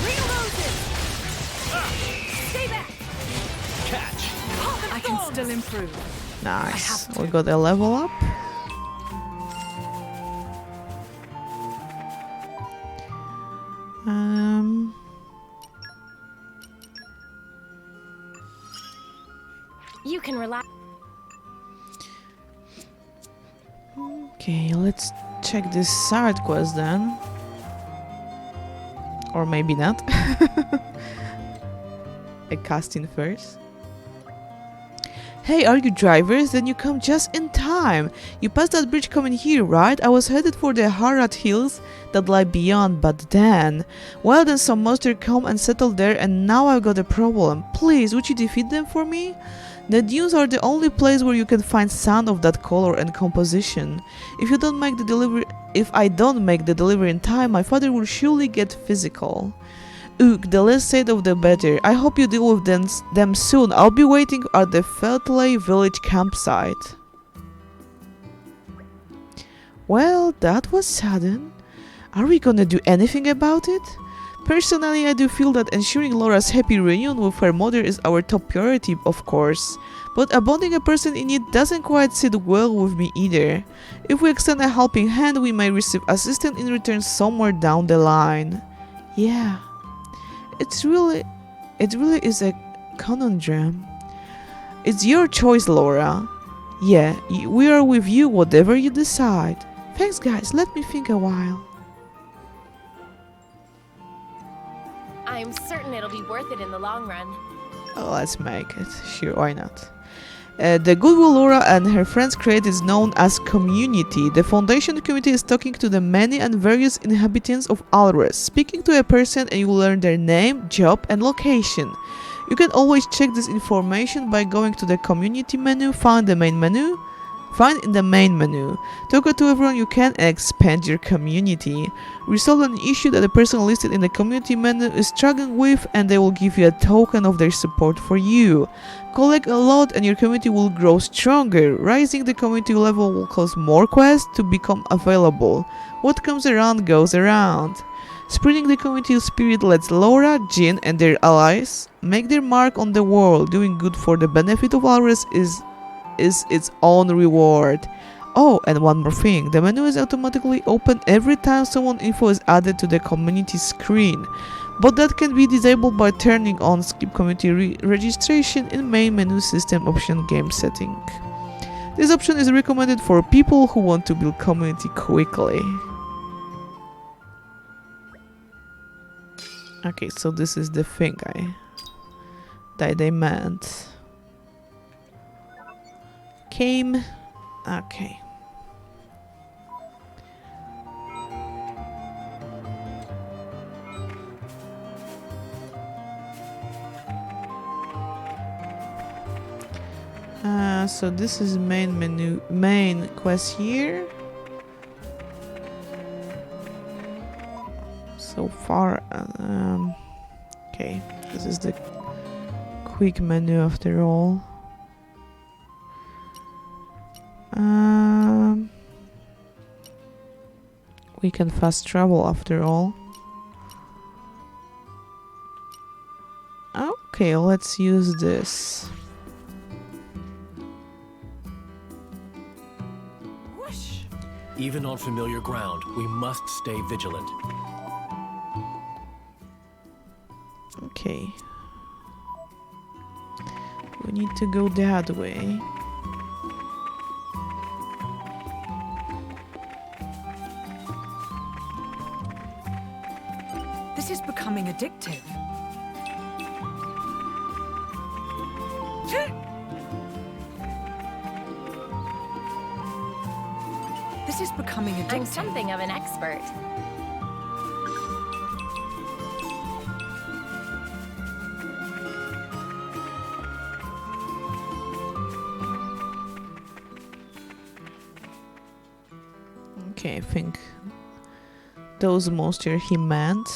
Ring of roses. Stay back. Catch. still improve. Nice. We got a level up. You can relax. Okay, let's check this side quest then. Or maybe not. A casting first. Hey, are you drivers? Then you come just in time. You passed that bridge coming here, right? I was headed for the Harat Hills that lie beyond, but then... Well, then some monster come and settled there, and now I've got a problem. Please, would you defeat them for me? The dunes are the only place where you can find sand of that color and composition. If I don't make the delivery in time, my father will surely get physical. Ugh, the less said of the better. I hope you deal with them soon. I'll be waiting at the Feltley village campsite. Well, that was sudden. Are we gonna do anything about it? Personally, I do feel that ensuring Laura's happy reunion with her mother is our top priority, of course. But abandoning a person in need doesn't quite sit well with me either. If we extend a helping hand, we may receive assistance in return somewhere down the line. Yeah. It really is a conundrum. It's your choice, Laura. Yeah, we are with you, whatever you decide. Thanks, guys. Let me think a while. I'm certain it'll be worth it in the long run. Oh, let's make it. Sure, why not? The goodwill Laura and her friends create is known as community. The foundation community is talking to the many and various inhabitants of Alres. Speaking to a person and you will learn their name, job and location. You can always check this information by going to the community menu, find in the main menu. Talk to everyone you can and expand your community. Resolve an issue that the person listed in the community menu is struggling with and they will give you a token of their support for you. Collect a lot and your community will grow stronger. Rising the community level will cause more quests to become available. What comes around goes around. Spreading the community spirit lets Laura, Jin and their allies make their mark on the world. Doing good for the benefit of Alres is its own reward. Oh, and one more thing, the menu is automatically open every time someone info is added to the community screen, but that can be disabled by turning on skip community registration in main menu system option game setting. This option is recommended for people who want to build community quickly. Okay, so this is the thing that they meant. Came. Okay. So this is main quest here. So far, okay, this is the quick menu after all. We can fast travel after all. Okay, let's use this. Even on familiar ground, we must stay vigilant. Okay. We need to go that way. This is becoming addictive. This is becoming addictive. I'm something of an expert. Okay, I think those monsters he meant.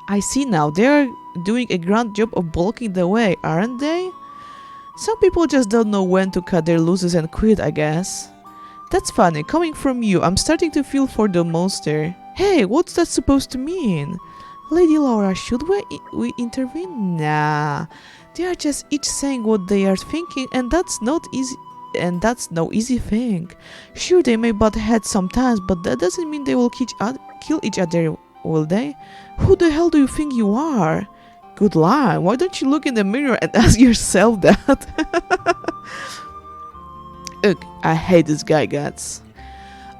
I see now, they're doing a grand job of blocking the way, aren't they? Some people just don't know when to cut their losses and quit, I guess. That's funny, coming from you, I'm starting to feel for the monster. Hey, what's that supposed to mean? Lady Laura, should we intervene? Nah. They are just each saying what they are thinking, and that's not easy. And that's no easy thing. Sure, they may butt heads sometimes, but that doesn't mean they will kill each other, will they? Who the hell do you think you are? Good line. Why don't you look in the mirror and ask yourself that? Ugh, I hate this guy guts.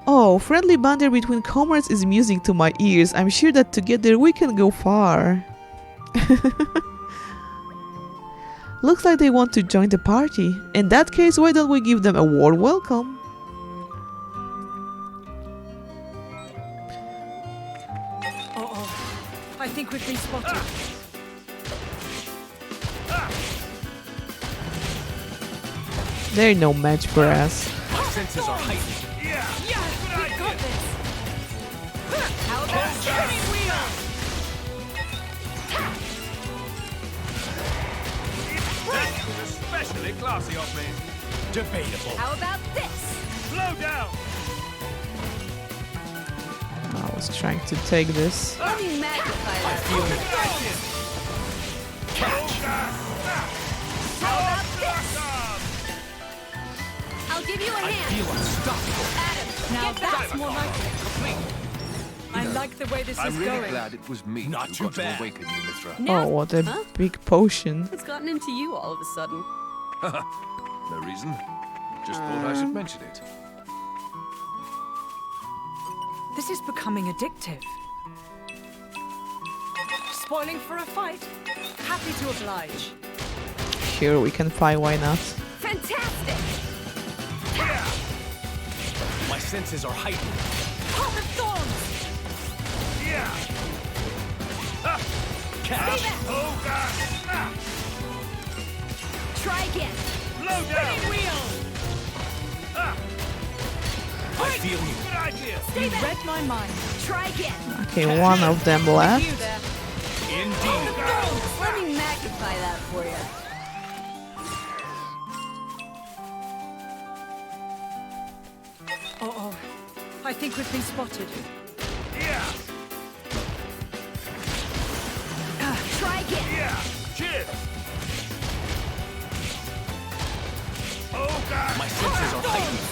Oh, friendly banter between comrades is music to my ears. I'm sure that together we can go far. Looks like they want to join the party. In that case, why don't we give them a warm welcome? I think we've been spotted. They're no match for us. My senses are heightened. Yeah, we got this. How about spinning wheel? That was especially classy of me. Debatable. How about this? Slow down. I was trying to take this. Let me magnify that. Feel it. Catch. How about this? I'll give you a hand. Feel unstoppable. Adam, Now get back. that's more like it. Complete. I like the way this I'm is really going. glad it was me Not who too got bad. to awaken you, Mithra. Oh, what a big potion. What's gotten into you all of a sudden? No reason. Just thought I should mention it. This is becoming addictive. Spoiling for a fight? Happy to oblige. Sure, we can fight, why not? Fantastic! My senses are heightened. Heart of Thorns! Catch. Try again. Spinning wheel! I feel you. Stay You back. read my mind. Try again. Okay, one of them You left. there. Indeed. Let me magnify that for you. Uh-oh. I think we've been spotted. Try again. My senses are heightened.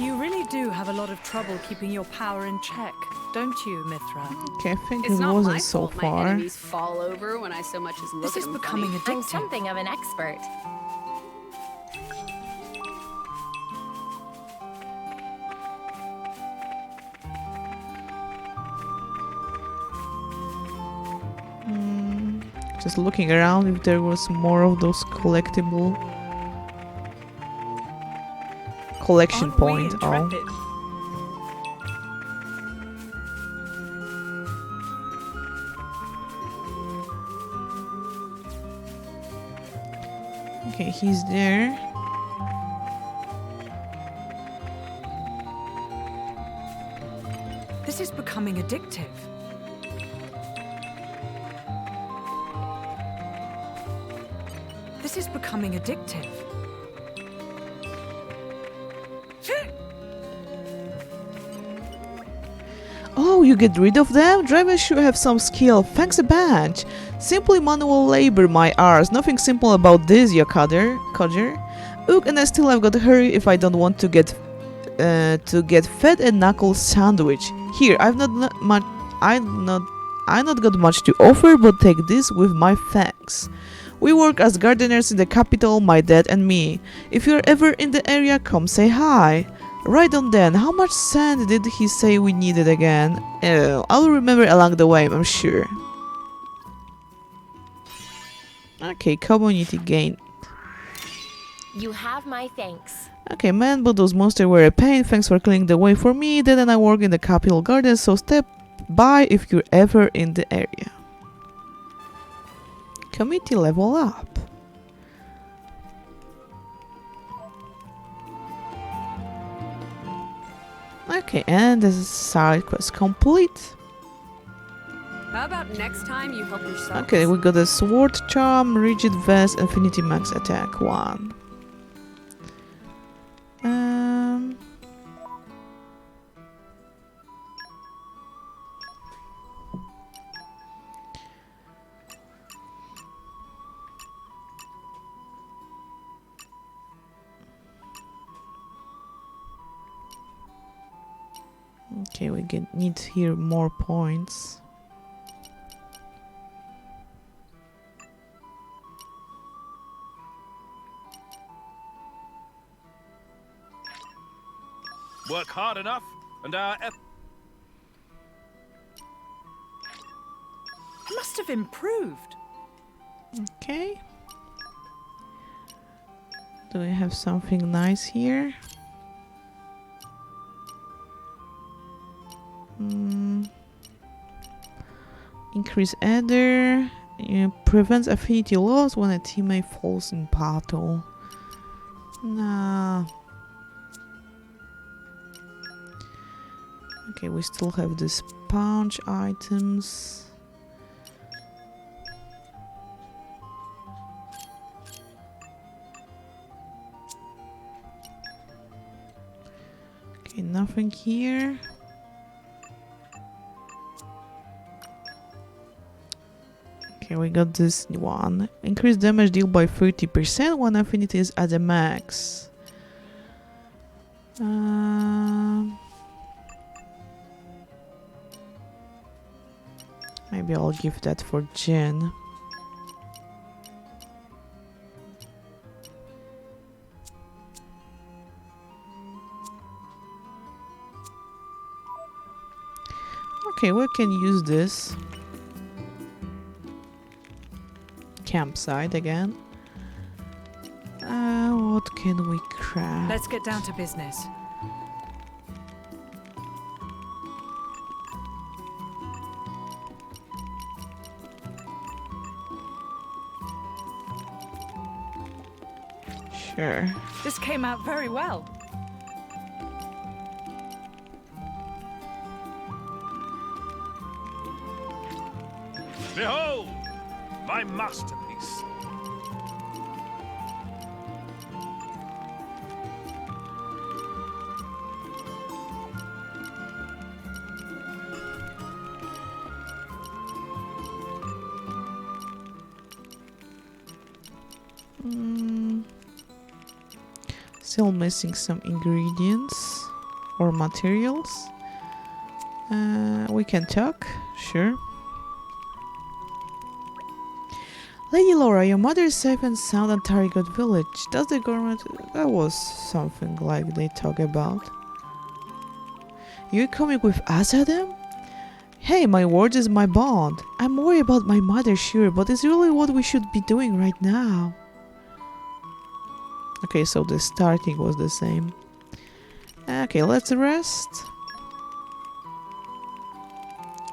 You really do have a lot of trouble keeping your power in check, don't you, Mithra? Okay, I think It's it not my wasn't so fault my far. enemies fall over when I so much as look This at is them becoming funny. I'm addictive. something of an expert. Just looking around if there was more of those collectible collection Aren't we point. Oh, intrepid? okay, he's there. This is becoming addictive. This is becoming addictive. Oh, you get rid of them? Drivers should have some skill. Thanks a bunch. Simply manual labor, my arse. Nothing simple about this, you codger. Ugh, and I still have got to hurry if I don't want to get fed a knuckle sandwich. Here, I've not much. I not got much to offer, but take this with my thanks. We work as gardeners in the capital, my dad and me. If you're ever in the area, come say hi. Right on then, how much sand did he say we needed again? I'll remember along the way, I'm sure. Okay, community gain. You have my thanks. Okay, man, but those monsters were a pain. Thanks for clearing the way for me. Dad and I work in the capital garden, so step by if you're ever in the area. Committee level up. Okay, and this is side quest complete. How about next time you help yourself? Okay, we got a sword charm, rigid vest, infinity max attack 1. Okay, we need here more points. Work hard enough, and our Must have improved. Okay. Do we have something nice here? Increase Adder. Prevents affinity loss when a teammate falls in battle. Nah. Okay, we still have the sponge items. Okay, nothing here. Okay, we got this one. Increase damage deal by 30% when affinity is at the max. Maybe I'll give that for Jen. Okay, we can use this. Campsite again. What can we craft? Let's get down to business. Sure. This came out very well. Behold, my masterpiece. Still missing some ingredients or materials. We can talk, sure. Lady Laura, your mother is safe and sound at Tarigot village. Does the government... That was something like they talk about. You're coming with us, Adam? Hey, my word is my bond. I'm worried about my mother, sure, but it's really what we should be doing right now. Okay, so the starting was the same. Okay, let's rest.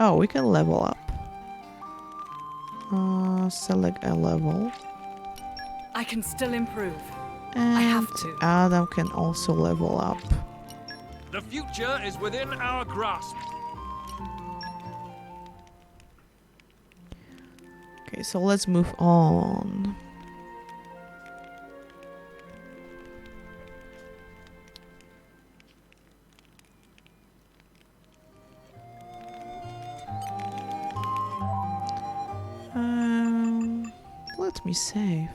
Oh, we can level up. Select a level. I can still improve. And I have to. Adam can also level up. The future is within our grasp. Okay, so let's move on. Let me save.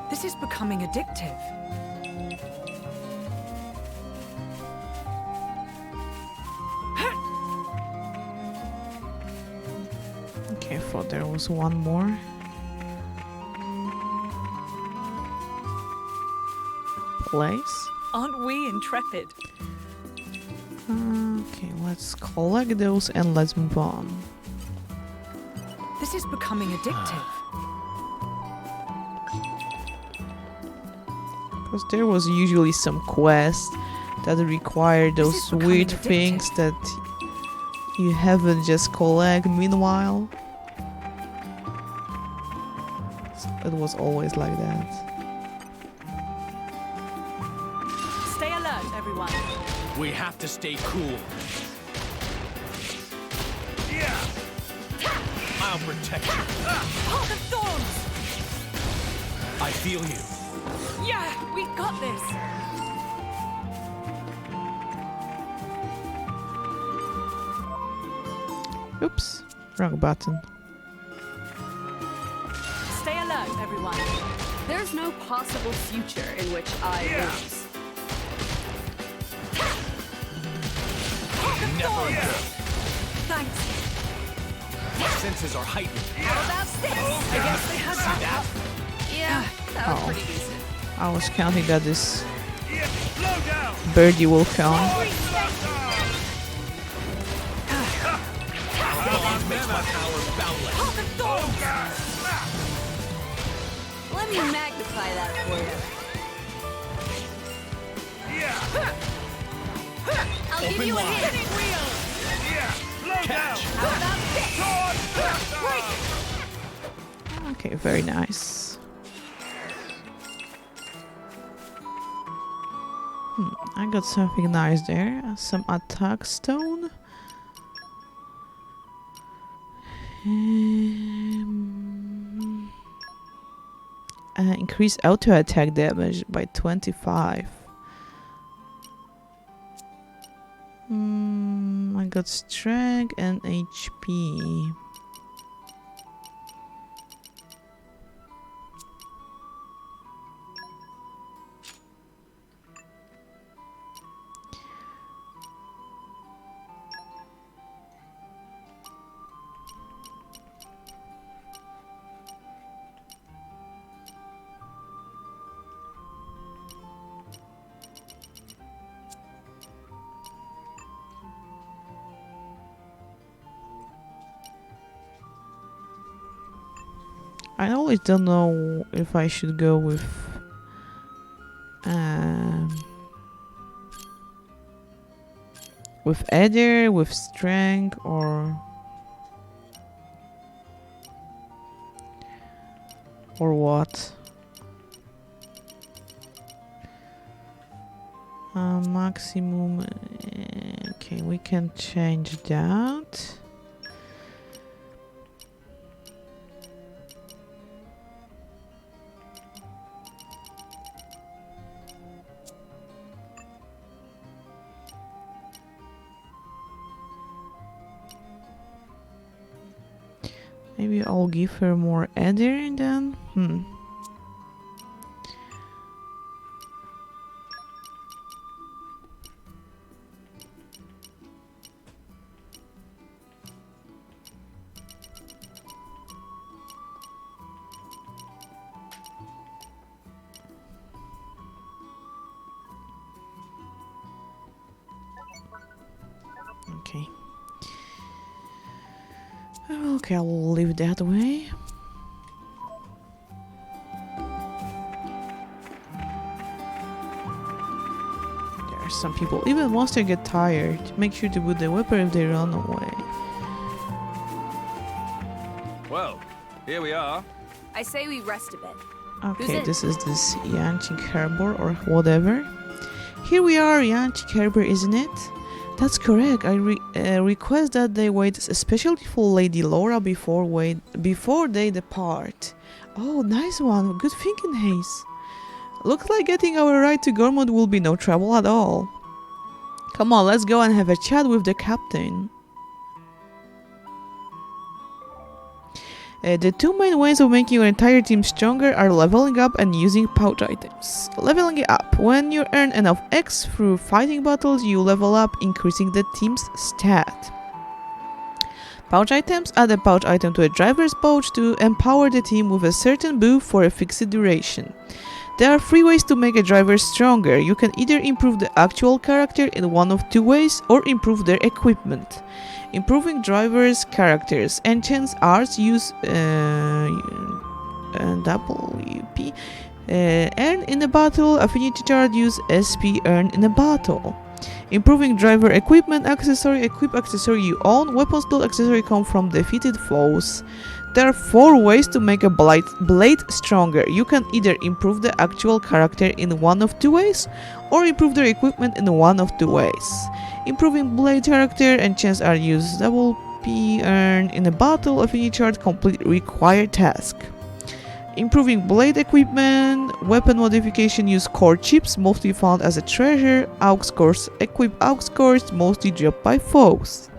This is becoming addictive. Okay, I thought there was one more. Place. Aren't we intrepid? Okay, let's collect those and let's move on. This is becoming addictive. Because there was usually some quest that require those This is becoming weird addictive. things that you haven't just collect meanwhile. It was always like that. Stay alert, everyone. We have to stay cool. Yeah. I'll protect you. Heart of Thorns! I feel you. Yeah, we got this. Oops, wrong button. Stay alert, everyone. There's no possible future in which I lose. Never again. Thanks. My senses are heightened. How about this? I guess they had See that? Yeah, that was Oh. pretty decent. I was counting that this Slow down! birdie will come. Bond makes my power boundless. Let me magnify that for you. I'll give Open you a wide. hint. Slow down! How about this? Okay, very nice. I got something nice there. Some attack stone. Increase auto attack damage by 25. I got strength and HP. I always don't know if I should go with Ether, with strength, or what? Maximum. Okay, we can change that. Maybe I'll give her more Ether and then. Okay. Okay, I'll leave it that way. There are some people. Even monsters get tired. Make sure to put the weapon if they run away. Well, here we are. I say we rest a bit. Okay, it? this is this Yanchik Harbor or whatever. Here we are, Yanchik Harbor, isn't it? That's correct. I request that they wait, especially for Lady Laura, before they depart. Oh, nice one. Good thinking, Hayes. Looks like getting our ride to Gormod will be no trouble at all. Come on, let's go and have a chat with the captain. The two main ways of making your entire team stronger are leveling up and using pouch items. Leveling it up. When you earn enough X through fighting battles, you level up, increasing the team's stat. Pouch items. Add a pouch item to a driver's pouch to empower the team with a certain buff for a fixed duration. There are 3 ways to make a driver stronger. You can either improve the actual character in one of 2 ways or improve their equipment. Improving drivers' characters. Enchants R's use WP. Earn in a battle. Affinity chart use SP earn in a battle. Improving driver equipment accessory. Equip accessory you own. Weapon slot accessory come from defeated foes. There are 4 ways to make a blade stronger. You can either improve the actual character in one of 2 ways or improve their equipment in one of 2 ways. Improving blade character and chance are used. WP earn in a battle of any chart complete required task. Improving blade equipment, weapon modification use core chips mostly found as a treasure. AUX cores equip AUX cores mostly dropped by foes.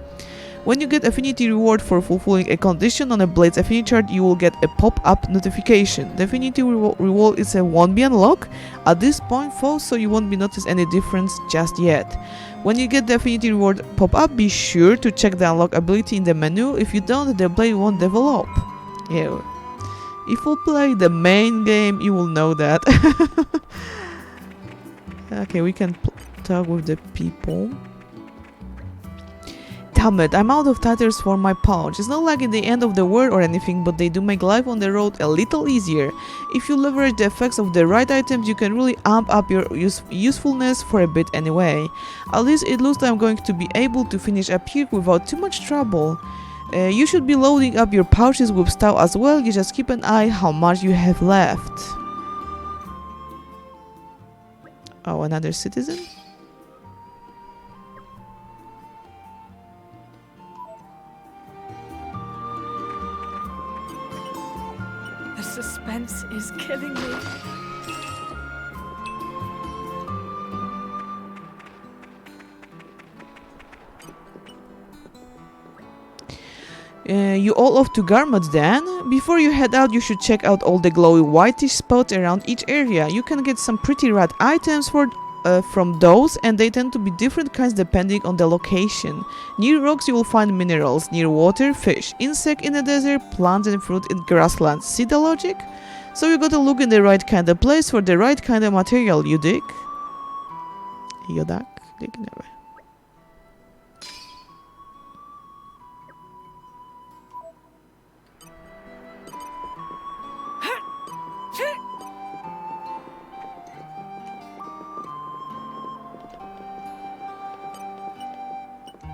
When you get affinity reward for fulfilling a condition on a blade's affinity chart, you will get a pop-up notification. The affinity reward won't be unlocked at this point, folks, so you won't be notice any difference just yet. When you get the affinity reward pop-up, be sure to check the unlock ability in the menu. If you don't, the blade won't develop. Yeah. If you play the main game, you will know that. Okay, we can talk with the people. Damn it, I'm out of titles for my pouch. It's not like in the end of the world or anything, but they do make life on the road a little easier. If you leverage the effects of the right items, you can really amp up your usefulness for a bit anyway. At least it looks like I'm going to be able to finish up here without too much trouble. You should be loading up your pouches with stuff as well. You just keep an eye how much you have left. Oh, another citizen? The suspense is killing me. You all off to Garmot then? Before you head out, you should check out all the glowy whitish spots around each area. You can get some pretty rad items from those, and they tend to be different kinds depending on the location. Near rocks you will find minerals, near water, fish, insect in the desert, plants and fruit in grasslands. See the logic? So you gotta look in the right kind of place for the right kind of material, you dig? Yodak? Dig? Never.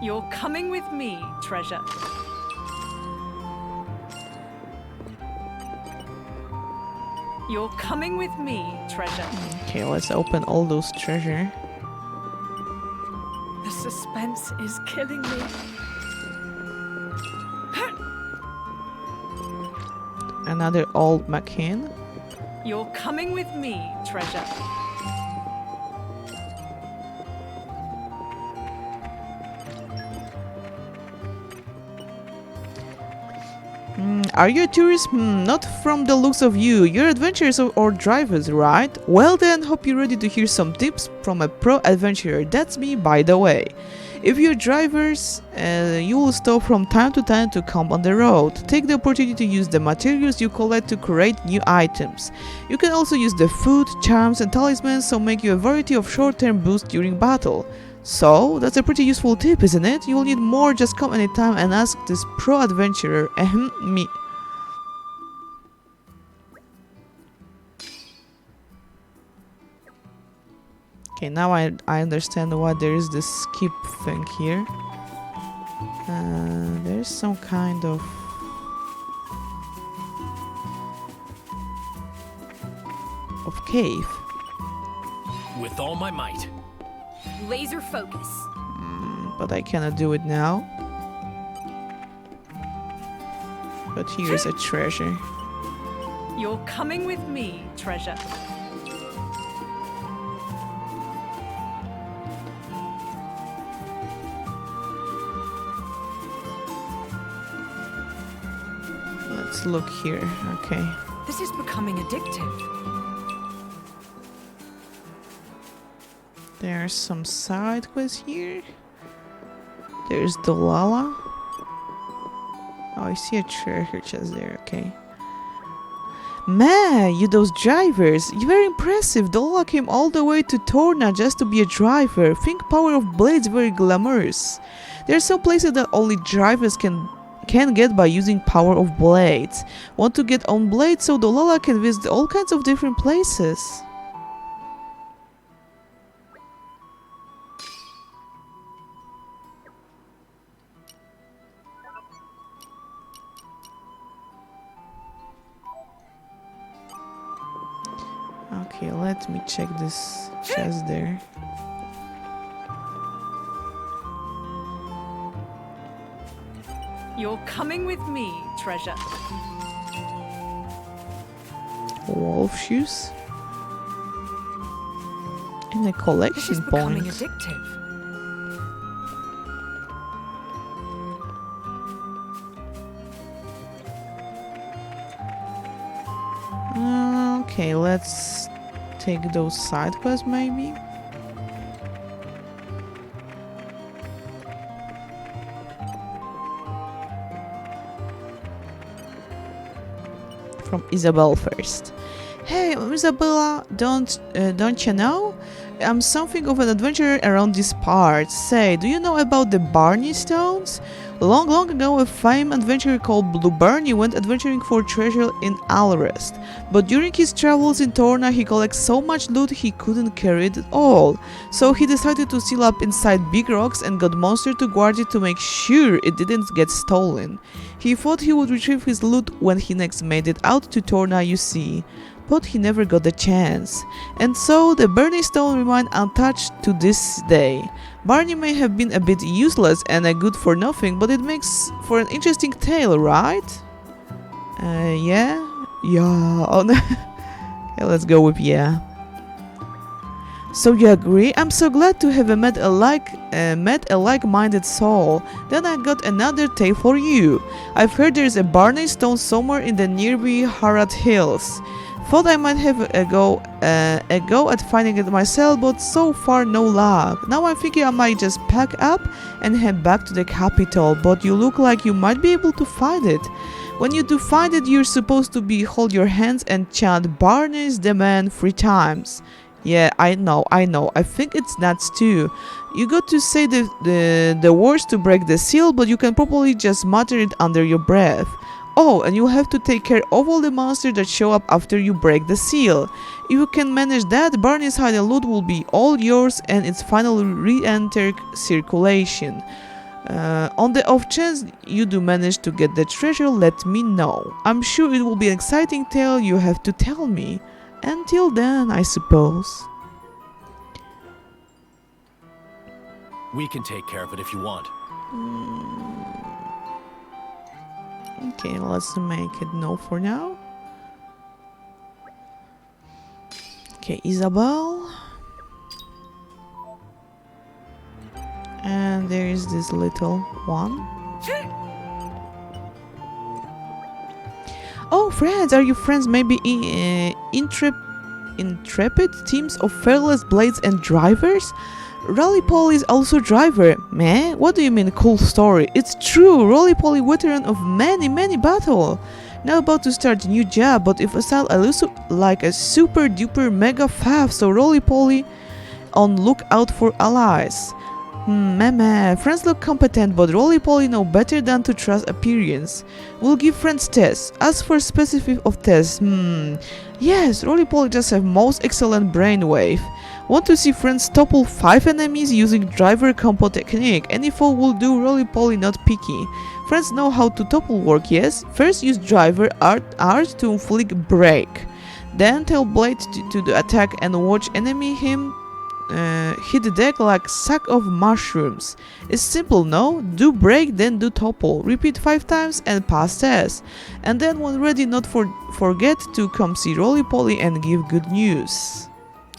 You're coming with me, treasure. You're coming with me, treasure. Okay, let's open all those treasure. The suspense is killing me. Another old McCain. You're coming with me, treasure. Are you a tourist? Not from the looks of you. You're adventurers or drivers, right? Well then, hope you're ready to hear some tips from a pro adventurer. That's me, by the way. If you're drivers, you will stop from time to time to camp on the road. Take the opportunity to use the materials you collect to create new items. You can also use the food, charms and talismans, so make you a variety of short-term boosts during battle. So, that's a pretty useful tip, isn't it? You'll need more, just come anytime and ask this pro adventurer, me. Okay, now I understand why there is this skip thing here. There's some kind of cave. With all my might. Laser focus. But I cannot do it now. But here's a treasure. You're coming with me, treasure. Let's look here. Okay. This is becoming addictive. There's some side quests here. There's Dolala. Oh, I see a treasure chest there. Okay. Man, you those drivers. You're very impressive. Dolala came all the way to Torna just to be a driver. Think power of blades very glamorous. There are some places that only drivers can get by using power of blades. Want to get on blades so Dolala can visit all kinds of different places. Okay, let me check this chest there. You're coming with me, treasure. Wolf shoes. And a This is collection becoming point. addictive. Okay, let's take those side quests maybe. From Isabel first. Hey, Isabella, don't you know? I'm something of an adventurer around these parts. Say, do you know about the Barney Stones? Long ago, a famed adventurer called Blue Barney went adventuring for treasure in Alrest. But during his travels in Torna, he collected so much loot he couldn't carry it all. So he decided to seal up inside big rocks and got monsters to guard it to make sure it didn't get stolen. He thought he would retrieve his loot when he next made it out to Torna, you see. But he never got the chance. And so the Barney Stone remained untouched to this day. Barney may have been a bit useless and a good for nothing, but it makes for an interesting tale, right? Yeah? Yeah. Oh, no. Okay, let's go with yeah. So you agree? I'm so glad to have met a like-minded soul. Then I got another tale for you. I've heard there's a Barney Stone somewhere in the nearby Harad Hills. Thought I might have a go at finding it myself, but so far no luck. Now I'm thinking I might just pack up and head back to the capital, but you look like you might be able to find it. When you do find it, you're supposed to hold your hands and chant Barney's the man 3 times. Yeah, I know. I think it's nuts too. You got to say the words to break the seal, but you can probably just mutter it under your breath. Oh, and you have to take care of all the monsters that show up after you break the seal. If you can manage that, Barney's hidden loot will be all yours and its finally re-enter circulation. On the off chance you do manage to get the treasure, let me know. I'm sure it will be an exciting tale you have to tell me. Until then, I suppose. We can take care of it if you want. Okay, let's make it no for now. Okay, Isabel. And there is this little one. Oh, friends, are you friends? Maybe intrepid teams of fearless blades and drivers? Rolly-Polly is also driver. Meh? What do you mean cool story? It's true, Rolly-Polly veteran of many battle. Now about to start a new job, but if assault I lose like a super duper mega fav, so Rolly-Polly on lookout for allies. Meh. Friends look competent, but Rolly-Polly know better than to trust appearance. We'll give friends tests. Ask for specific of tests. Yes, Rolly-Polly just have most excellent brainwave. Want to see friends topple 5 enemies using driver combo technique? Any foe will do, Rolly-Polly not picky. Friends know how to topple work, yes? First use driver art to flick break. Then tell blade to the attack and watch enemy hit the deck like sack of mushrooms. It's simple, no? Do break, then do topple. Repeat 5 times and pass test. And then when ready, not forget to come see Rolly-Polly and give good news.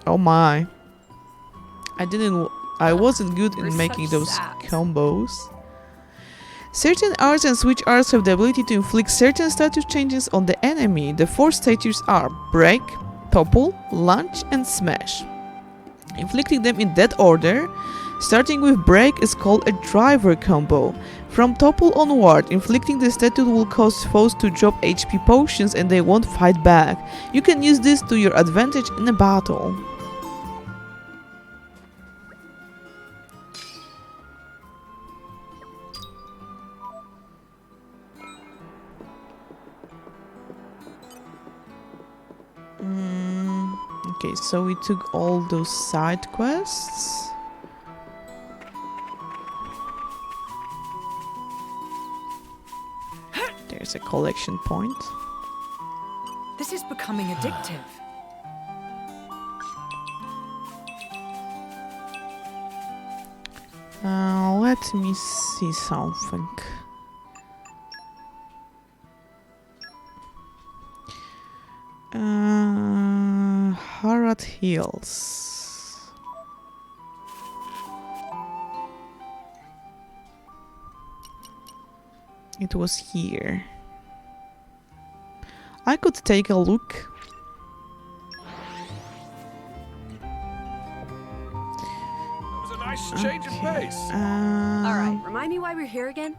Oh my. I wasn't good in making those combos. Certain arts and switch arts have the ability to inflict certain status changes on the enemy. The 4 status are break, topple, launch and smash. Inflicting them in that order, starting with break is called a driver combo. From topple onward, inflicting the status will cause foes to drop HP potions and they won't fight back. You can use this to your advantage in a battle. Okay, so we took all those side quests. There's a collection point. This is becoming addictive. Let me see something. Harad Hills. It was here. I could take a look. Nice change of pace. All right, remind me why we're here again?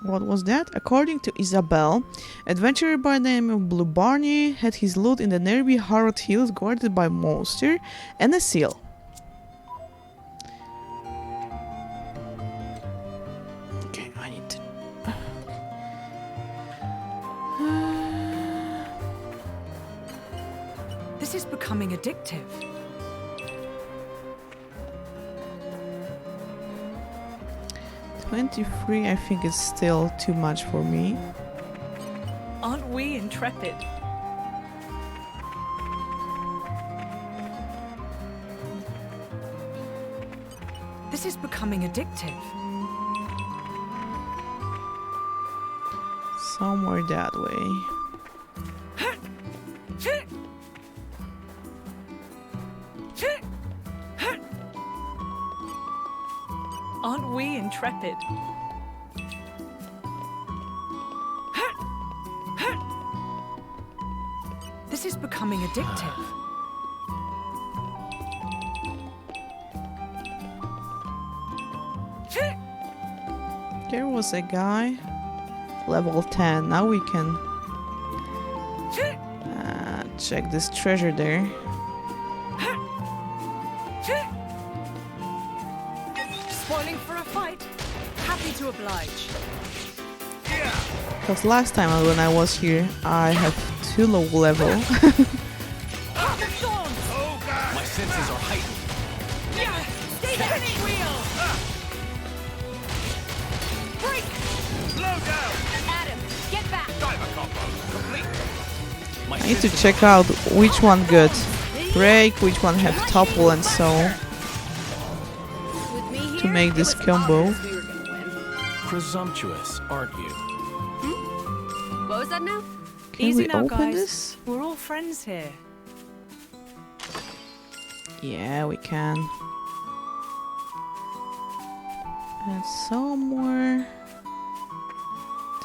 What was that? According to Isabel, adventurer by the name of Blue Barney had his loot in the nearby Harrod Hills guarded by a monster and a seal. Okay, I need to... This is becoming addictive. $23, I think it's still too much for me. Aren't we intrepid? This is becoming addictive. Somewhere that way. Aren't we intrepid? This is becoming addictive. There was a guy. Level 10. Now we can check this treasure there. Spoiling for a fight. Happy to oblige. Because last time when I was here, I have too low level. My senses are heightened. Stay spinning wheel. Break! Slow down! Adam, get back! Diver combo complete. My I need to senses check out which one good break, which one have topple and so With me here, to make it this was combo. obvious we were gonna win. Presumptuous, aren't you? What was that now? Can Easy we now, open guys. this? We're all friends here. Yeah, we can. And somewhere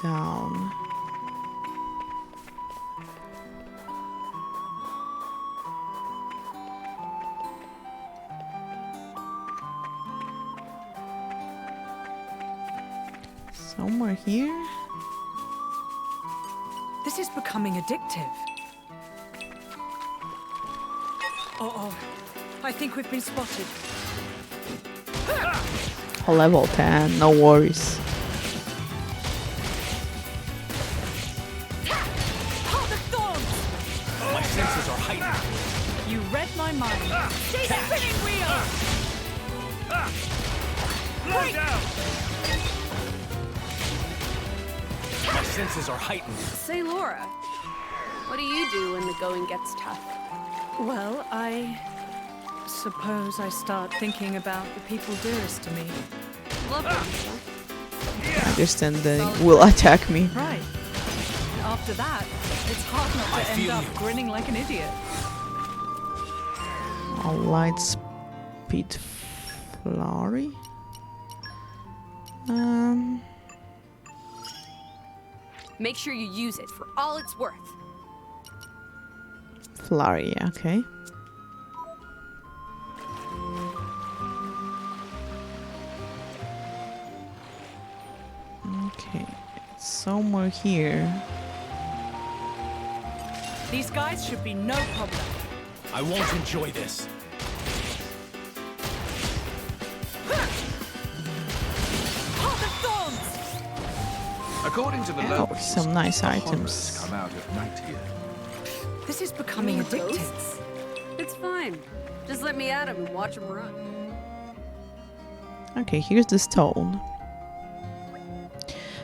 down. Somewhere here? This is becoming addictive. Uh-oh. I think we've been spotted. Level 10, no worries. Heart of Thorns! My senses are heightened. You read my mind. Stay spinning wheel! Slow down! My senses are heightened. Say, Laura, what do you do when the going gets tough? Well, I suppose I start thinking about the people dearest to me. Love them. I understand they will attack me. Right. After that, it's hard not I to end feel up you. grinning like an idiot. A light speed flurry. Make sure you use it for all it's worth. Flurry, yeah, okay. Okay, it's somewhere here. These guys should be no problem. I won't enjoy this. Heart of Thorns! According to the Oh, locals, some nice the horrors items. come out at night here. This is becoming addictive. Ghosts? It's fine. Just let me at him and watch him run. Okay, here's the stone.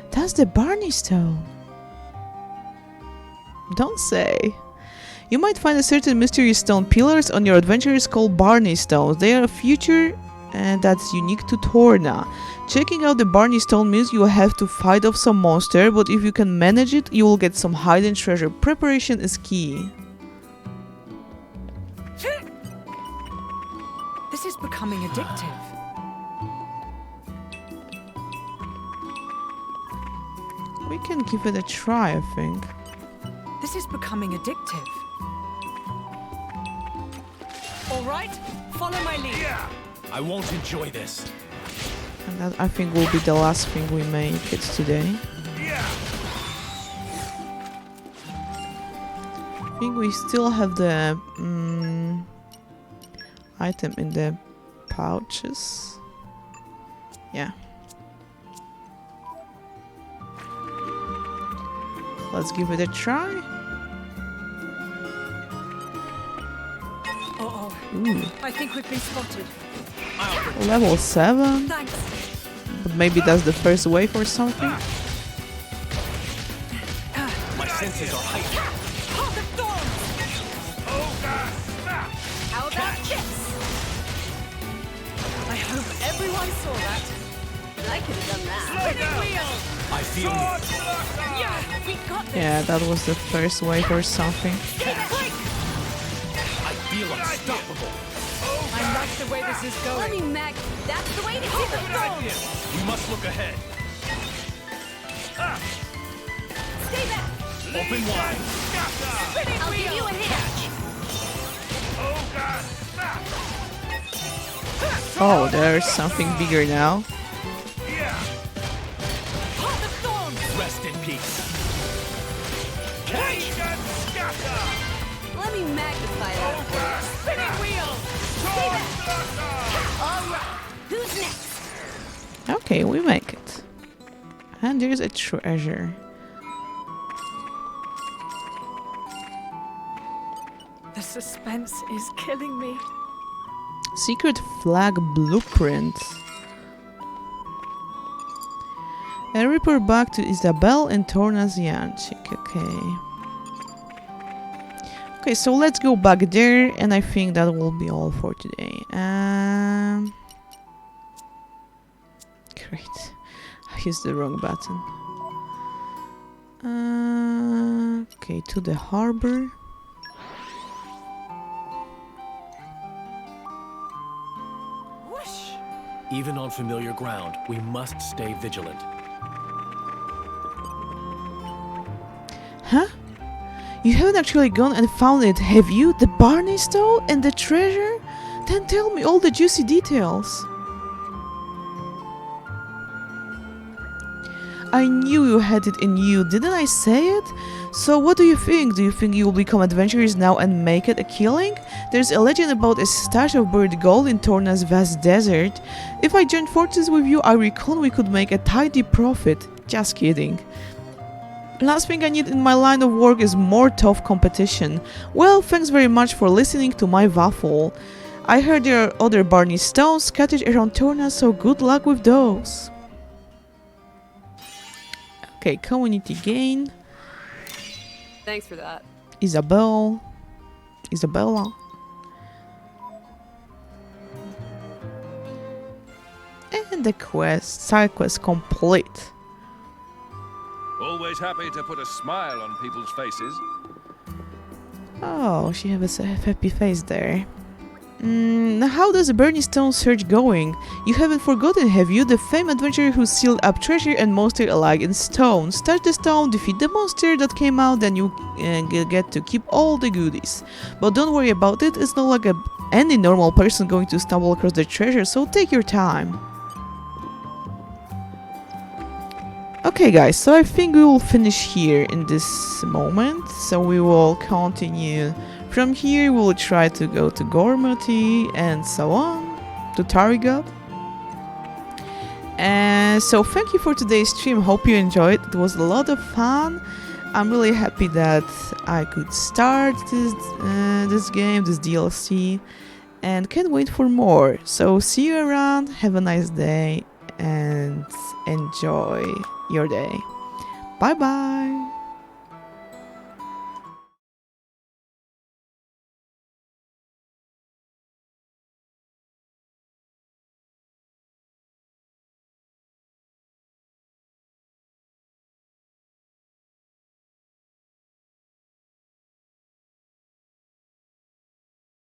That's the Barney stone. Don't say. You might find a certain mysterious stone pillars on your adventures called Barney stones. They are a feature that's unique to Torna. Checking out the Barney stone means you will have to fight off some monster, but if you can manage it, you will get some hidden treasure. Preparation is key. This is becoming addictive. We can give it a try, I think. This is becoming addictive. All right, follow my lead. I won't enjoy this. And that, I think, will be the last thing we make it today. I think we still have the item in the pouches. Yeah. Let's give it a try. Uh-oh. Ooh, I think we've been spotted. level 7. Thanks. But maybe that's the first wave or something. My senses are heightened. Heart of Thorns! How about this? I hope everyone saw that. I could have done that. Spinning wheel! I feel you. Yeah, we got this. Yeah, that was the first wave or something. I feel unstoppable. I like the way this is Let going. me mag. That's the way to do it. We must look ahead. Stay back. Open wide. I'll give you a hint. Oh, there's something bigger now. Heart of Thorns! Rest in peace. Let me magnify that for you. Spinning wheel! Stay back. All right. Who's next? Okay, we make it. And there's a treasure. The suspense is killing me. Secret flag blueprint. And report back to Isabel and Torna's Yanchik. Okay. Okay, so let's go back there, and I think that will be all for today. Great. I used the wrong button. Okay, to the harbor. Whoosh! Even on familiar ground, we must stay vigilant. Huh? You haven't actually gone and found it, have you? The Barney stone and the treasure? Then tell me all the juicy details. I knew you had it in you, didn't I say it? So what do you think? Do you think you will become adventurers now and make it a killing? There's a legend about a stash of buried gold in Torna's vast desert. If I joined forces with you, I reckon we could make a tidy profit. Just kidding. Last thing I need in my line of work is more tough competition. Well, thanks very much for listening to my waffle. I heard there are other Barney stones scattered around Torna, so good luck with those. Okay, community gain. Thanks for that. Isabella. And the side quest complete. Always happy to put a smile on people's faces. Oh, she has a happy face there. How does the Burning Stone search going? You haven't forgotten, have you? The famed adventurer who sealed up treasure and monster alike in stone. Touch the stone, defeat the monster that came out, then you get to keep all the goodies. But don't worry about it, it's not like any normal person going to stumble across the treasure, so take your time. Okay guys, so I think we will finish here in this moment, so we will continue. From here we will try to go to Gormati and so on, to Tarigot. And so thank you for today's stream, hope you enjoyed, it was a lot of fun. I'm really happy that I could start this game, this DLC, and can't wait for more. So see you around, have a nice day, and enjoy your day. Bye bye!